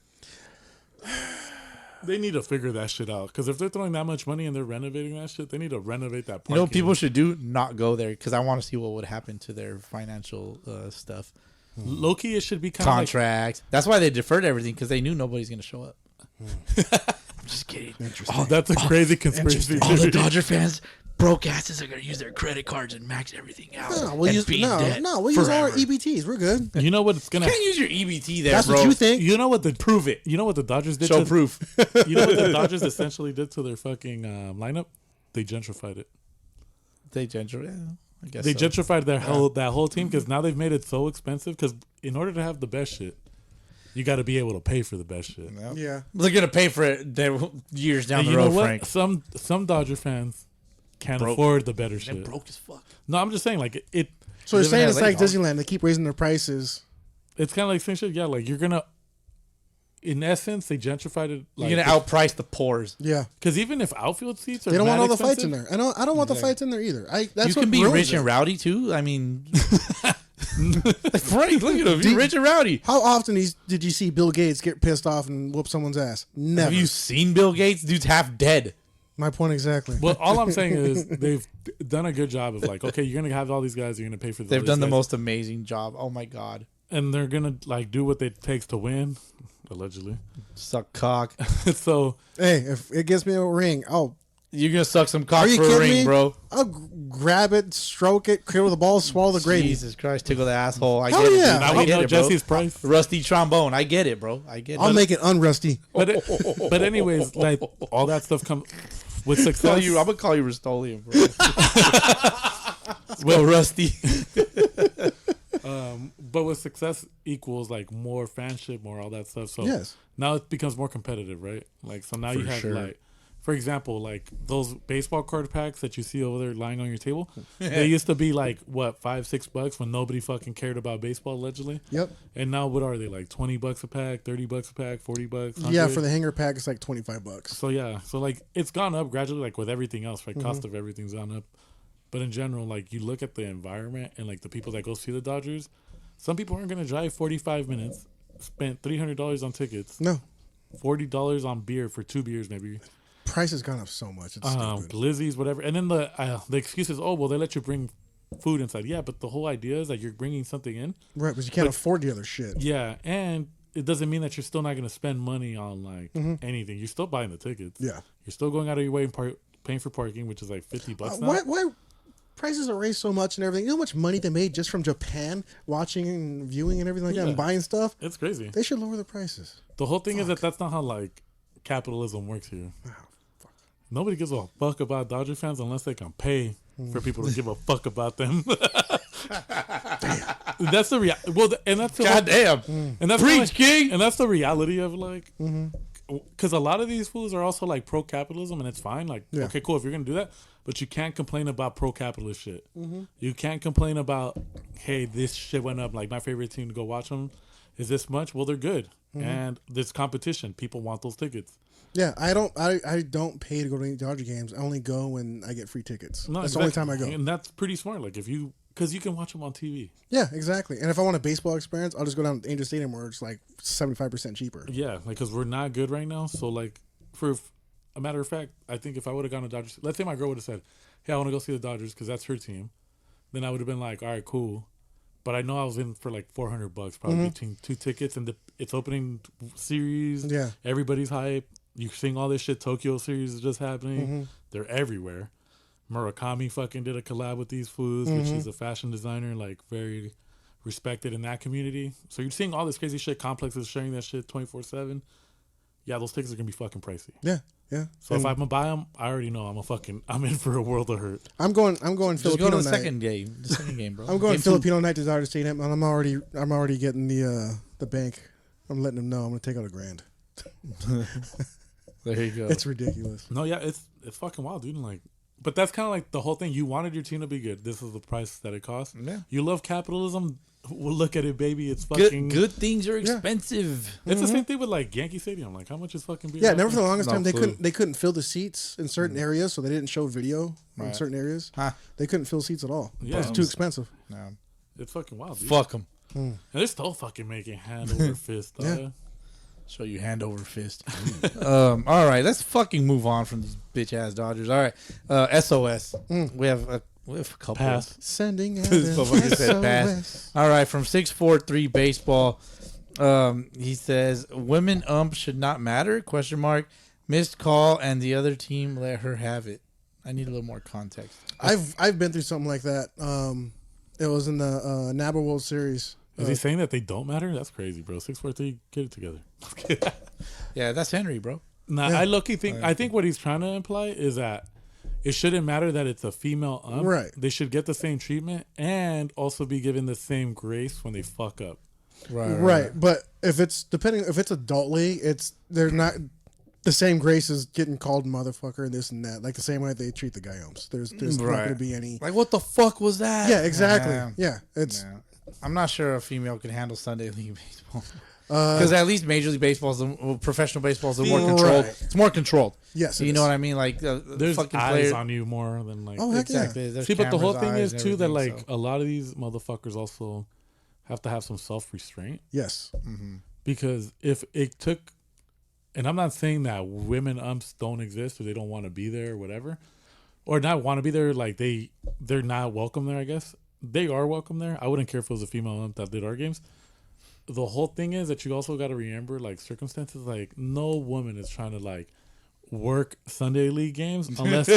They need to figure that shit out because if they're throwing that much money and they're renovating that shit, they need to renovate that. You know what people should do? Not go there because I want to see what would happen to their financial stuff. Low key, it should be kind contracts. Like, that's why they deferred everything because they knew nobody's going to show up. I'm just kidding. Oh, that's a crazy conspiracy. All the Dodger fans, broke asses, are going to use their credit cards and max everything out. We'll use our EBTs. We're good. You know what it's gonna? You can't use your EBT there. That's bro. what you think. You know what prove it. You know what the Dodgers did? Show proof. You know what the Dodgers essentially did to their fucking lineup? They gentrified it. They gentrified. Yeah, I guess they gentrified that whole team because now they've made it so expensive. Because in order to have the best shit, you got to be able to pay for the best shit. Yeah, they're gonna pay for it years down the road. Frank, some Dodger fans can't afford the better shit. They're broke as fuck. No, I'm just saying like it. So you're saying it's like Disneyland? They keep raising their prices. It's kind of like same shit. Yeah, like you're gonna. In essence, they gentrified it. Like, you're gonna outprice the poors. Yeah, because even if outfield seats are, they don't want all the fights in there. I don't want the fights in there either. You can be rich and rowdy too. I mean, Frank, look at him. You're rich and rowdy. How often did you see Bill Gates get pissed off and whoop someone's ass? Never. Have you seen Bill Gates? Dude's half dead. My point exactly. But all I'm saying is they've done a good job of like, okay, you're gonna have all these guys, you're gonna pay for. They've done the most amazing job. Oh my god. and they're gonna like do what it takes to win, allegedly. Suck cock. So Hey, if it gives me a ring, You're gonna suck some cock are you for a kidding ring, me? bro. I'll grab it, stroke it, cradle the ball, swallow the gravy. Jesus Christ, tickle the asshole. I Hell get it. yeah. Dude. now I we get know it, bro. Jesse's price. Rusty trombone. I get it, bro. I get it. I'll make it unrusty. But anyways, like all that stuff comes with I'm success. gonna call you Rustolium, bro. Well, Rusty. But with success equals like more fanship, more all that stuff. So Yes. now it becomes more competitive, right? Like so now you have sure. like, for example, like those baseball card packs that you see over there lying on your table. They used to be like what $5-6 when nobody fucking cared about baseball allegedly. Yep. And now what are they like $20 a pack, $30 a pack, $40? Yeah, 100? for the hanger pack, it's like $25. So yeah, so like it's gone up gradually, like with everything else, right? Cost of everything's gone up. But in general, like you look at the environment and like the people that go see the Dodgers, some people aren't gonna drive 45 minutes, spent $300 on tickets, No. $40 on beer for 2 beers maybe, Price has gone up so much. It's stupid. glizzies, whatever. And then the excuse is, oh well, they let you bring food inside. Yeah, but the whole idea is that you're bringing something in. Right, but you can't afford the other shit. Yeah, and it doesn't mean that you're still not gonna spend money on like anything. You're still buying the tickets. Yeah. You're still going out of your way and paying for parking, which is like $50 now. Why prices are raised so much and everything? You know how much money they made just from Japan watching and viewing and everything like that and buying stuff? It's crazy. They should lower the prices. The whole thing is that that's not how like capitalism works here. Nobody gives a fuck about Dodger fans unless they can pay for people to give a fuck about them. That's the reality. Well, and that's the Goddamn. and that's Preach, King. And that's the reality of like, because a lot of these fools are also like pro-capitalism, and it's fine. Like, Yeah. okay, cool if you're gonna do that, but you can't complain about pro-capitalist shit. You can't complain about, hey, this shit went up. Like my favorite team to go watch them is this much. Well, they're good, and there's competition. People want those tickets. Yeah, I don't pay to go to any Dodger games. I only go when I get free tickets. No, That's the only time I go. and that's pretty smart. Like if you, because you can watch them on TV. Yeah, exactly. And if I want a baseball experience, I'll just go down to Angel Stadium where it's like 75% cheaper. Yeah, like because we're not good right now. So like, for a matter of fact, I think if I would have gone to Dodgers, let's say my girl would have said, "Hey, I want to go see the Dodgers because that's her team," then I would have been like, "All right, cool." But I know I was in for like $400 probably between 2 tickets, and it's opening series. Yeah. Everybody's hype. You're seeing all this shit. Tokyo series is just happening. They're everywhere. Murakami fucking did a collab with these fools, which is a fashion designer, like very respected in that community. So you're seeing all this crazy shit. Complex is sharing that shit 24/7. Yeah, those tickets are gonna be fucking pricey. Yeah, yeah. So if I'm gonna buy them, I already know I'm in for a world of hurt. I'm going Just Filipino go to the night. second game. The second game, bro. I'm going Game two. Filipino night to Dodger Stadium, and I'm already getting the bank. I'm letting them know I'm gonna take out $1,000. There you go. It's ridiculous. No, yeah, it's fucking wild, dude. Like, but that's kind of like the whole thing. You wanted your team to be good. This is the price that it costs. Yeah. You love capitalism. Well, look at it, baby. It's fucking Good things are expensive. It's the same thing with like Yankee Stadium. Like, how much is fucking beer? Yeah, out never for there? the longest No time they clue. couldn't fill the seats in certain areas, so they didn't show video in certain areas. Huh. They couldn't fill seats at all. Yeah. It's too expensive. No. It's fucking wild, dude. Fuck them. And they're still fucking making hand over fist. Yeah. Show you hand over fist. All right, let's fucking move on from these bitch ass Dodgers. All right, SOS. We have a couple. Pass. Sending out This motherfucker said pass. All right, from 643 baseball. He says women ump should not matter? Question mark. Missed call and the other team let her have it. I need a little more context. I've been through something like that. It was in the NABA World Series. Is he saying that they don't matter? That's crazy, bro. 643, get it together. Yeah, that's Henry, bro. Nah, I low-key think I think what he's trying to imply is that it shouldn't matter that it's a female ump. Right. They should get the same treatment and also be given the same grace when they fuck up. Right, but if it's adult league, they're not the same grace as getting called motherfucker and this and that. Like the same way they treat the guy umps. There's not going to be any. Like, what the fuck was that? Yeah, exactly. Yeah, it's. Yeah. I'm not sure a female can handle Sunday League baseball. Because at least Major League Baseball, professional baseball is more controlled. Right. It's more controlled. Yes, you know what I mean? Like There's fucking eyes players. on you more than like. Oh, heck Exactly. yeah. There's See, but the whole cameras, thing eyes, is and too that everything, like so. a lot of these motherfuckers also have to have some self-restraint Yes. because if it took and I'm not saying that women umps don't exist or they don't want to be there or whatever, or not want to be there. Like they're not welcome there. I guess they are welcome there. I wouldn't care if it was a female ump that did our games. The whole thing is that you also got to remember like circumstances. Like no woman is trying to like work Sunday league games unless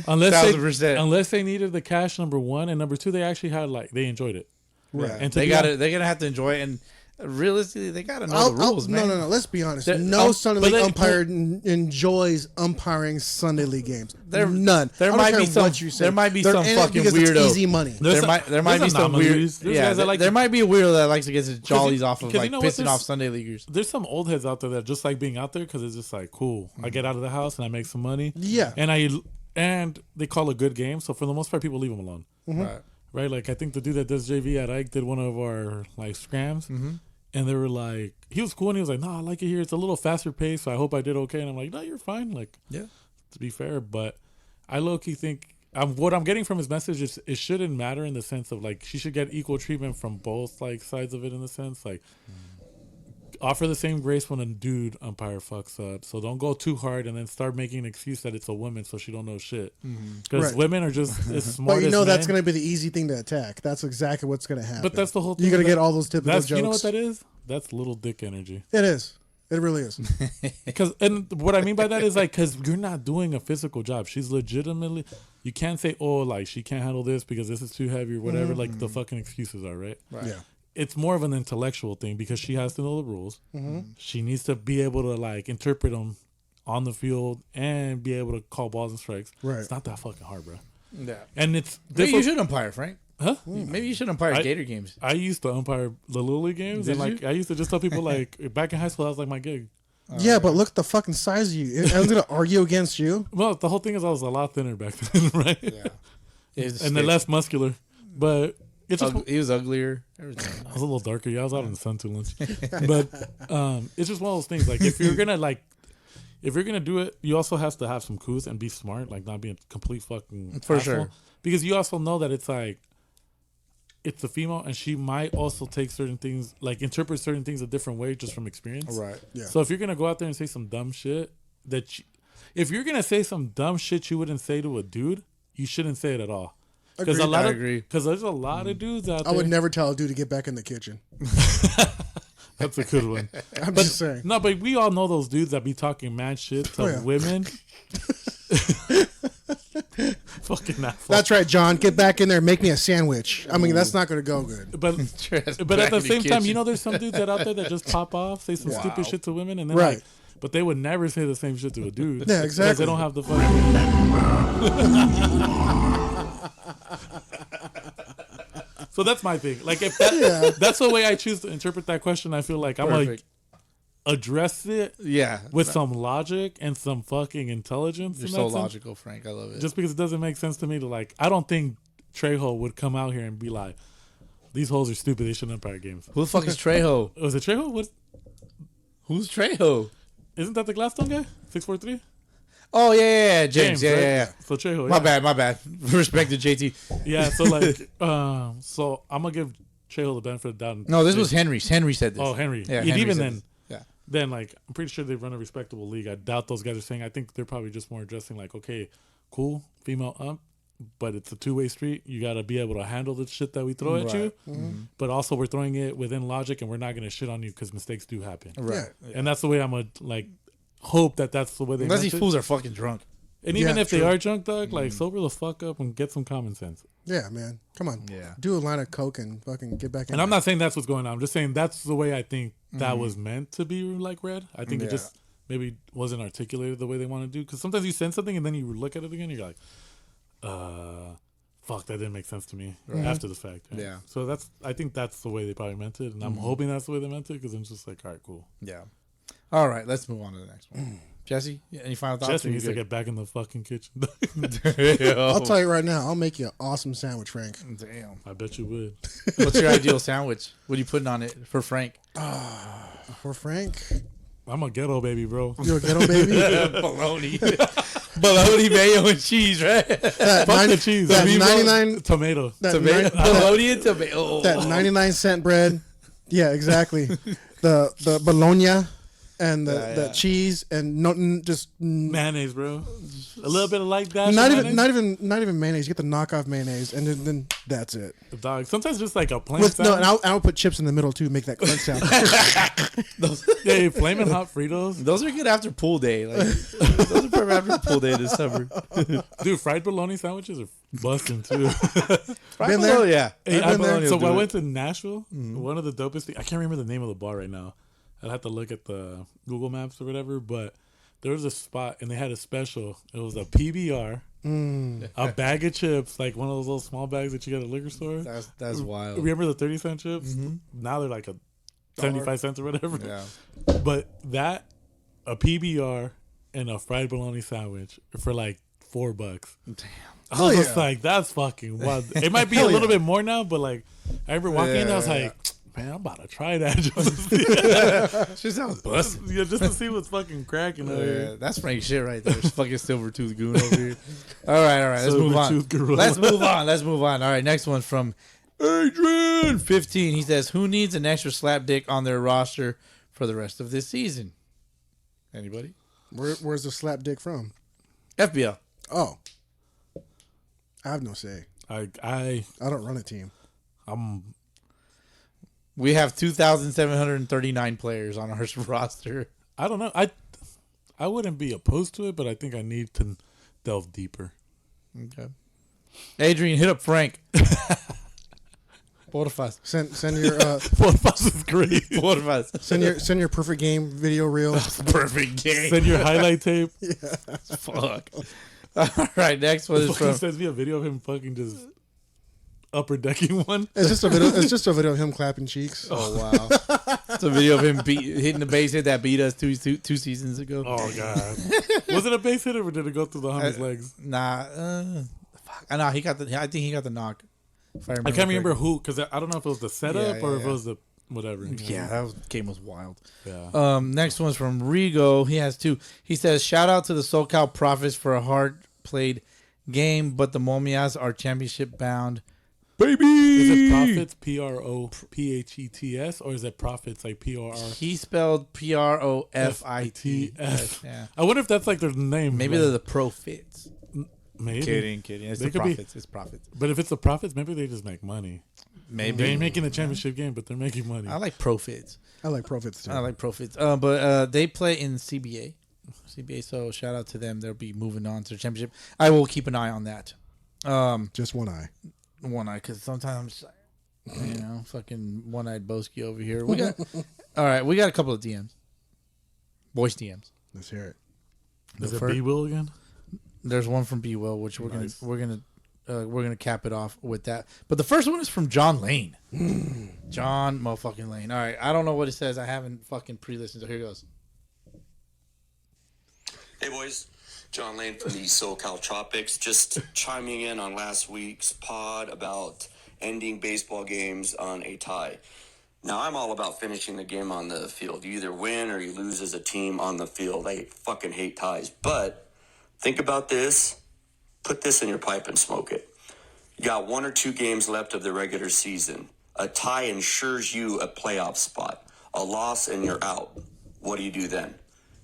unless they needed the cash, number one, and number two, they actually had like they enjoyed it. Right. And they're gonna have to enjoy it, and realistically, they gotta know the rules, man. No. Let's be honest. They're- No Sunday but league they- umpire enjoys umpiring Sunday league games. None. There I don't might care be some. what you say. There might be They're some in it fucking because it's weirdo. easy money. There's There might be some weird. anomalies. There's Yeah, guys that like there to- might be a weirdo that likes to get his jollies off of because like you know what, pissing there's- off Sunday leaguers. There's some old heads out there that just like being out there because it's just like cool. I get out of the house and I make some money. Yeah. And they call a good game. So for the most part, people leave them alone. Right. Right? Like I think the dude that does JV at Ike did one of our like scrams, and they were like, he was cool and he was like, "No, I like it here. It's a little faster pace. So I hope I did okay." And I'm like, "No, you're fine." Like, Yeah. to be fair, but I low key think what I'm getting from his message is it shouldn't matter in the sense of like she should get equal treatment from both like sides of it in the sense like. Offer the same grace when a dude umpire fucks up. So don't go too hard and then start making an excuse that it's a woman so she don't know shit. Because Right. women are just as smart But you as know that's men. going to be the easy thing to attack. That's exactly what's going to happen. But that's the whole thing. You're going to that- get all those typical That's jokes. You know what that is? That's little dick energy. It is. It really is. And what I mean by that is like, because you're not doing a physical job. She's legitimately, you can't say, oh, like she can't handle this because this is too heavy or whatever. Like the fucking excuses are, right? Yeah. It's more of an intellectual thing because she has to know the rules. She needs to be able to like interpret them on the field and be able to call balls and strikes. Right. It's not that fucking hard, bro. Yeah. And it's Maybe you should umpire, Frank. Huh? Maybe you should umpire Gator games. I used to umpire the Little League games, Did and like you? I used to just tell people like back in high school that was like my gig. Yeah, but look at the fucking size of you. I was going to argue against you. Well, the whole thing is I was a lot thinner back then, right? Yeah. And then less muscular, but it's just He was uglier. Everything. I was a little darker. Yeah, I was out in the sun too much. But it's just one of those things. Like if you're gonna do it, you also have to have some couth and be smart, like not be a complete fucking For asshole. sure. Because you also know that it's like it's a female and she might also take certain things, like interpret certain things a different way just from experience. Right. Yeah. So if you're gonna go out there and say some dumb shit if you're gonna say some dumb shit you wouldn't say to a dude, you shouldn't say it at all. Because Agreed. I agree. Because there's a lot of dudes out I there. would never tell a dude to get back in the kitchen. That's a good one. I'm just saying. No, but we all know those dudes that be talking mad shit to Oh, yeah. women. Fucking asshole. That's right, John. Get back in there and make me a sandwich. I mean, that's not going to go good. But at Back the in same time, kitchen. you know, there's some dudes that out there that just pop off, say some stupid shit to women, and then Right. like, but they would never say the same shit to a dude. Yeah, Because exactly. they don't have the fucking. So that's my thing. Like if that's the way I choose to interpret that question, I feel like I'm like Perfect. address it Yeah. with some logic and some fucking intelligence. You're in so that sense. logical, Frank. I love it. Just because it doesn't make sense to me to like, I don't think Trejo would come out here and be like, these hoes are stupid. They shouldn't umpire games. Who the fuck is Trejo? Was it Trejo? What? Who's Trejo? Isn't that the Gladstone guy? 643? Oh yeah, James. Yeah, right? yeah. So Trejo. My yeah. bad. Respect to JT. Yeah. So like, so I'm gonna give Trejo the benefit of the doubt. No, this was Henry's. Henry said this. Oh, Henry. Yeah, And Henry even said then, this. Yeah. then like, I'm pretty sure they run a respectable league. I doubt those guys are saying. I think they're probably just more addressing like, okay, cool, female ump, but it's a two-way street. You got to be able to handle the shit that we throw at you, but also we're throwing it within logic, and we're not gonna shit on you because mistakes do happen. Right. And that's the way I'm gonna like hope that that's the way they. Unless meant these it. fools are fucking drunk. And even Yeah, if they true. are drunk, dog, like sober the fuck up and get some common sense. Yeah, man. Come on. Yeah. Do a line of coke and fucking get back in And I'm there. not saying that's what's going on. I'm just saying that's the way I think that was meant to be like read. I think it just maybe wasn't articulated the way they want to do. Because sometimes you send something and then you look at it again, you're like, fuck, that didn't make sense to me after the fact. Right? Yeah. So I think that's the way they probably meant it. And I'm hoping that's the way they meant it because I'm just like, all right, cool. Yeah. All right, let's move on to the next one. Jesse, any final thoughts? Jesse Or you needs to good? get back in the fucking kitchen. I'll tell you right now, I'll make you an awesome sandwich, Frank. Damn. I bet you would. What's your ideal sandwich? What are you putting on it for Frank? For Frank, I'm a ghetto baby, bro. you're a ghetto baby. Bologna. Bologna, mayo, and cheese, right? That, Fuck the cheese. that Meatball, 99 tomato. that, Tomato, that, bologna and tomato. that 99-cent bread. Yeah, exactly. The bologna and the cheese and just mayonnaise, bro. A little bit of like that. not even mayonnaise. You get the knockoff mayonnaise, and then that's it. Dog. Sometimes just like a plain And sandwich. I'll put chips in the middle too, make that crunch sound. Yeah, flaming hot Fritos. Those are good after pool day. Like those are perfect after pool day this summer. Dude, fried bologna sandwiches are busting too. Fried bologna, yeah. Hey, Fried bologna so will when I do went it. to Nashville, one of the dopest things, I can't remember the name of the bar right now. I'd have to look at the Google Maps or whatever, but there was a spot and they had a special. It was a PBR, a bag of chips, like one of those little small bags that you get at a liquor store. That's wild. Remember the 30-cent chips? Now they're like a 75 cents or whatever. Yeah. But a PBR and a fried bologna sandwich for like $4. Damn. I was just like, that's fucking wild. It might be a little bit more now, but like, I remember walking in, I was like, man, I'm about to try that. She sounds busted. Yeah, just to see what's fucking cracking over here. Yeah, that's Frank shit right there. It's fucking silver tooth goon over here. All right. Let's move on. Silver-toothed gorilla. Let's move on. All right, next one's from Adrian 15. He says, "Who needs an extra slap dick on their roster for the rest of this season?" Anybody? Where's the slap dick from? FBL. Oh, I have no say. I don't run a team. We have 2,739 players on our roster. I don't know. I wouldn't be opposed to it, but I think I need to delve deeper. Okay. Adrian, hit up Frank. Porfas. Send your Porfas is great. Porfas. send your perfect game video reel. Perfect game. Send your highlight tape. Fuck. All right, next one is from. Sends me a video of him fucking just upper decking one. It's just a video. It's just a video of him clapping cheeks. Oh wow! It's a video of him hitting the base hit that beat us two seasons ago. Oh god! Was it a base hit or did it go through the homie's legs? Nah, fuck. I know he got the. I think he got the knock. If I can't remember who, because I don't know if it was the setup or if it was the whatever. Yeah, that game was wild. Yeah. Next one's from Rigo. He has two. He says, "Shout out to the SoCal Profits for a hard played game, but the Momias are championship bound." Baby, is it Profits PROPHETS or is it Profits like PRR? He spelled PROFITS. Yeah. I wonder if that's like their name. Maybe they're the Profits. Maybe. Kidding. It's the Profits. It's Profits. But if it's the Profits, maybe they just make money. Maybe they ain't making the championship game, but they're making money. I like Profits. I like Profits too. But they play in CBA. So shout out to them. They'll be moving on to the championship. I will keep an eye on that. Just one eye. One eye, because sometimes, fucking one-eyed Boski over here. We got all right. We got a couple of DMs, voice DMs. Let's hear it. Is it B-Will again? There's one from B-Will, which we're gonna cap it off with that. But the first one is from John Lane. John motherfucking Lane. All right, I don't know what it says. I haven't fucking pre-listened. So here it goes. Hey boys. John Lane from the SoCal Tropics, just chiming in on last week's pod about ending baseball games on a tie. Now, I'm all about finishing the game on the field. You either win or you lose as a team on the field. I fucking hate ties. But think about this. Put this in your pipe and smoke it. You got 1 or 2 games left of the regular season. A tie ensures you a playoff spot. A loss and you're out. What do you do then?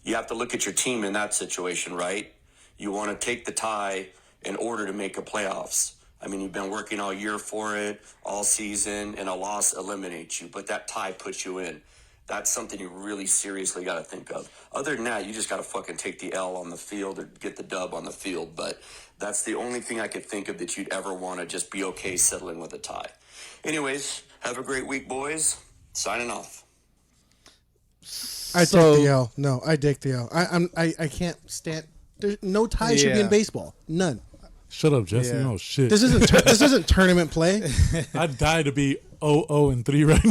You have to look at your team in that situation, right? You want to take the tie in order to make a playoffs. I mean, you've been working all year for it, all season, and a loss eliminates you, but that tie puts you in. That's something you really seriously got to think of. Other than that, you just got to fucking take the L on the field or get the dub on the field, but that's the only thing I could think of that you'd ever want to just be okay settling with a tie. Anyways, have a great week, boys. Signing off. I take the L. No, I take the L. I can't stand. There's no tie should be in baseball. None. Shut up, Jesse. Yeah. Oh shit. This isn't tournament play. I'd die to be 0-3 right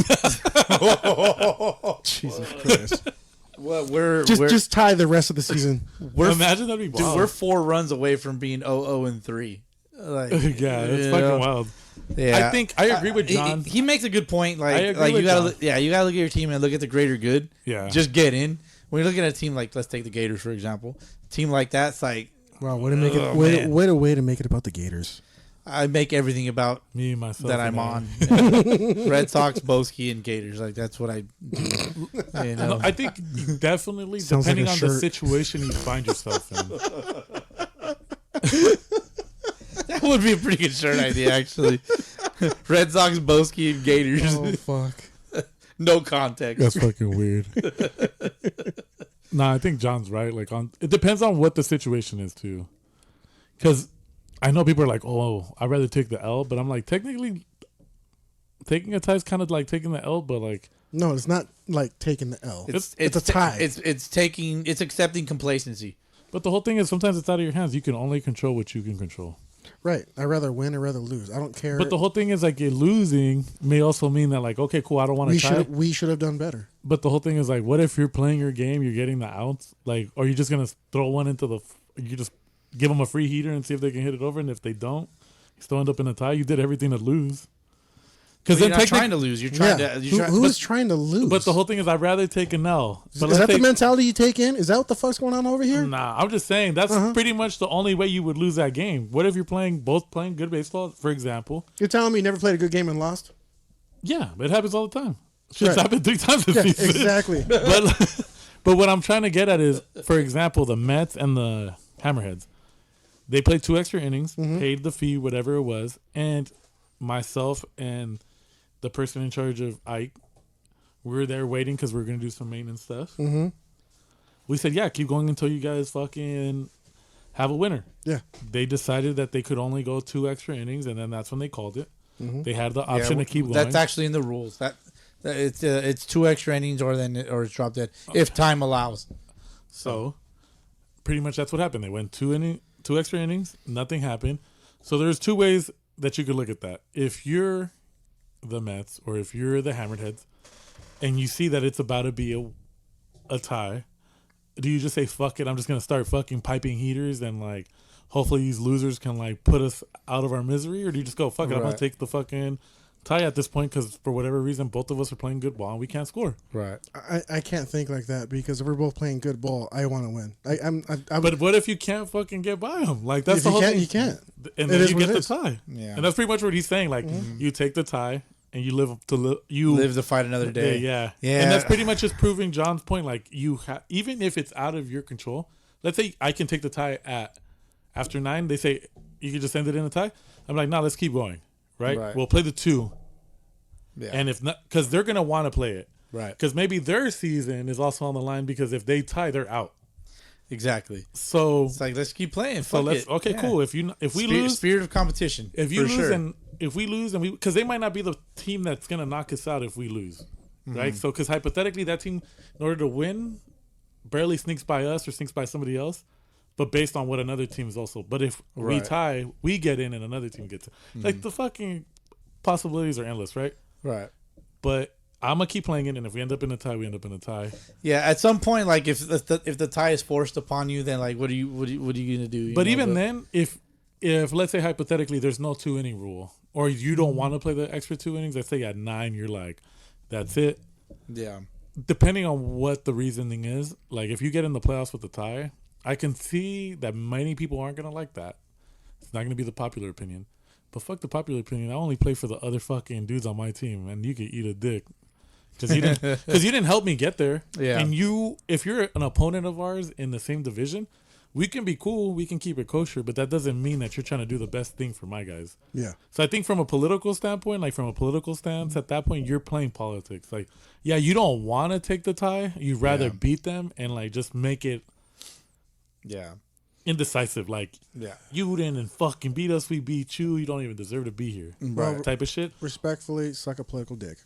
now. Jesus Christ. Well, we're just tie the rest of the season. Imagine that'd be wild. Dude, we're 4 runs away from being 0-3. Like, yeah, it's fucking wild. Yeah, I think I agree with John. He makes a good point. Like you gotta, you gotta look at your team and look at the greater good. Yeah, just get in. When you're looking at a team like, let's take the Gators for example. A team like that's like, wow, way to make it. Way to make it about the Gators. I make everything about Me, myself, that I'm and I. on. Yeah. Red Sox, Boski, and Gators. Like that's what I do. You know? No, I think definitely Sounds like depending a on the shirt. situation you find yourself in. That would be a pretty good shirt idea, actually. Red Sox, Boski, and Gators. Oh fuck. No context. That's fucking weird. Nah, I think John's right. Like it depends on what the situation is too. Because I know people are like, "Oh, I'd rather take the L," but I'm like, technically, taking a tie is kind of like taking the L, but like, No, it's not like taking the L. It's a tie. It's accepting complacency. but the whole thing is sometimes it's out of your hands. You can only control what you can control. Right. I'd rather win or rather lose. I don't care. But the whole thing is like you're losing may also mean that like, okay, cool, I don't want to tie. we should have done better. But the whole thing is like, what if you're playing your game, you're getting the outs, like, or you're just gonna throw one into the, you just give them a free heater and see if they can hit it over, and if they don't, you still end up in a tie. You did everything to lose. Because You're not trying to lose. You're trying to. Who is trying to lose? But the whole thing is, I'd rather take an L. But is that the mentality you take in? Is that what the fuck's going on over here? Nah, I'm just saying that's pretty much the only way you would lose that game. What if you're both playing good baseball, for example? You're telling me you never played a good game and lost? Yeah, it happens all the time. Shit's Right. happened 3 times this season. Exactly. But what I'm trying to get at is, for example, the Mets and the Hammerheads, they played 2 extra innings, paid the fee, whatever it was, and myself and the person in charge of Ike, we were there waiting because we were going to do some maintenance stuff. Mm-hmm. We said, yeah, keep going until you guys fucking have a winner. Yeah. They decided that they could only go 2 extra innings, and then that's when they called it. They had the option to keep going. That's actually in the rules. That it's 2 extra innings or it's dropped dead if time allows. So, pretty much that's what happened. They went 2 extra innings, nothing happened. So there's 2 ways that you could look at that. If you're the Mets or if you're the Hammerheads and you see that it's about to be a tie, do you just say, fuck it, I'm just going to start fucking piping heaters and like hopefully these losers can like put us out of our misery? Or do you just go, fuck it, I'm going to take the fucking tie at this point because for whatever reason both of us are playing good ball and we can't score? Right. I can't think like that because if we're both playing good ball, I want to win. But what if you can't fucking get by them? Like that's the whole thing. You can't. And It then is you what get it the is. tie. Yeah. And that's pretty much what he's saying. Like you take the tie and you live to fight another day. Yeah. Yeah. And that's pretty much just proving John's point. Like even if it's out of your control, let's say I can take the tie after 9. They say you can just end it in a tie. I'm like, no, let's keep going. Right? We'll play the 2. Yeah. And if not, because they're gonna want to play it. Right. Because maybe their season is also on the line because if they tie, they're out. Exactly. So it's like let's keep playing. So Fuck it. okay, Yeah. cool. If we lose, spirit of competition. if you for lose sure. and if we lose and we, because they might not be the team that's gonna knock us out if we lose, right? So because hypothetically that team, in order to win, barely sneaks by us or sneaks by somebody else, but based on what another team is also. But if we Right. tie, we get in and another team gets in. Like the fucking possibilities are endless, right? Right. But I'm gonna keep playing it, and if we end up in a tie, we end up in a tie. Yeah. At some point, like if the tie is forced upon you, then like what are you gonna do? But even then, if let's say hypothetically there's no 2-inning rule, or you don't want to play the extra 2 innings, let's say at 9 you're like, that's it. yeah. Depending on what the reasoning is, like if you get in the playoffs with the tie, I can see that many people aren't gonna like that. It's not gonna be the popular opinion. But fuck the popular opinion. I only play for the other fucking dudes on my team, and you can eat a dick because you didn't help me get there. Yeah. And if you're an opponent of ours in the same division, we can be cool. We can keep it kosher, but that doesn't mean that you're trying to do the best thing for my guys. Yeah. So I think from a political standpoint, like from a political stance, at that point you're playing politics. Like, yeah, you don't want to take the tie. You'd rather beat them and like just make it Yeah. indecisive. Like, Yeah. you didn't fucking beat us, we beat you. You don't even deserve to be here. Right. Type of shit. Respectfully, suck a political dick.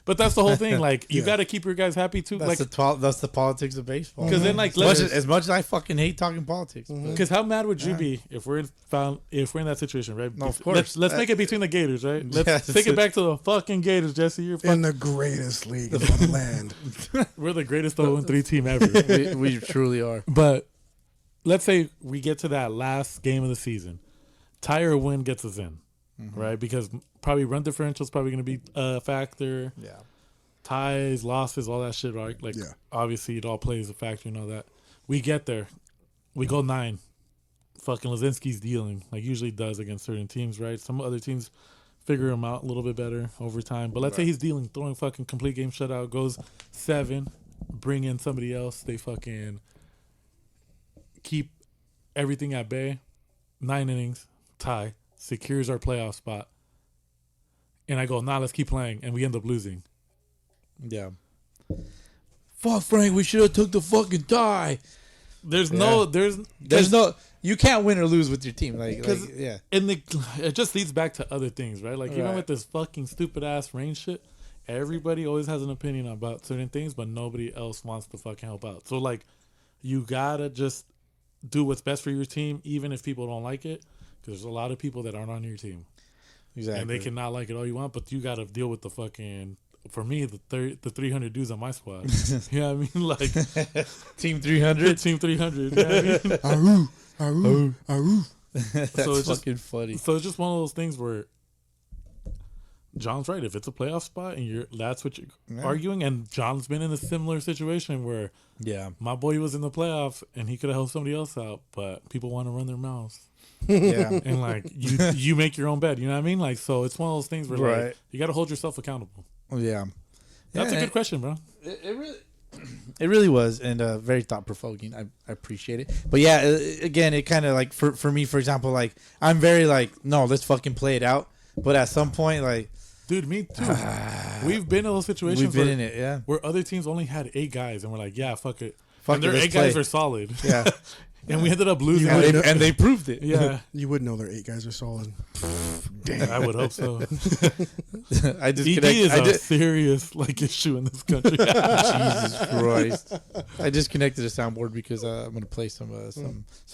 But that's the whole thing. Like, you got to keep your guys happy too. That's Like, that's the politics of baseball. because then, like, as much as I fucking hate talking politics. because how mad would you be if we're in that situation, right? No, of course. Let's make it between the Gators, right? Let's Yes. take it back to the fucking Gators, Jesse. You're In the greatest league of the land. we're the greatest 0-3 team ever. we truly are. But let's say we get to that last game of the season. Tie or win gets us in, right? Because probably run differential is probably going to be a factor. Yeah. Ties, losses, all that shit, right? Like, obviously, it all plays a factor and all that. We get there. We go 9. fucking Lazinski's dealing, like usually does against certain teams, right? Some other teams figure him out a little bit better over time. But let's say he's dealing, throwing fucking complete game shutout, goes 7, bring in somebody else, they fucking keep everything at bay, 9 innings, tie, secures our playoff spot. And I go, nah, let's keep playing, and we end up losing. Yeah. Fuck, Frank, we should have took the fucking tie. There's no, you can't win or lose with your team. Yeah. And it just leads back to other things, right? Like, even with this fucking stupid ass rain shit, everybody always has an opinion about certain things, but nobody else wants to fucking help out. So, like, you gotta just do what's best for your team, even if people don't like it, because there's a lot of people that aren't on your team. Exactly. And they can not like it all you want, but you gotta deal with the fucking, for me, the 300 dudes on my squad. You know what I mean? Like, Team 300? Team 300. You know what I mean? That's So it's fucking funny. So it's just one of those things where John's right. If it's a playoff spot and that's what you're arguing, and John's been in a similar situation where my boy was in the playoff and he could have helped somebody else out, but people want to run their mouths. And like you make your own bed, you know what I mean? Like, so it's one of those things where like you got to hold yourself accountable. Yeah. That's a good question, bro. It really was, and very thought provoking. I appreciate it. But yeah, again, it kind of like for me, for example, like I'm very like, no, let's fucking play it out. But at some point, like, dude, me too. We've been in those situations. We've been in it, where other teams only had 8 guys, and we're like, yeah, fuck it. Fuck and it, their 8 guys are solid. Yeah. And we ended up losing. And they proved it. Yeah. You would know their 8 guys are solid. Damn. I would hope so. I just ED is a serious like issue in this country. Jesus Christ! I just connected a soundboard because I'm gonna play some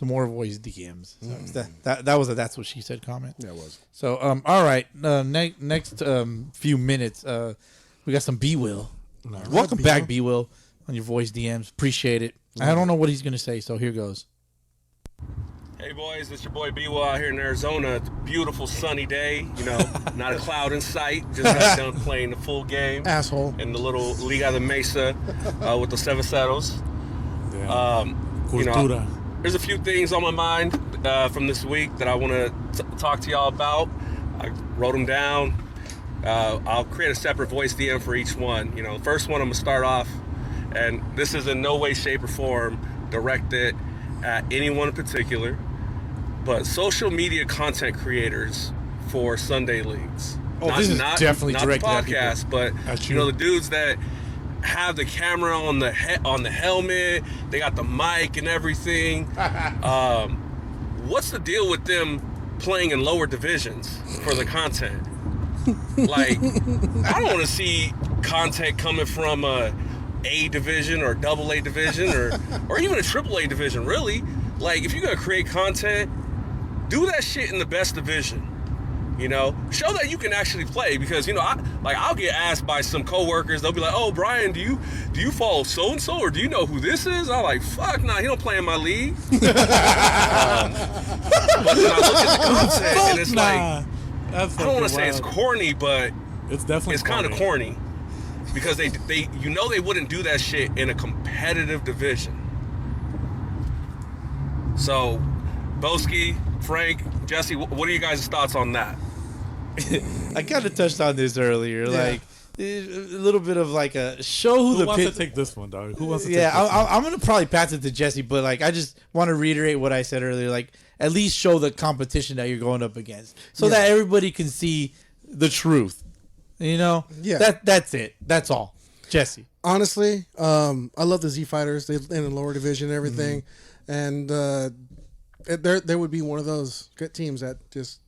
more voice DMs. So that was a that's what she said comment. Yeah, it was. So all right, next few minutes we got some B-Will. Welcome back, B-Will, on your voice DMs. Appreciate it. I don't know what he's gonna say, so here goes. Hey boys, it's your boy B-Will out here in Arizona. It's a beautiful sunny day, you know, not a cloud in sight. Just got done playing the full game. Asshole. In the little Liga de Mesa with the Seven Saddles. You know, there's a few things on my mind from this week that I want to talk to y'all about. I wrote them down. I'll create a separate voice DM for each one. You know, the first one I'm going to start off, and this is in no way, shape, or form directed at anyone in particular, but social media content creators for Sunday leagues. Oh, this is definitely not directed the at people. podcast, but you know, the dudes that have the camera on the helmet, they got the mic and everything. What's the deal with them playing in lower divisions for the content? Like, I don't want to see content coming from A division or AA division or even a AAA division, really. Like, if you're gonna create content, do that shit in the best division. You know, show that you can actually play, because, you know, I'll get asked by some coworkers. They'll be like, "Oh, Brian, do you follow so and so, or do you know who this is?" I'm like, "Fuck, nah, he don't play in my league." But then I look at the content and it's like, I don't want to say it's corny, but it's kind of corny, because they you know they wouldn't do that shit in a competitive division. So, Boski, Frank, Jesse, what are you guys' thoughts on that? I kind of touched on this earlier, like a little bit of like a show who wants to take this one, dog? Who wants to take this I'm gonna probably pass it to Jesse, but like I just want to reiterate what I said earlier. Like, at least show the competition that you're going up against, so that everybody can see the truth. You know, that's it. That's all, Jesse. Honestly, I love the Z Fighters. They in the lower division and everything, and there would be one of those good teams that just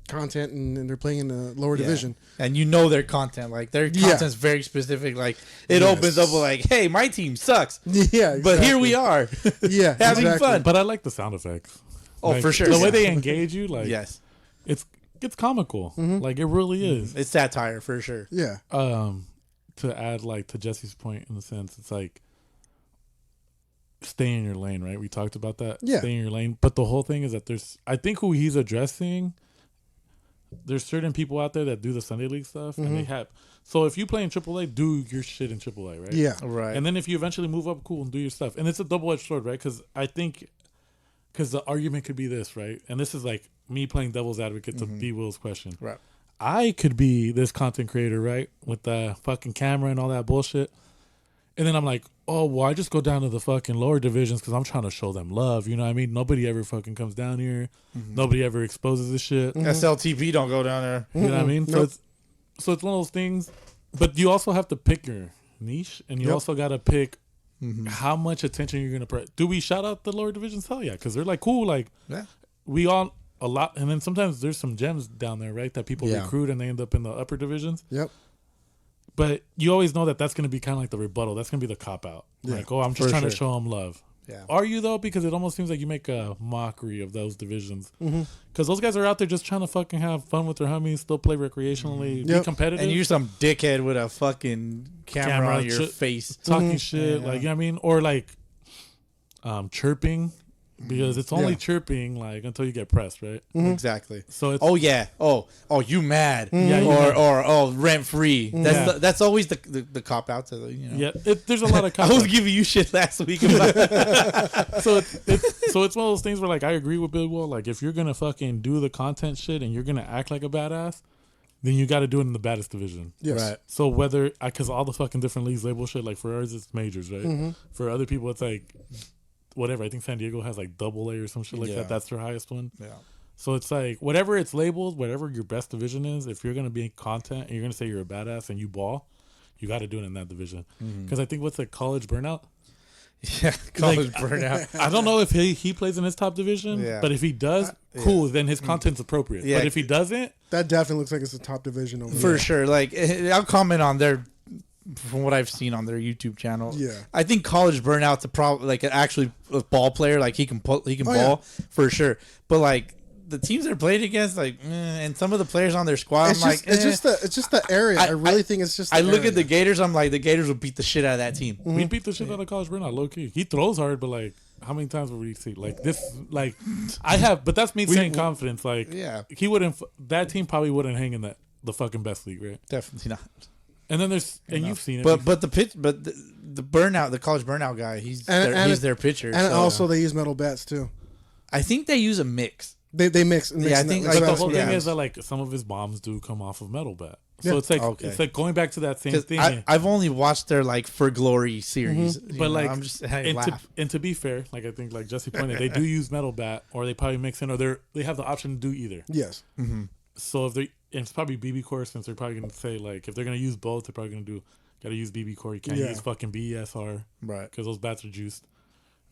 content and they're playing in the lower division. And you know their content. Like, their content's very specific. Like, it opens up with like, "Hey, my team sucks." Yeah, exactly. But here we are. Yeah, having fun. But I like the sound effects. Oh, like, for sure. The way they engage you, like, it's comical. Mm-hmm. Like, it really is. It's satire for sure. Yeah. To add, like, to Jesse's point, in the sense, it's like, stay in your lane, right? We talked about that. Yeah. Stay in your lane. But the whole thing is that I think who he's addressing, there's certain people out there that do the Sunday League stuff, and they have. So if you play in AAA, do your shit in AAA, right? Yeah. Right. And then if you eventually move up, cool, and do your stuff. And it's a double-edged sword, right? Because because the argument could be this, right? And this is like me playing devil's advocate to B. Will's question. Right. I could be this content creator, right, with the fucking camera and all that bullshit. And then I'm like, oh, well, I just go down to the fucking lower divisions because I'm trying to show them love. You know what I mean? Nobody ever fucking comes down here. Nobody ever exposes this shit. SLTP don't go down there. You know what I mean? So it's one of those things. But you also have to pick your niche, and you also got to pick how much attention you're going to do we shout out the lower divisions? Hell yeah, because they're like cool. Like we all a lot, and then sometimes there's some gems down there, right? That people recruit and they end up in the upper divisions. Yep. But you always know that that's going to be kind of like the rebuttal. That's going to be the cop out. Like, oh, I'm just trying to show them love. Yeah. Are you though? Because it almost seems like you make a mockery of those divisions. Because those guys are out there just trying to fucking have fun with their homies, still play recreationally, be competitive. And you're some dickhead with a fucking camera on your face. Talking shit. Like, you know what I mean? Or like chirping. Because it's only chirping like until you get pressed, right? Exactly. So it's you mad? Or rent free. That's always the cop out to the, you know. Yeah, there's a lot of cop I was giving you shit last week about so it's one of those things where like I agree with Big Will. Like if you're gonna fucking do the content shit and you're gonna act like a badass, then you got to do it in the baddest division. Yes. Right. So whether because all the fucking different leagues label shit, like for ours it's majors, right? For other people it's like whatever. I think San Diego has like double A or some shit like that. That's their highest one. Yeah. So it's like whatever it's labeled, whatever your best division is, if you're gonna be in content and you're gonna say you're a badass and you ball, you got to do it in that division. Because I think what's like college burnout. Yeah, college burnout. I don't know if he plays in his top division, but if he does, cool. Then his content's appropriate. Yeah. But if he doesn't, that definitely looks like it's a top division over For sure. Like I'll comment on their. From what I've seen on their YouTube channel, I think college burnout's a problem. Like actually a ball player, like he can ball for sure. But like the teams they're playing against, like, and some of the players on their squad, it's I'm just, like, it's just the area. I really think it's just. I look at the Gators, I'm like, the Gators will beat the shit out of that team. We beat the shit out of college burnout, low key. He throws hard, but like, how many times would we see like this? Like, I have, but that's me saying confidence. Like, he wouldn't. That team probably wouldn't hang in the fucking best league, right? Definitely not. And then there's you've seen it, but the burnout, the college burnout guy, he's their pitcher, and also they use metal bats too. I think they use a mix. They mix. I think like the whole thing is that like some of his bombs do come off of metal bat, so it's like it's like going back to that same thing. I've only watched their like For Glory series, but like I'm just and to be fair, like I think like Jesse pointed, they do use metal bat, or they probably mix in, or they have the option to do either. Yes. So if they, and it's probably BB core, since they're probably gonna say like if they're gonna use both, they're probably gonna gotta use BB core. You can't use fucking BESR, right? Because those bats are juiced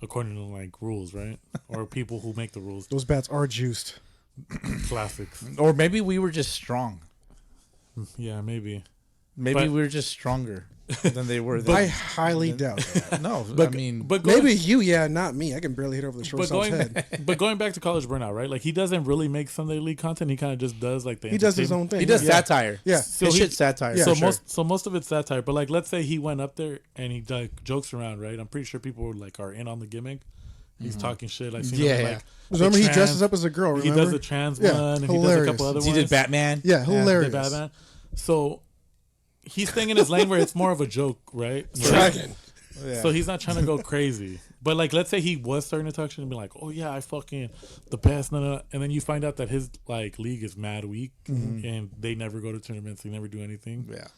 according to like rules, right? Or people who make the rules. Those bats are juiced. Classics. Or maybe we were just strong. Yeah, maybe. Maybe we were just stronger than they were. I highly doubt that. No, but, I mean, but maybe you, not me. I can barely hit over the shortstop's head. But going back to college burnout, right? Like he doesn't really make Sunday league content. He kind of just does like he does his own thing. He does satire. Yeah, so shit's satire. Yeah, so most of it's satire. But like, let's say he went up there and he like jokes around, right? I'm pretty sure people like are in on the gimmick. He's talking shit. Like, remember he dresses up as a girl. Remember? He does the trans one, and he does a couple other ones. He did Batman. Yeah, hilarious. He did Batman. So he's staying in his lane where it's more of a joke, right? Dragon. Yeah. So he's not trying to go crazy. But like, let's say he was starting to talk shit and be like, "Oh yeah, I fucking the best," and then you find out that his like league is mad weak, and they never go to tournaments, they never do anything. Yeah.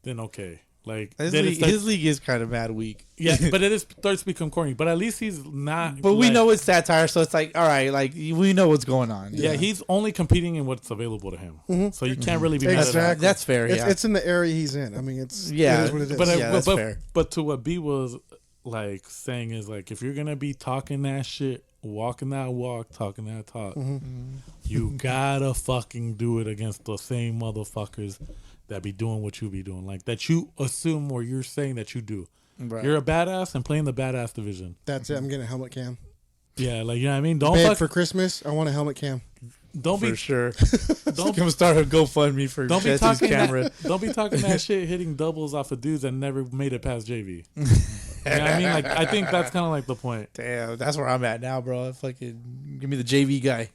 Then okay. Like his league is kind of mad weak. Yeah, but it starts to become corny. But at least he's not. But we know it's satire, so it's like, all right, like we know what's going on. Yeah, he's only competing in what's available to him. So you can't really be mad at that. That's fair. It's in the area he's in. I mean, it is what it is. That's fair. But to what B was like saying is like, if you're gonna be talking that shit, walking that walk, talking that talk, you gotta fucking do it against the same motherfuckers that be doing what you be doing, like that you assume or you're saying that you do. Right. You're a badass and playing the badass division. That's it. I'm getting a helmet cam. Yeah, like, you know what I mean? Don't Beg for Christmas. I want a helmet cam. Don't be sure. Don't come start a GoFundMe for Jesse's camera. Don't be talking that shit, hitting doubles off of dudes that never made it past JV. You know what I mean? Like, I think that's kind of like the point. Damn, that's where I'm at now, bro. I fucking give me the JV guy.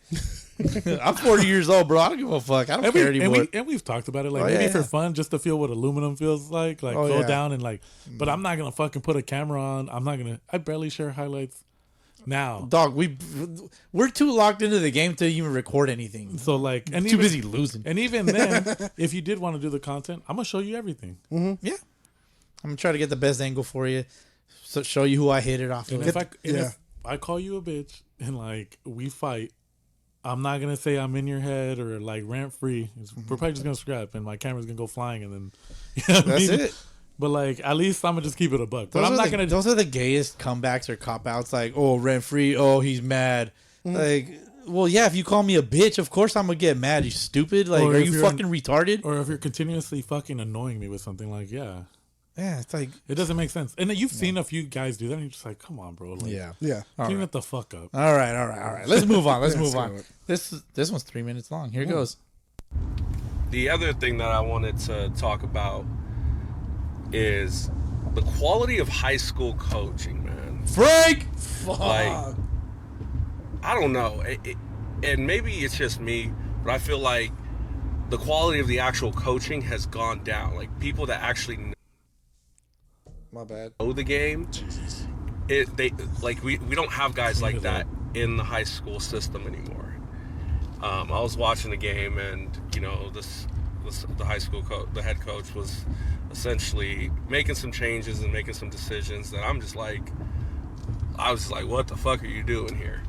I'm 40 years old, bro. I don't give a fuck. I don't care anymore. And we've talked about it, like maybe for fun, just to feel what aluminum feels like go down and like. But I'm not gonna fucking put a camera on. I'm not gonna. I barely share highlights. Now, Dog, we're too locked into the game to even record anything. so like, and Too busy losing. And even then, if you did want to do the content, I'm gonna show you everything. Yeah, I'm gonna try to get the best angle for you, so show you who I hit it off. And Of. if I call you a bitch and like we fight, I'm not gonna say I'm in your head or like rant free. We're probably just gonna scrap and my camera's gonna go flying and then you know what I That's mean? it. But like at least I'm gonna just keep it a buck. But I'm not gonna. Those are the gayest comebacks or cop outs. Like, oh, rent free. Oh, he's mad. Like, well, yeah. If you call me a bitch, of course I'm gonna get mad. You stupid. Like, Or are if you you're fucking retarded? Or if you're continuously fucking annoying me with something, like yeah, It's like it doesn't make sense. And then you've seen a few guys do that, and you're just like, come on, bro. Like, Yeah. clean it the fuck up. All right. Let's move on. Let's move on. This one's 3 minutes long. Here it goes. The other thing that I wanted to talk about is the quality of high school coaching, man. Frank. Like, I don't know, and maybe it's just me, but I feel like the quality of the actual coaching has gone down. Like, people that actually My bad. know the game, we don't have guys like that in the high school system anymore. I was watching the game, and you know, the high school the head coach was essentially making some changes and making some decisions that I was just like, what the fuck are you doing here?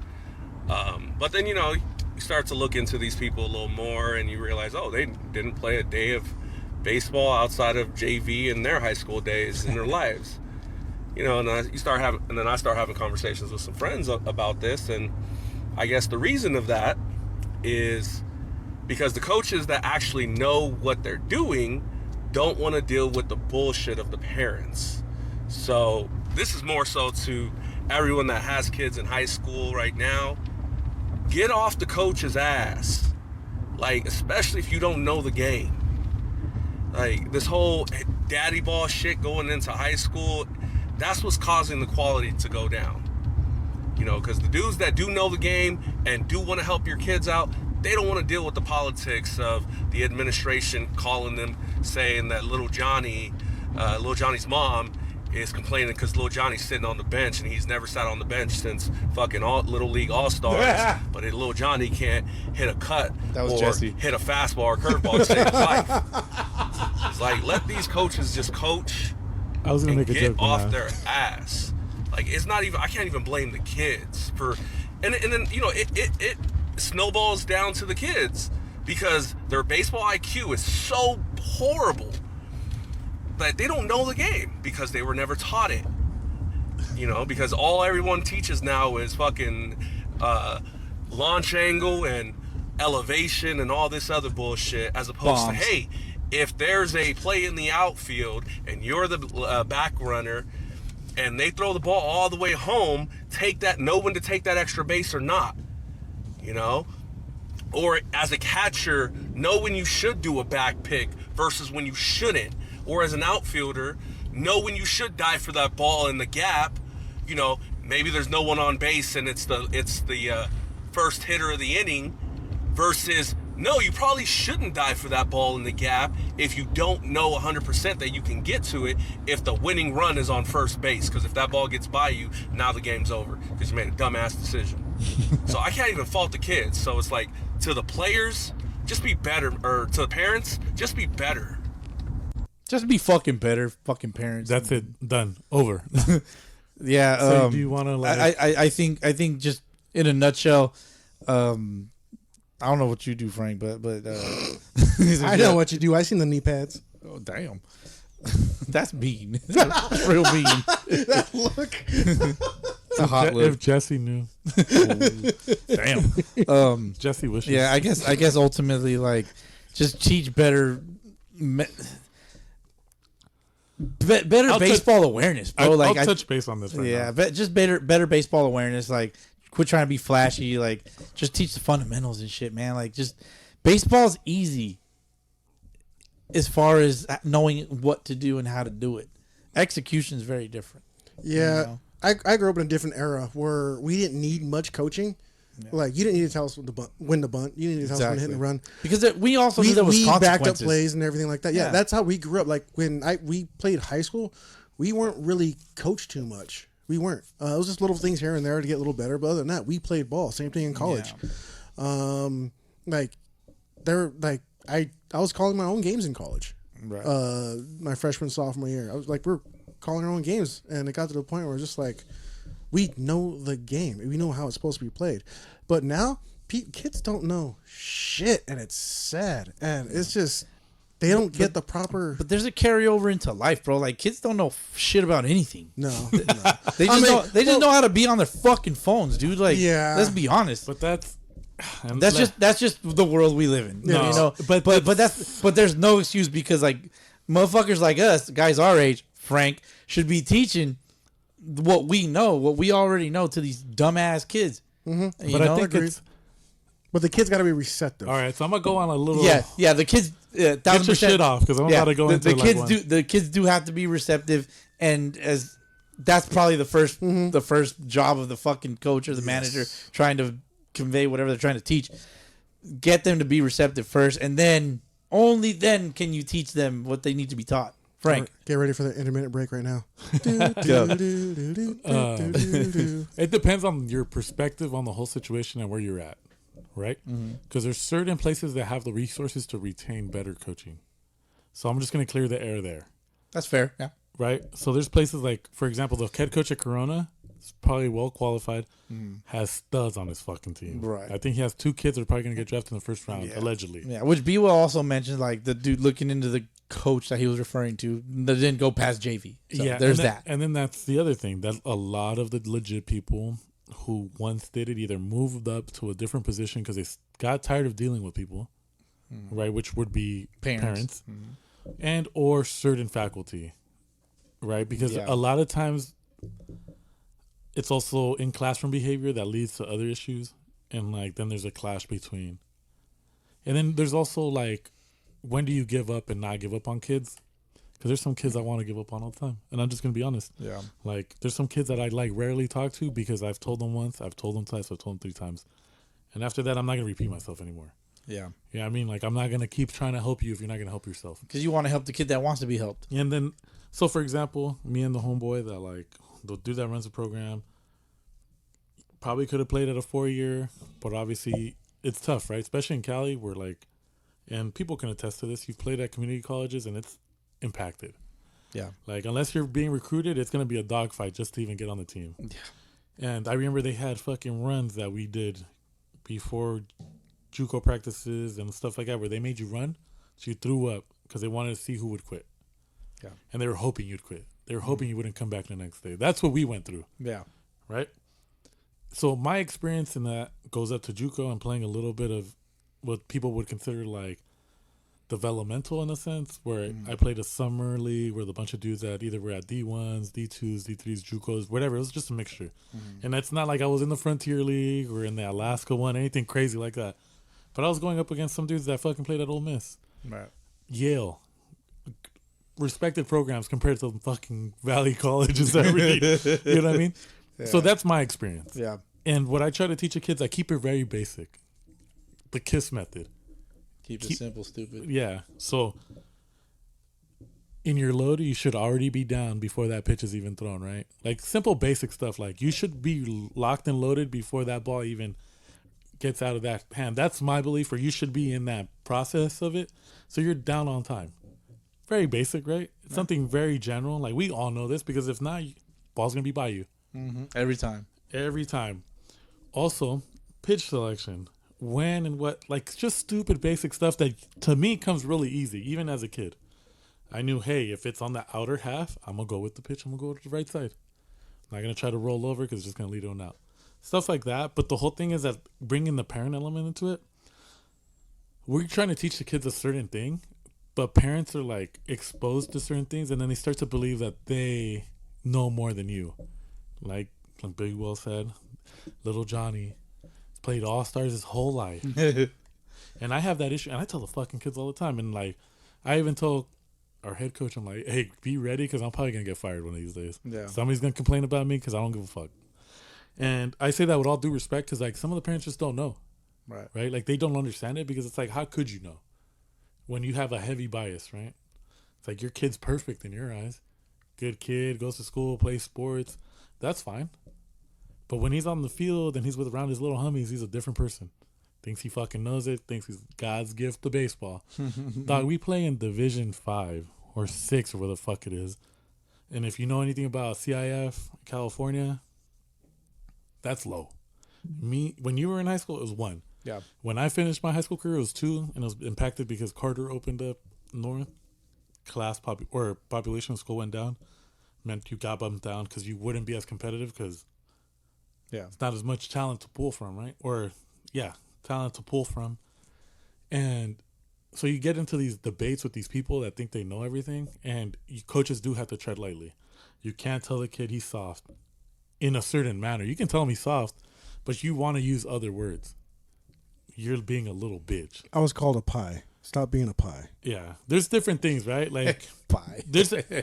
But then, you know, you start to look into these people a little more and you realize, oh, they didn't play a day of baseball outside of JV in their high school days in their lives. You know, and then I start having conversations with some friends about this, and I guess the reason of that is because the coaches that actually know what they're doing don't want to deal with the bullshit of the parents. So this is more so to everyone that has kids in high school right now. Get off the coach's ass. Like, especially if you don't know the game. Like, this whole daddy ball shit going into high school, that's what's causing the quality to go down. You know, because the dudes that do know the game and do want to help your kids out, they don't want to deal with the politics of the administration calling them, saying that little Johnny's mom is complaining because little Johnny's sitting on the bench and he's never sat on the bench since fucking Little League All-Stars. But little Johnny can't hit a cut or Jesse. hit a fastball or curveball to save his life. It's like, let these coaches just coach I was gonna and make a get joke on off that. their ass. Like, it's not even, I can't even blame the kids for, and then, you know, it snowballs down to the kids because their baseball IQ is so horrible that they don't know the game because they were never taught it. You know, because all everyone teaches now is fucking launch angle and elevation and all this other bullshit, as opposed Bombs. to, hey, if there's a play in the outfield and you're the back runner and they throw the ball all the way home, know when to take that extra base or not, you know? Or as a catcher, know when you should do a back pick versus when you shouldn't. Or as an outfielder, know when you should dive for that ball in the gap. You know, maybe there's no one on base and it's the first hitter of the inning, versus no, you probably shouldn't dive for that ball in the gap if you don't know 100% that you can get to it if the winning run is on first base. Because if that ball gets by you, now the game's over because you made a dumbass decision. So I can't even fault the kids. So it's like, to the players, just be better. Or to the parents, just be better. Just be fucking better, fucking parents. That's it. Done. Over. Yeah. So do you want to like? I think just in a nutshell, I don't know what you do, Frank, but I know what you do. I seen the knee pads. Oh damn, that's mean. That's real mean. That look. It's a hot look. If Jesse knew. Damn. Jesse wishes. Yeah, I guess ultimately, like, just teach better. Better baseball awareness, bro. I'll touch base on this right now. Yeah, just better baseball awareness. Like, quit trying to be flashy. Like, just teach the fundamentals and shit, man. Like, just baseball's easy as far as knowing what to do and how to do it. Execution is very different. Yeah, you know? I grew up in a different era where we didn't need much coaching. Yeah. Like, you didn't need to tell us when to bunt. You didn't need to tell us when to hit and run. Because we also knew there was consequences. Backed up plays and everything like that. Yeah, that's how we grew up. Like, when we played high school, we weren't really coached too much. We weren't. It was just little things here and there to get a little better. But other than that, we played ball. Same thing in college. I was calling my own games in college. Right. My freshman, sophomore year. I was like, we're calling our own games. And it got to the point where it's just like, we know the game. We know how it's supposed to be played. But now, kids don't know shit. And it's sad. And it's just, they don't get the proper. But there's a carryover into life, bro. Like, kids don't know shit about anything. No. They just know how to be on their fucking phones, dude. Like, Yeah. let's be honest. But that's just the world we live in. No, You know? But there's no excuse because like motherfuckers like us, guys our age, Frank, should be teaching what we know, what we already know to these dumbass kids. Mm-hmm. But I think it's. But the kids got to be receptive. All right, so I'm gonna go on a little. Yeah. The kids. Get your shit off because I'm about to go into the kids one. The kids do have to be receptive, and as that's probably the first job of the fucking coach or the manager trying to convey whatever they're trying to teach. Get them to be receptive first, and then only then can you teach them what they need to be taught. Frank, Get ready for the intermittent break right now. It depends on your perspective on the whole situation and where you're at, right? Because there's certain places that have the resources to retain better coaching. So I'm just going to clear the air there. That's fair. Yeah. Right? So there's places like, for example, the head coach at Corona is probably well qualified, has studs on his fucking team. Right. I think he has 2 kids that are probably going to get drafted in the first round, allegedly. Yeah, which B will also mentioned, like the dude looking into the coach that he was referring to that didn't go past JV. So there's that. And then that's the other thing, that a lot of the legit people who once did it either moved up to a different position because they got tired of dealing with people, right, which would be parents. And or certain faculty, right? Because a lot of times it's also in classroom behavior that leads to other issues, and like then there's a clash between. And then there's also like, when do you give up and not give up on kids? Because there's some kids I want to give up on all the time, and I'm just gonna be honest. Yeah. Like there's some kids that I like rarely talk to because I've told them once, I've told them twice, I've told them 3 times, and after that I'm not gonna repeat myself anymore. Yeah. Yeah, I mean, like, I'm not going to keep trying to help you if you're not going to help yourself. Because you want to help the kid that wants to be helped. And then, so for example, me and the homeboy that, like, the dude that runs the program, probably could have played at a 4-year, but obviously it's tough, right? Especially in Cali where, like, and people can attest to this, you've played at community colleges and it's impacted. Yeah. Like, unless you're being recruited, it's going to be a dogfight just to even get on the team. Yeah. And I remember they had fucking runs that we did before JUCO practices and stuff like that where they made you run, so you threw up because they wanted to see who would quit. Yeah. And they were hoping you'd quit. They were hoping you wouldn't come back the next day. That's what we went through. Yeah. Right? So my experience in that goes up to JUCO and playing a little bit of what people would consider like developmental in a sense, where I played a summer league where a bunch of dudes that either were at D1s, D2s, D3s, JUCOs, whatever. It was just a mixture. And it's not like I was in the Frontier League or in the Alaska one, anything crazy like that. But I was going up against some dudes that fucking played at Ole Miss. Right. Yale. Respected programs compared to fucking Valley colleges and everything. You know what I mean? Yeah. So that's my experience. Yeah. And what I try to teach the kids, I keep it very basic. The KISS method. Keep it simple, stupid. Yeah. So in your load, you should already be down before that pitch is even thrown, right? Like simple basic stuff. Like you should be locked and loaded before that ball even gets out of that hand. That's my belief, or you should be in that process of it. So you're down on time. Very basic, right? It's something very general. Like we all know this because if not, ball's going to be by you. Every time. Every time. Also, pitch selection. When and what, like just stupid basic stuff that to me comes really easy, even as a kid. I knew, hey, if it's on the outer half, I'm going to go with the pitch. I'm going to go to the right side. I'm not going to try to roll over because it's just going to lead on out. Stuff like that. But the whole thing is that bringing the parent element into it, we're trying to teach the kids a certain thing, but parents are like exposed to certain things and then they start to believe that they know more than you. Like Big Will said, little Johnny played All-Stars his whole life. And I have that issue, and I tell the fucking kids all the time. And like, I even told our head coach, I'm like, hey, be ready because I'm probably going to get fired one of these days. Yeah. Somebody's going to complain about me because I don't give a fuck. And I say that with all due respect because like some of the parents just don't know. Right? Like they don't understand it because it's like, how could you know when you have a heavy bias, right? It's like your kid's perfect in your eyes. Good kid, goes to school, plays sports. That's fine. But when he's on the field and he's with around his little homies, he's a different person. Thinks he fucking knows it. Thinks he's God's gift to baseball. Dog, we play in Division 5 or 6 or where the fuck it is. And if you know anything about CIF, California, that's low. When you were in high school, it was 1. Yeah. When I finished my high school career, it was 2, and it was impacted because Carter opened up north. Population of school went down. Meant you got bumped down because you wouldn't be as competitive because it's not as much talent to pull from, right? Talent to pull from. And so you get into these debates with these people that think they know everything, and coaches do have to tread lightly. You can't tell the kid he's soft in a certain manner. You can tell him he's soft, but you want to use other words. You're being a little bitch. I was called a pie. Stop being a pie. Yeah. There's different things, right? Like Pie.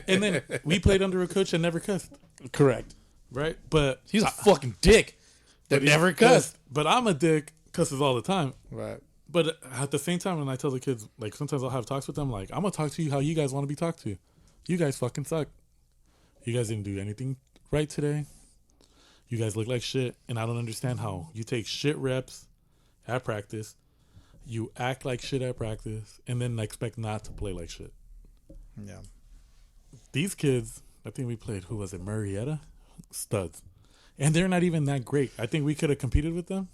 and then we played under a coach that never cussed. Correct. Right? But He's a fucking dick that never cussed. But I'm a dick, cusses all the time. Right. But at the same time, when I tell the kids, like sometimes I'll have talks with them, like, I'm going to talk to you how you guys want to be talked to. You guys fucking suck. You guys didn't do anything right today. You guys look like shit. And I don't understand how you take shit reps at practice, you act like shit at practice, and then expect not to play like shit. Yeah. These kids, I think we played, who was it, Murrieta? Studs. And they're not even that great. I think we could have competed with them.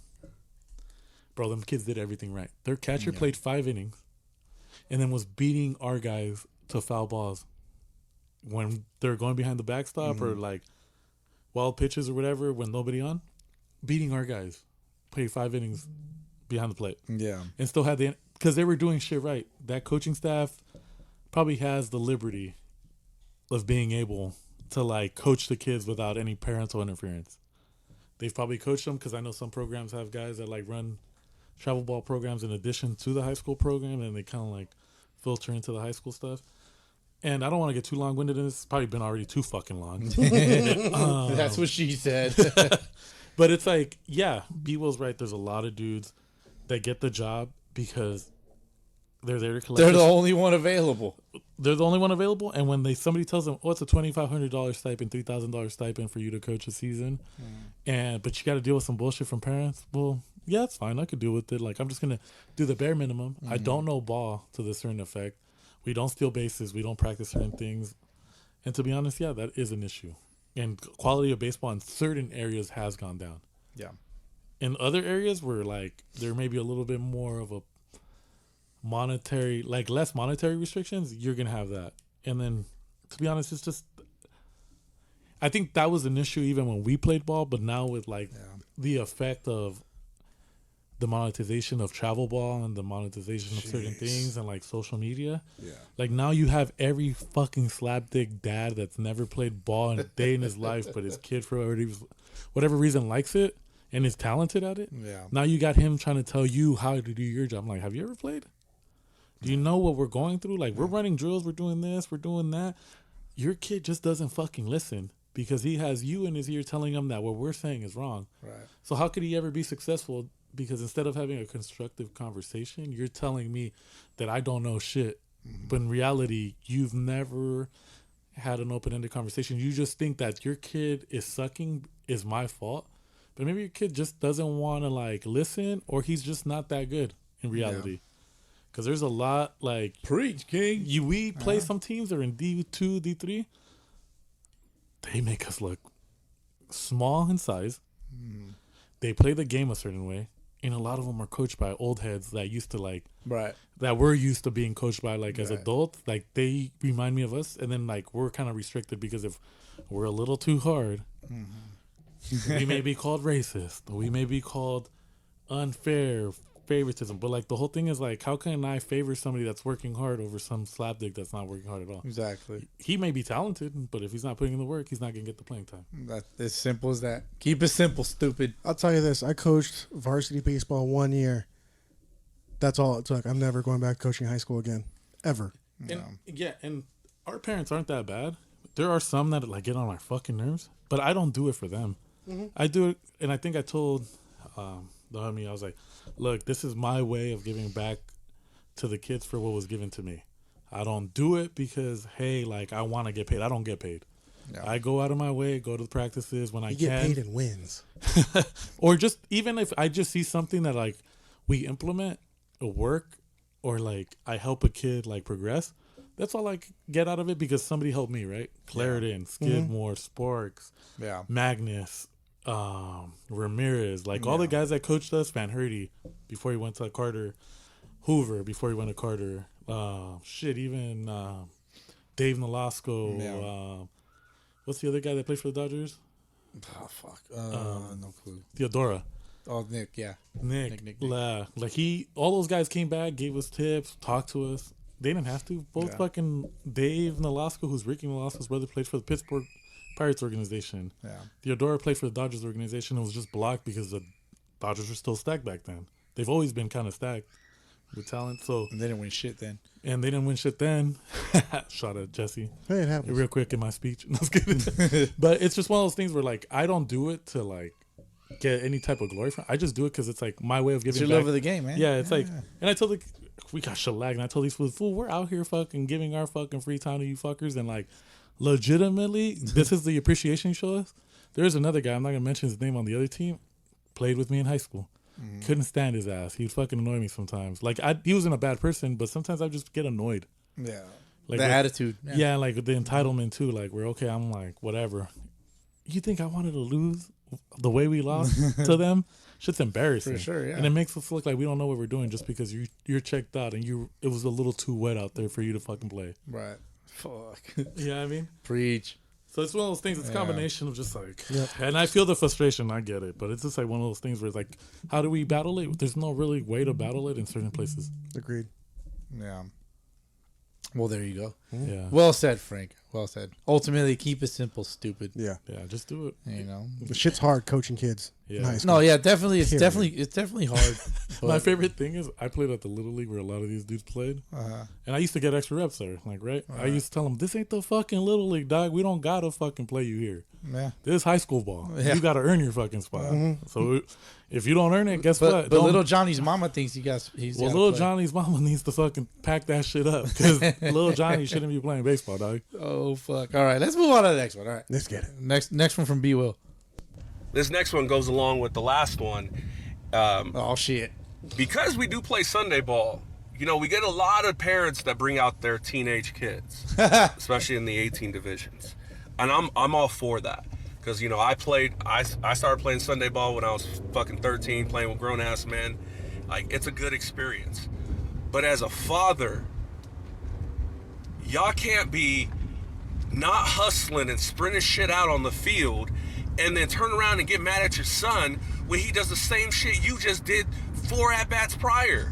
Bro, them kids did everything right. Their catcher played 5 innings and then was beating our guys to foul balls when they're going behind the backstop or like wild pitches or whatever when nobody on. Beating our guys. Played 5 innings behind the plate. Yeah. And still had because they were doing shit right. That coaching staff probably has the liberty of being able to like coach the kids without any parental interference. They've probably coached them because I know some programs have guys that like run travel ball programs in addition to the high school program, and they kind of like filter into the high school stuff. And I don't want to get too long-winded in this. It's probably been already too fucking long. That's what she said. But it's like, yeah, B-Will's right. There's a lot of dudes that get the job because they're there to collect. They're the only one available. They're the only one available. And when somebody tells them, oh, it's a $2,500 stipend, $3,000 stipend for you to coach a season, but you got to deal with some bullshit from parents. Well, yeah, it's fine. I could deal with it. Like, I'm just going to do the bare minimum. I don't know ball to the certain effect. We don't steal bases. We don't practice certain things. And to be honest, yeah, that is an issue. And quality of baseball in certain areas has gone down. Yeah. In other areas where, like, there may be a little bit more of a monetary, like, less monetary restrictions, you're going to have that. And then, to be honest, it's just, I think that was an issue even when we played ball, but now with, like, the effect of the monetization of travel ball and the monetization of certain things and like social media. Yeah. Like now you have every fucking slapdick dad that's never played ball in a day in his life, but his kid for whatever reason likes it and is talented at it. Yeah. Now you got him trying to tell you how to do your job. I'm like, have you ever played? Do you know what we're going through? Like we're running drills, we're doing this, we're doing that. Your kid just doesn't fucking listen because he has you in his ear telling him that what we're saying is wrong. Right. So how could he ever be successful? Because instead of having a constructive conversation, you're telling me that I don't know shit. But in reality, you've never had an open-ended conversation. You just think that your kid is sucking is my fault. But maybe your kid just doesn't want to, like, listen, or he's just not that good in reality. Because there's a lot, like... Preach, King. We play some teams that are in D2, D3. They make us look small in size. They play the game a certain way. And a lot of them are coached by old heads that used to like, that we're used to being coached by like as adults. Like they remind me of us. And then like we're kind of restricted because if we're a little too hard, we may be called racist. Or we may be called unfair, favoritism. But like the whole thing is like, how can I favor somebody that's working hard over some slapdick that's not working hard at all? Exactly. He may be talented, but if he's not putting in the work, he's not going to get the playing time. That's as simple as that. Keep it simple, stupid. I'll tell you this. I coached varsity baseball 1 year. That's all it took. I'm never going back coaching high school again. Ever. And our parents aren't that bad. There are some that like get on my fucking nerves, but I don't do it for them. I do it, and I think I told the homie, I was like, look, this is my way of giving back to the kids for what was given to me. I don't do it because, hey, like, I want to get paid. I don't get paid. I go out of my way, go to the practices when I You can. get paid in wins. Or just even if I just see something that like we implement a work or like I help a kid like progress, that's all I get out of it because somebody helped me, right? Clarendon, Skidmore, Sparks, Magnus, Ramirez, like all the guys that coached us, Van Herty before he went to Carter, Hoover before he went to Carter, even Dave Nolasco, what's the other guy that played for the Dodgers? Oh fuck, no clue. Theodora. Oh, Nick, yeah. Nick. Like all those guys came back, gave us tips, talked to us. They didn't have to. Both fucking Dave Nolasco, who's Ricky Nolasco's brother, played for the Pittsburgh Pirates organization. Yeah. Theodora played for the Dodgers organization and was just blocked because the Dodgers were still stacked back then. They've always been kind of stacked with talent. So and they didn't win shit then. Shot at Jesse. Hey, it happens. Real quick in my speech. No, I was kidding. But it's just one of those things where like I don't do it to like get any type of glory from. I just do it because it's like my way of giving it's your back. love of the game, man. Yeah, it's like, and I told we got shellacked, and I told these fools, fool, we're out here fucking giving our fucking free time to you fuckers, and like, legitimately, this is the appreciation you show us. There's another guy, I'm not gonna mention his name on the other team, played with me in high school. Couldn't stand his ass. He'd fucking annoy me sometimes. Like he wasn't a bad person, but sometimes I just get annoyed. Yeah, like the attitude. Yeah, like the entitlement too. Like we're okay. I'm like whatever. You think I wanted to lose the way we lost to them? Shit's embarrassing. For sure, yeah. And it makes us look like we don't know what we're doing just because you're checked out and it was a little too wet out there for you to fucking play. Right. Fuck. You know what I mean? Preach. So it's one of those things. It's a combination of just like, and I feel the frustration. I get it, but it's just like one of those things where it's like, how do we battle it? There's no really way to battle it in certain places. Agreed. Yeah. Well, there you go. Yeah. Well said, Frank. Well said. Ultimately, keep it simple, stupid. Yeah. Yeah. Just do it. You know, the shit's hard coaching kids. Yeah. Nice. No, yeah, definitely. It's definitely hard. My favorite thing is I played at the Little League where a lot of these dudes played, and I used to get extra reps there. Like, right? I used to tell them, "This ain't the fucking Little League, dog. We don't gotta fucking play you here. Yeah. This is high school ball. Yeah. You gotta earn your fucking spot. So if you don't earn it, guess what? But little Johnny's mama thinks little Johnny's mama needs to fucking pack that shit up because little Johnny shouldn't be playing baseball, dog. Oh fuck! All right, let's move on to the next one. All right, let's get it. Next one from B. Will. This next one goes along with the last one. Oh shit! Because we do play Sunday ball, you know, we get a lot of parents that bring out their teenage kids, especially in the 18 divisions, and I'm all for that because you know I started playing Sunday ball when I was fucking 13, playing with grown ass men. Like it's a good experience, but as a father, y'all can't be not hustling and sprinting shit out on the field and then turn around and get mad at your son when he does the same shit you just did 4 at-bats prior.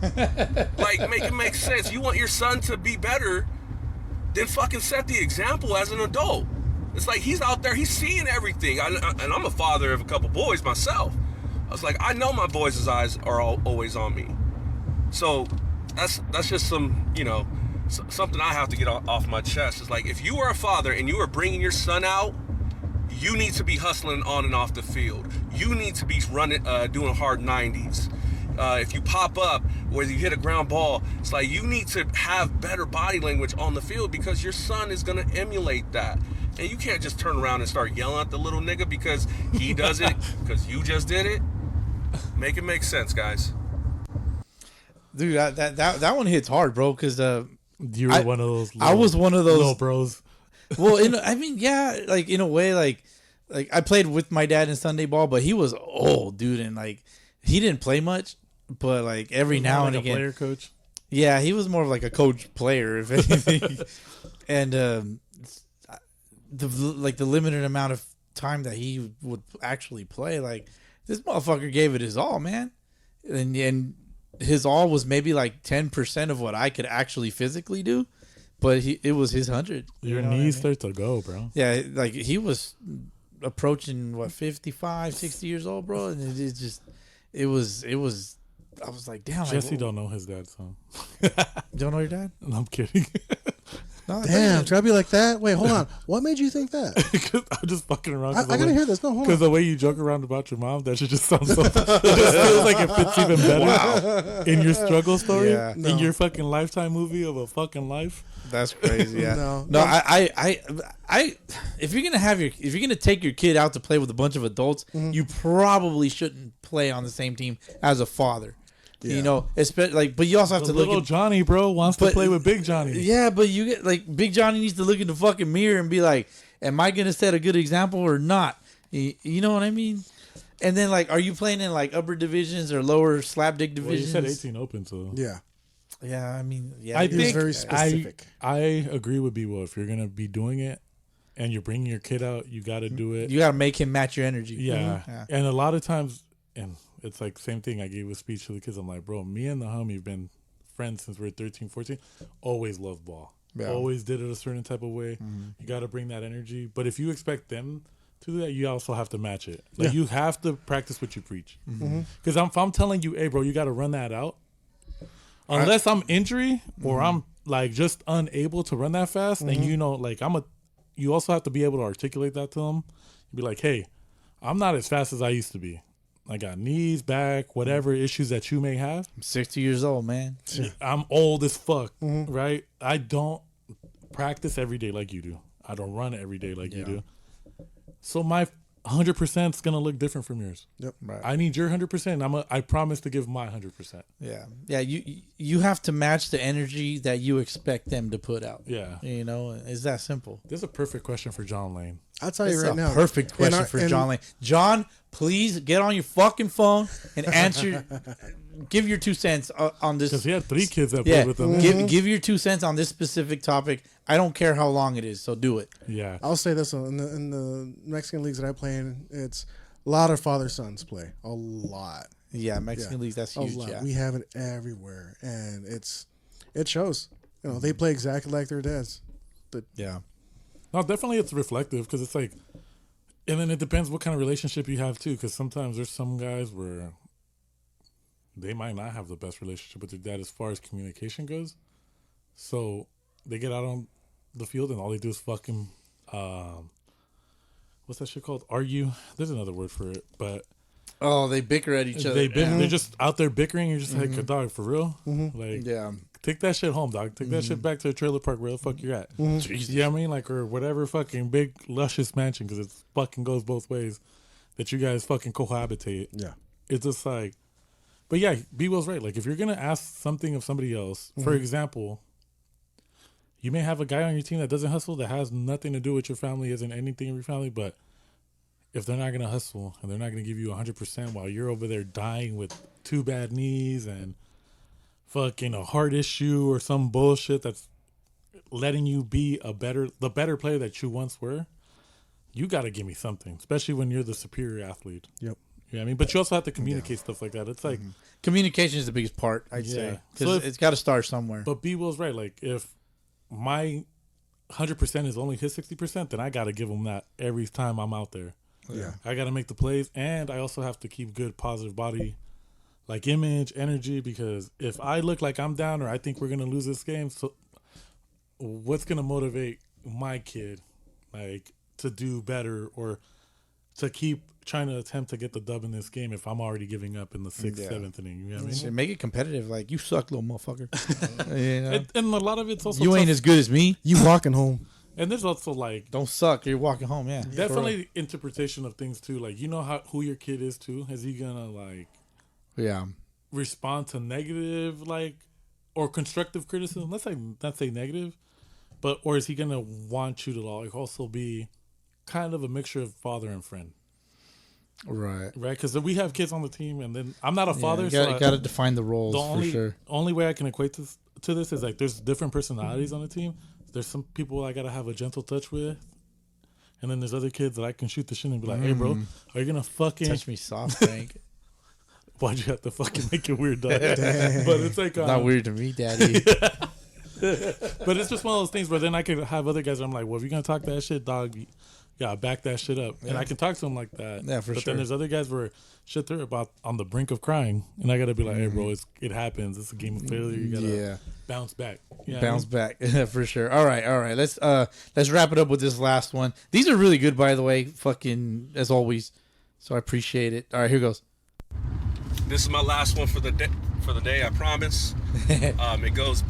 Like, make it make sense. You want your son to be better, then fucking set the example as an adult. It's like he's out there, he's seeing everything. And I'm a father of a couple boys myself. I was like, I know my boys' eyes are always on me. So that's just some, you know, something I have to get off my chest. It's like, if you are a father and you are bringing your son out, you need to be hustling on and off the field. You need to be running, doing hard 90s. If you pop up, whether you hit a ground ball, it's like you need to have better body language on the field because your son is going to emulate that. And you can't just turn around and start yelling at the little nigga because he does it, because you just did it. Make it make sense, guys. Dude, that one hits hard, bro, because you were one of those. I was one of those little bros. Well, I mean, yeah, like in a way, like I played with my dad in Sunday ball, but he was old, dude, and like he didn't play much, but like every now and again, player coach. Yeah, he was more of like a coach player, if anything, and the limited amount of time that he would actually play, like this motherfucker gave it his all, man, and his all was maybe like 10% of what I could actually physically do. But it was his 100. Your knees start to go, bro. Yeah, like he was approaching, 55, 60 years old, bro. And it was, I was like, damn. Jesse like, don't know his dad, so. Don't know your dad? No, I'm kidding. No, Damn, it's gotta be like that. Wait, hold on. What made you think that? Because I'm just fucking around. I gotta hear this. No, hold on. Because the way you joke around about your mom, that shit just sounds so. It just feels like it fits even better in your struggle story, Yeah. in your fucking Lifetime movie of a fucking life. That's crazy. Yeah. No. I if you're gonna take your kid out to play with a bunch of adults, you probably shouldn't play on the same team as a father. Yeah. You know, especially like, but you also have The to look little at Johnny, bro, wants to but- play with Big Johnny. Yeah, but you get like Big Johnny needs to look in the fucking mirror and be like, am I gonna set a good example or not? You know what I mean? And then like, are you playing in like upper divisions or lower slapdick Well, you divisions? said 18 open, so Yeah. Yeah, I mean, yeah, I it is. think very specific. I agree with B-Will. If you're gonna be doing it and you're bringing your kid out, you got to do it. you got to make him match your energy. Yeah. Yeah. And a lot of times, and it's like same thing I gave a speech to the kids. I'm like, bro, me and the homie have been friends since we were 13, 14. Always loved ball. Yeah. Always did it a certain type of way. You got to bring that energy. But if you expect them to do that, you also have to match it. Like you have to practice what you preach. Because if I'm telling you, hey, bro, you got to run that out. Unless I'm injury or I'm like just unable to run that fast, and you know, like you also have to be able to articulate that to them. Be like, hey, I'm not as fast as I used to be. I got knees, back, whatever issues that you may have. I'm 60 years old, man. I'm old as fuck, right? I don't practice every day like you do. I don't run every day like you do. So my 100% is gonna look different from yours. Yep. Right. I need your 100%. I promise to give my 100%. Yeah, yeah. You have to match the energy that you expect them to put out. Yeah. You know, it's that simple. This is a perfect question for John Lane. I'll tell you It's right a now. perfect question for John Lane. John, please get on your fucking phone and answer. Give your 2 cents on this. Because he had 3 kids that Yeah, played with him. give your 2 cents on this specific topic. I don't care how long it is, so do it. Yeah. I'll say this one. In the Mexican leagues that I play in, it's a lot of father sons play. A lot. Yeah, Mexican leagues, that's A huge. lot. Yeah. We have it everywhere, and it shows. You know, they play exactly like their dads. But Yeah. No, definitely it's reflective because it's like, and then it depends what kind of relationship you have too. Because sometimes there's some guys where they might not have the best relationship with their dad as far as communication goes. So they get out on the field and all they do is fucking, what's that shit called? Argue. There's another word for it, but Oh, they bicker at each other. they're just out there bickering. You're just like, dog, for real? Like, Yeah. take that shit home, dog. Take that shit back to the trailer park where the fuck you're at. Jesus. You know what I mean? Like, or whatever fucking big, luscious mansion, because it fucking goes both ways, that you guys fucking cohabitate. yeah. It's just like, but yeah, B-Will's right. Like, if you're going to ask something of somebody else, for example, you may have a guy on your team that doesn't hustle, that has nothing to do with your family, isn't anything in your family, but if they're not going to hustle and they're not going to give you 100% while you're over there dying with 2 bad knees and fucking a heart issue or some bullshit that's letting you be the better player that you once were, you got to give me something, especially when you're the superior athlete. Yep. You know what I mean? But you also have to communicate stuff like that. It's like, Communication is the biggest part, I'd Yeah. say. So Because if- it's got to start somewhere. but B-Will's right. Like, if my 100% is only his 60%, then I got to give him that every time I'm out there. Yeah. I got to make the plays, and I also have to keep good, positive body, like image, energy, because if I look like I'm down or I think we're going to lose this game, so what's going to motivate my kid, like, to do better or to keep trying to attempt to get the dub in this game if I'm already giving up in the 6th, 7th inning? You know what I mean? Shit, make it competitive. Like, you suck, little motherfucker. You know? And a lot of it's also You ain't tough. as good as me. You walking home. And there's also like Don't suck. You're walking home. Yeah. definitely interpretation of things too. Like, you know who your kid is too. Is he gonna like Yeah. respond to negative like or constructive criticism? Let's say not say negative, but or is he gonna want you to like also be kind of a mixture of father and friend, Right. right? Because we have kids on the team, and then I'm not a father, You so got to define the roles the for sure. only way I can equate to this is like there's different personalities on the team. There's some people I gotta have a gentle touch with, and then there's other kids that I can shoot the shit and be like, "Hey, bro, are you gonna fucking Touch me soft, Frank. Why'd you have to fucking make it weird, dog?" But it's like Not weird to me, daddy. But it's just one of those things where then I could have other guys where I'm like, "Well, if you're gonna talk that shit, dog, yeah, back that shit up. And I can talk to him like that. Yeah, for but sure. then there's other guys where shit they're about on the brink of crying, and I gotta be like, hey, bro, it happens. It's a game of failure. You gotta bounce back. You know Bounce back for sure. All right. Let's wrap it up with this last one. These are really good, by the way. Fucking as always. So I appreciate it. All right, here goes. This is my last one for the day. I promise. It goes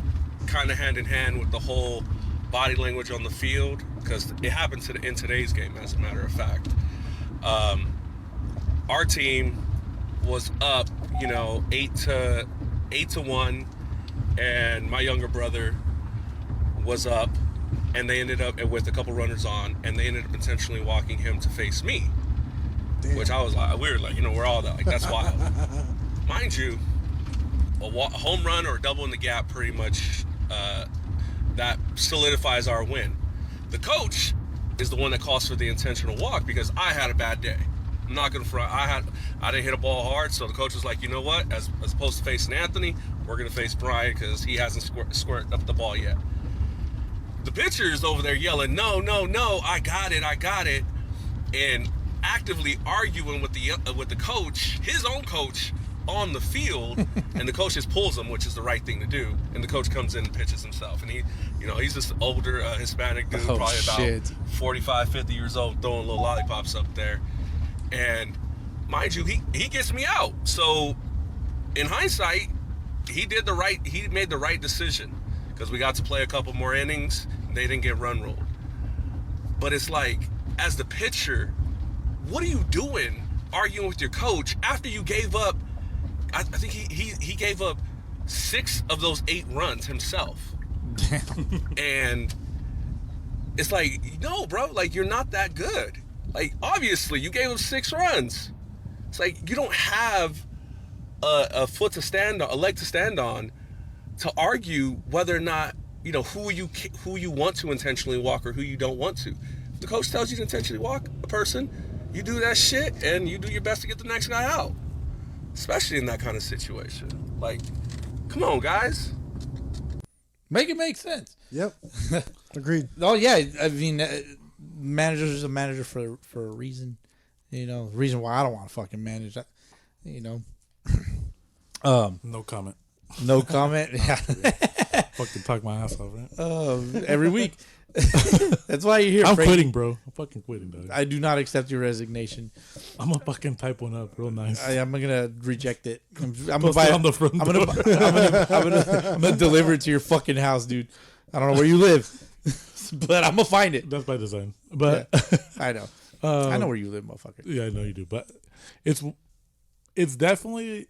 kind of hand in hand with the whole body language on the field, because it happened in today's game, as a matter of fact. Our team was up, 8-1, and my younger brother was up, and they ended up with a couple runners on, and they ended up intentionally walking him to face me. Damn. Which I was like, we were like, we're all like, that's wild. Mind you, a home run or a double in the gap pretty much that solidifies our win. The coach is the one that calls for the intentional walk because I had a bad day. I'm not gonna front. I didn't hit a ball hard, so the coach was like, you know what? As opposed to facing Anthony, we're gonna face Brian because he hasn't squared up the ball yet. The pitcher is over there yelling, no, I got it, and actively arguing with the coach, his own coach, on the field, and the coach just pulls him, which is the right thing to do, and the coach comes in and pitches himself, and he's this older Hispanic dude, probably about 45, 50 years old, throwing little lollipops up there, and mind you, he gets me out. So in hindsight, he made the right decision, because we got to play a couple more innings, and they didn't get run rolled. But it's like, as the pitcher, what are you doing arguing with your coach after you gave up? I think he gave up 6 of those 8 runs himself. And it's like, no, bro, like, you're not that good. Like, obviously, you gave up 6 runs. It's like, you don't have a foot to stand on, a leg to stand on, to argue whether or not, who you want to intentionally walk or who you don't want to. If the coach tells you to intentionally walk a person, you do that shit and you do your best to get the next guy out. Especially in that kind of situation. Like, come on, guys. Make it make sense. Yep. Agreed. Oh, yeah. I mean, manager's a manager for a reason. The reason why I don't want to fucking manage that. No comment. No comment. Yeah. Fucking talk my ass off, right? Every week. That's why you're here. I'm Frankie. quitting, bro. I'm fucking quitting, dog. I do not accept your resignation. I'm gonna fucking type one up real nice. I'm gonna reject it. I'm Post it on the front door. I'm gonna deliver it to your fucking house, dude. I don't know where you live, but I'm gonna find it. That's by design. But yeah, I know. I know where you live, motherfucker. Yeah, I know you do. But it's definitely,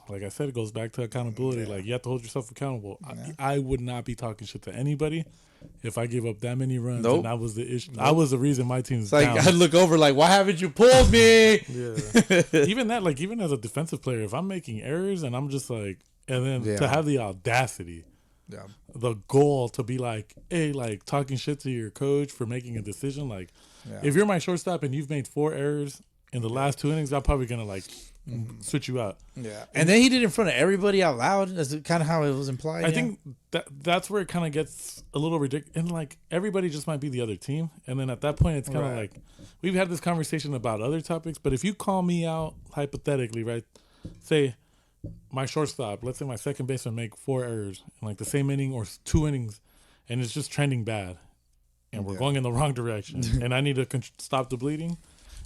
like I said, it goes back to accountability. Like, you have to hold yourself accountable. Yeah. I would not be talking shit to anybody if I gave up that many runs. Nope. And that was the issue. Nope. I was the reason my team's down. I'd look over like, why haven't you pulled me? Yeah. Even as a defensive player, if I'm making errors and I'm just like, and then to have the audacity, the goal to be like, hey, like, talking shit to your coach for making a decision. Like, if you're my shortstop and you've made 4 errors in the last 2 innings, I'm probably going to like switch you out. Yeah. And then he did it in front of everybody out loud. That's kind of how it was implied. I think that's where it kind of gets a little ridiculous. And like, everybody just might be the other team. And then at that point, it's kind of like, we've had this conversation about other topics, but if you call me out hypothetically, right? Say my shortstop, let's say my second baseman make 4 errors in like the same inning or 2 innings, and it's just trending bad, and we're going in the wrong direction, and I need to stop the bleeding,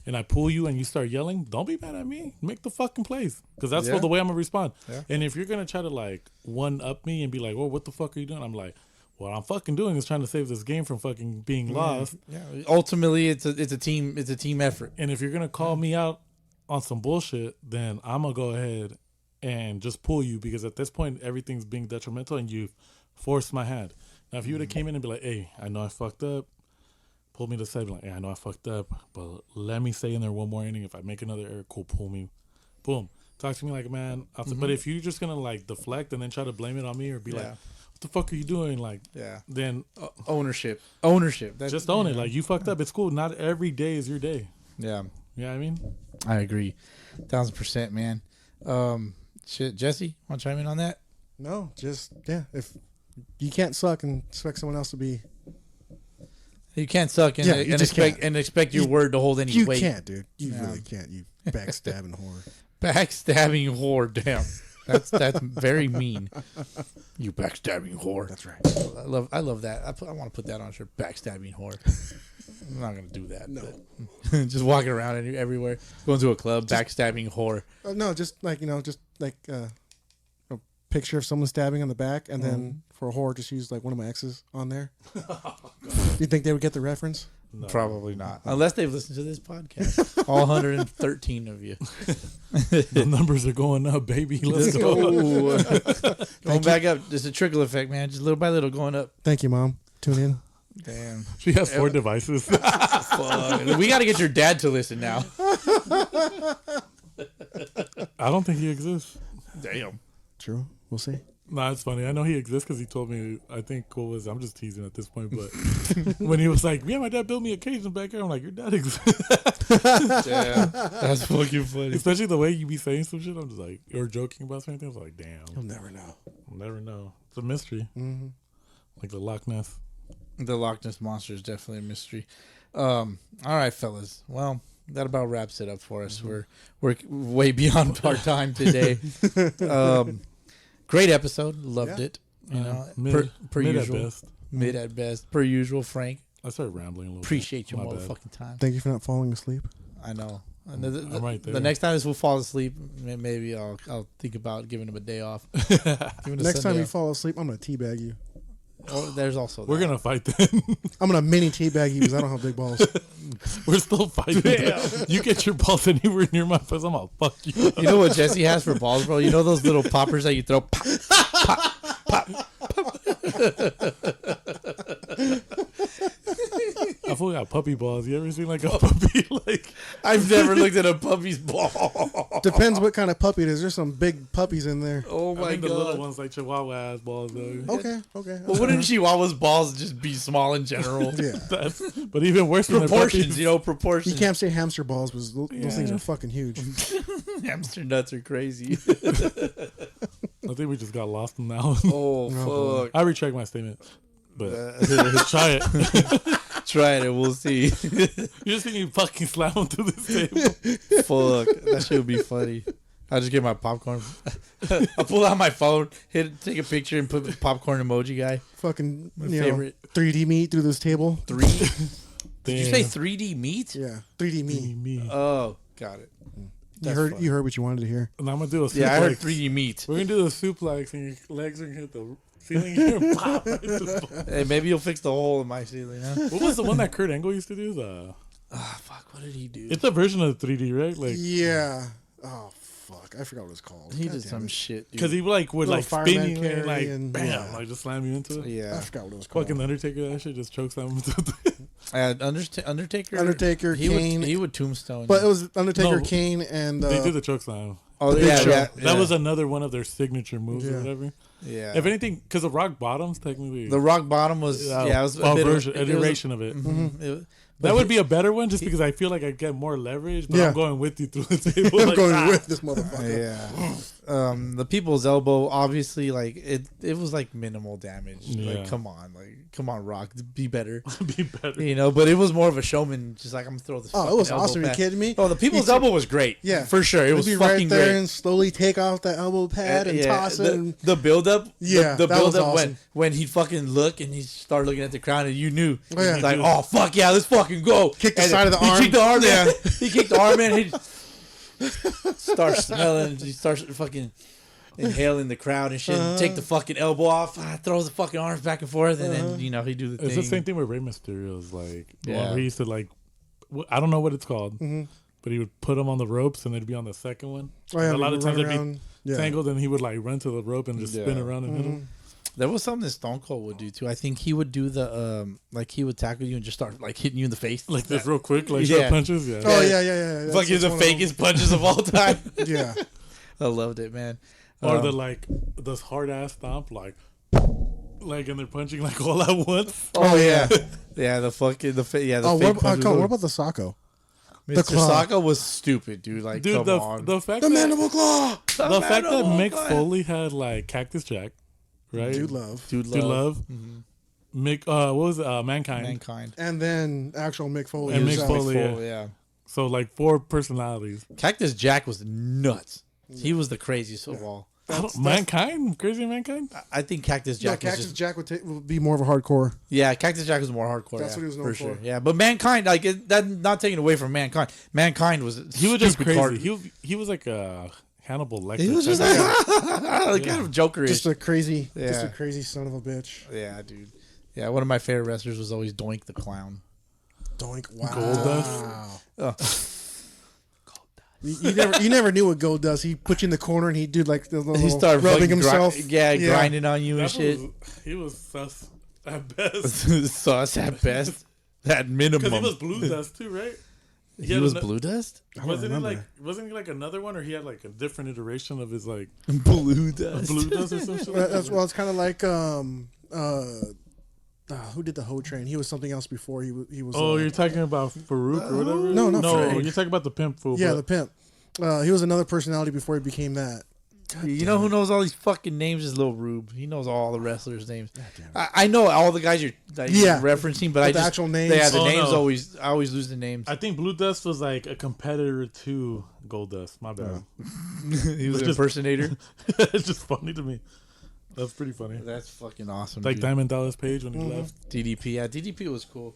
and I pull you and you start yelling, don't be mad at me. Make the fucking plays, because that's the way I'm gonna respond. Yeah. And if you're gonna try to like one up me and be like, "Oh, what the fuck are you doing?" I'm like, what I'm fucking doing is trying to save this game from fucking being lost. Yeah. Ultimately, it's a team effort. And if you're gonna call me out on some bullshit, then I'm gonna go ahead and just pull you, because at this point everything's being detrimental and you've forced my hand. Now if you would have came in and be like, hey, I know I fucked up, pull me to the side, be like, hey, I know I fucked up, but let me stay in there one more inning. If I make another error, cool, pull me, boom, talk to me like a man. But if you're just gonna like deflect and then try to blame it on me or be like, what the fuck are you doing, like, then ownership that's, just own it. Like, you fucked up, it's cool. Not every day is your day. You know what I mean? I agree 1000%, man. Shit, Jesse, want to chime in on that? No, just if you can't suck and expect someone else to be You can't suck and, Yeah, you and just expect can't. your word to hold any You weight. can't, dude. You really can't. You backstabbing whore. Backstabbing whore, damn. That's very mean. You backstabbing whore. That's right. I love that. I want to put that on a shirt. Backstabbing whore. I'm not gonna do that. No. but just walking around everywhere, going to a club, backstabbing whore. No, just like a picture of someone stabbing on the back, and then for a whore, just use like one of my exes on there. Do you think they would get the reference? No. Probably not, unless they've listened to this podcast. All 113 of you. The numbers are going up, baby. Let's go. Going back up. It's a trickle effect, man. Just little by little going up. Thank you, Mom. Tune in. Damn. She has 4 devices. We got to get your dad to listen now. I don't think he exists. Damn. True. We'll see. Nah, it's funny. I know he exists because he told me. I think I'm just teasing at this point, but when he was like, "Yeah, my dad built me a cage in the backyard," I'm like, "Your dad exists." Damn, that's fucking funny. Especially the way you be saying some shit. I'm just like, or joking about something. I was like, "Damn, You'll never know. I'll never know." It's a mystery, like the Loch Ness. The Loch Ness monster is definitely a mystery. All right, fellas. Well, that about wraps it up for us. We're way beyond our time today. Great episode. Loved it. You know, per mid usual. at best. Mid at best. Per usual, Frank. I started rambling a little. Appreciate your My bad. motherfucking time. Thank you for not falling asleep. I know. And I'm right there. The next time we'll fall asleep, maybe I'll think about giving him a day off. Next time you fall asleep, I'm gonna teabag you. Oh, there's also We're gonna fight then. I'm gonna mini teabag you because I don't have big balls. We're still fighting. You get your balls anywhere near my face, I'm gonna fuck you. You know what Jesse has for balls, bro? You know those little poppers that you throw? Pop, pop, pop, pop. I feel got puppy balls. You ever seen like a puppy? Like I've never looked at a puppy's ball. Depends what kind of puppy it is. There's some big puppies in there. Oh my I think god! the little ones like Chihuahua ass balls though. Okay. Well, wouldn't Chihuahua's balls just be small in general? Yeah. But even worse than Proportions, you know, proportions. You can't say hamster balls because those things are fucking huge. Hamster nuts are crazy. I think we just got lost in that one. Oh fuck! I retract my statement. But try it. Try it and we'll see. You just think you fucking slam them through this table. Fuck, that shit would be funny. I just get my popcorn. I'll pull out my phone, take a picture, and put the popcorn emoji guy. Fucking favorite 3D meat through this table. Did you say 3D meat? Yeah, 3D meat. Oh, got it. You heard what you wanted to hear. And I'm gonna do a suplex. Yeah, I heard 3D meat. We're gonna do a suplex, and your legs are gonna hit the ceiling here. And pop right through the ball. Hey, maybe you'll fix the hole in my ceiling, huh? What was the one that Kurt Angle used to do? Fuck, what did he do? It's a version of 3D, right? Like Yeah. Oh fuck, I forgot what it's called. He did some shit, dude. because he would Little like spin fireman you carry and like and- bam, yeah. like just slam you into it. Yeah. I forgot what it was called. Fucking Undertaker, that shit just chokes them. Undertaker, Kane. he would tombstone. But it was Undertaker, No. Kane, and They do the choke slam. oh Big yeah, Show. yeah, That was another one of their signature moves Yeah. or whatever. yeah. If anything, because the rock bottoms technically The rock bottom was it was a bit version, of, an it was a- iteration of it. it- That would be a better one, just because I feel like I get more leverage. But Yeah. I'm going with you through the table. I'm like, going with this motherfucker. Yeah. The people's elbow, obviously, like it was like minimal damage. Yeah. Like, come on, Rock, be better. be better. You know, but it was more of a showman, just like I'm gonna throw this. Oh, it was fucking elbow awesome. Are you pad. kidding me? Oh, the people's elbow was great. Yeah. for sure. It was He'd be fucking right there great. and slowly take off that elbow pad and toss it. And The build up, Yeah, the that was build up awesome. when he'd fucking look and he started looking at the crowd and you knew, Oh, yeah. he's like, oh fuck yeah, let's fucking go. Kick the And side of the he arm. kicked the arm, Yeah. he kicked the arm in. He starts smelling. He starts fucking inhaling the crowd and shit. And take the fucking elbow off. Throws the fucking arms back and forth, and then he do the thing. It's the same thing with Rey Mysterio's. Like, Yeah. where he used to like, I don't know what it's called, but he would put them on the ropes and they'd be on the second one. Oh, yeah, a lot of run times they'd around. be Yeah. tangled, and he would like run to the rope and just spin around and hit him. There was something that Stone Cold would do too. I think he would do the like he would tackle you and just start like hitting you in the face Like this real quick, like Yeah. short punches. Yeah. Oh yeah. Fucking the fakest punches of all time. Yeah. I loved it, man. Or the like this hard ass stomp, like and they're punching like all at once. Oh yeah, yeah. The fucking the Oh, fake what punches. about the Sacco? Mr. claw. Sacco was stupid, dude. Like, Dude, come on. the fact The that mandible claw. the fact that mandible Mick claw. Foley had like Cactus Jack, right? Dude love. Dude Dude love. love. what was it? Mankind. And then actual Mick Foley. And Mick himself. Foley, yeah. So like 4 personalities. Cactus Jack was nuts. He was the craziest of all. Mankind? Crazy Mankind? I think Cactus Jack was Cactus just... Jack would be more of a hardcore. Yeah, Cactus Jack was more hardcore. That's what he was known for. Sure. Yeah, but Mankind, like that, not taking away from Mankind. Mankind was just crazy. Hard. He was like a Hannibal Lecter. He was just like kind of Joker-ish. Just a crazy son of a bitch. Yeah, dude. Yeah, one of my favorite wrestlers was always Doink the Clown. Doink, wow. Goldust. Oh. You never knew what Gold does. He put you in the corner and he'd do like the little He started rubbing himself. grinding on you and shit. He was sus at best. Sus at best. At minimum. Because he was Blue Dust too, right? He was Blue Dust? Wasn't he like another one, or he had like a different iteration of his like Blue Dust? Blue Dust or something. It's kind of like who did the Ho Train? He was something else before. He was. Oh, you're talking about Farouk or whatever? No, Farouk. You're talking about the pimp fool. Yeah, the pimp. He was another personality before he became that. You know who knows all these fucking names is Lil Rube. He knows all the wrestlers' names. I know all the guys you're referencing, but the actual names. Yeah, the names I always lose the names. I think Blue Dust was like a competitor to Gold Dust. My bad. He was an impersonator. It's just funny to me. That's pretty funny. That's fucking awesome. Like dude. Diamond Dallas Page when he left. DDP, yeah, DDP was cool.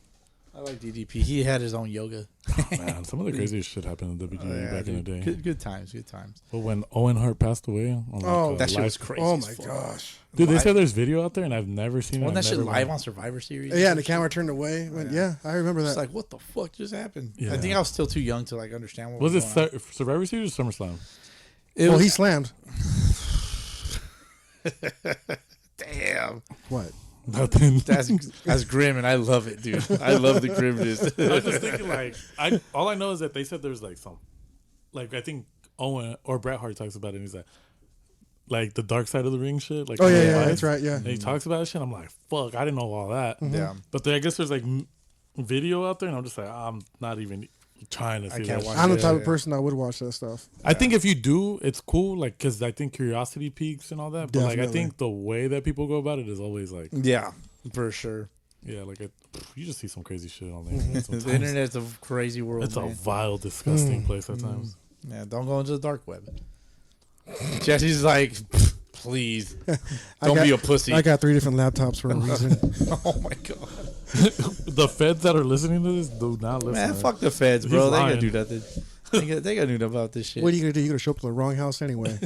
I like DDP. He had his own yoga. Oh, man, some of the craziest shit happened in WWE back in the day. Good times, good times. But when Owen Hart passed away, that shit was crazy. Oh my gosh, dude! They said there's video out there, and I've never seen it. Wasn't that shit live on Survivor Series? Yeah, and the camera turned away. Yeah, I remember that. It's like, what the fuck just happened? Yeah. I think I was still too young to like understand what was was going on. Survivor Series or SummerSlam? He slammed. Damn. What? Nothing. That's grim, and I love it, dude. I love the grimness. I was just thinking, like, all I know is that they said there's like some, like I think Owen or Bret Hart talks about it. And he's like the dark side of the ring shit. Like, that's right. Yeah, and he talks about shit. I'm like, fuck, I didn't know all that. Mm-hmm. Yeah, but I guess there's like video out there, and I'm just like, I'm not even trying to see that. I'm the type of person that would watch that stuff. I think if you do, it's cool, like, because I think curiosity peaks and all that. But like, I think the way that people go about it is always like, yeah, for sure. Yeah, like you just see some crazy shit on there. The internet's a crazy world. It's a vile, disgusting place at times. Yeah, don't go into the dark web. Jesse's like, please, don't be a pussy. I got 3 different laptops for a reason. Oh my god. The feds that are listening to this do not listen. Man, fuck the feds, bro. They gotta do nothing. They gotta do nothing about this shit. What are you gonna do? You're gonna show up to the wrong house anyway.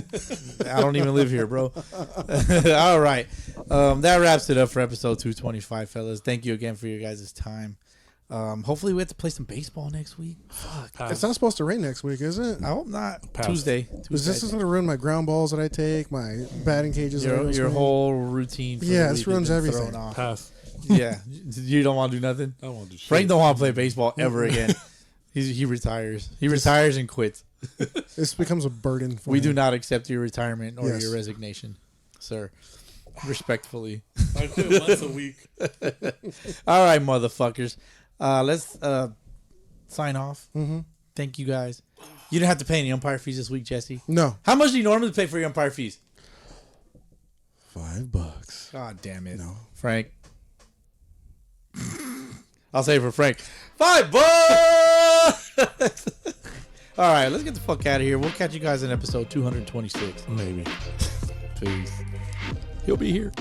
I don't even live here, bro. All right. That wraps it up for episode 225, fellas. Thank you again for your guys' time. Hopefully we have to play some baseball next week. Fuck. It's not supposed to rain next week, is it? I hope not. Tuesday. Because this is going to ruin my ground balls that I take, my batting cages. Your whole routine. For yeah, this ruins everything. Pass. Yeah. You don't want to do nothing? I don't want to do shit. Frank don't want to play baseball ever again. He retires. He retires and quits. This becomes a burden for We him. do not accept your retirement or your resignation, sir. Respectfully. I quit once a week. All right, motherfuckers. Let's sign off. Mm-hmm. Thank you guys. You didn't have to pay any umpire fees this week, Jesse. No. How much do you normally pay for your umpire fees? $5. God damn it. No. Frank. I'll say it for Frank. $5. All right, let's get the fuck out of here. We'll catch you guys in episode 226. Maybe. Peace. He'll be here.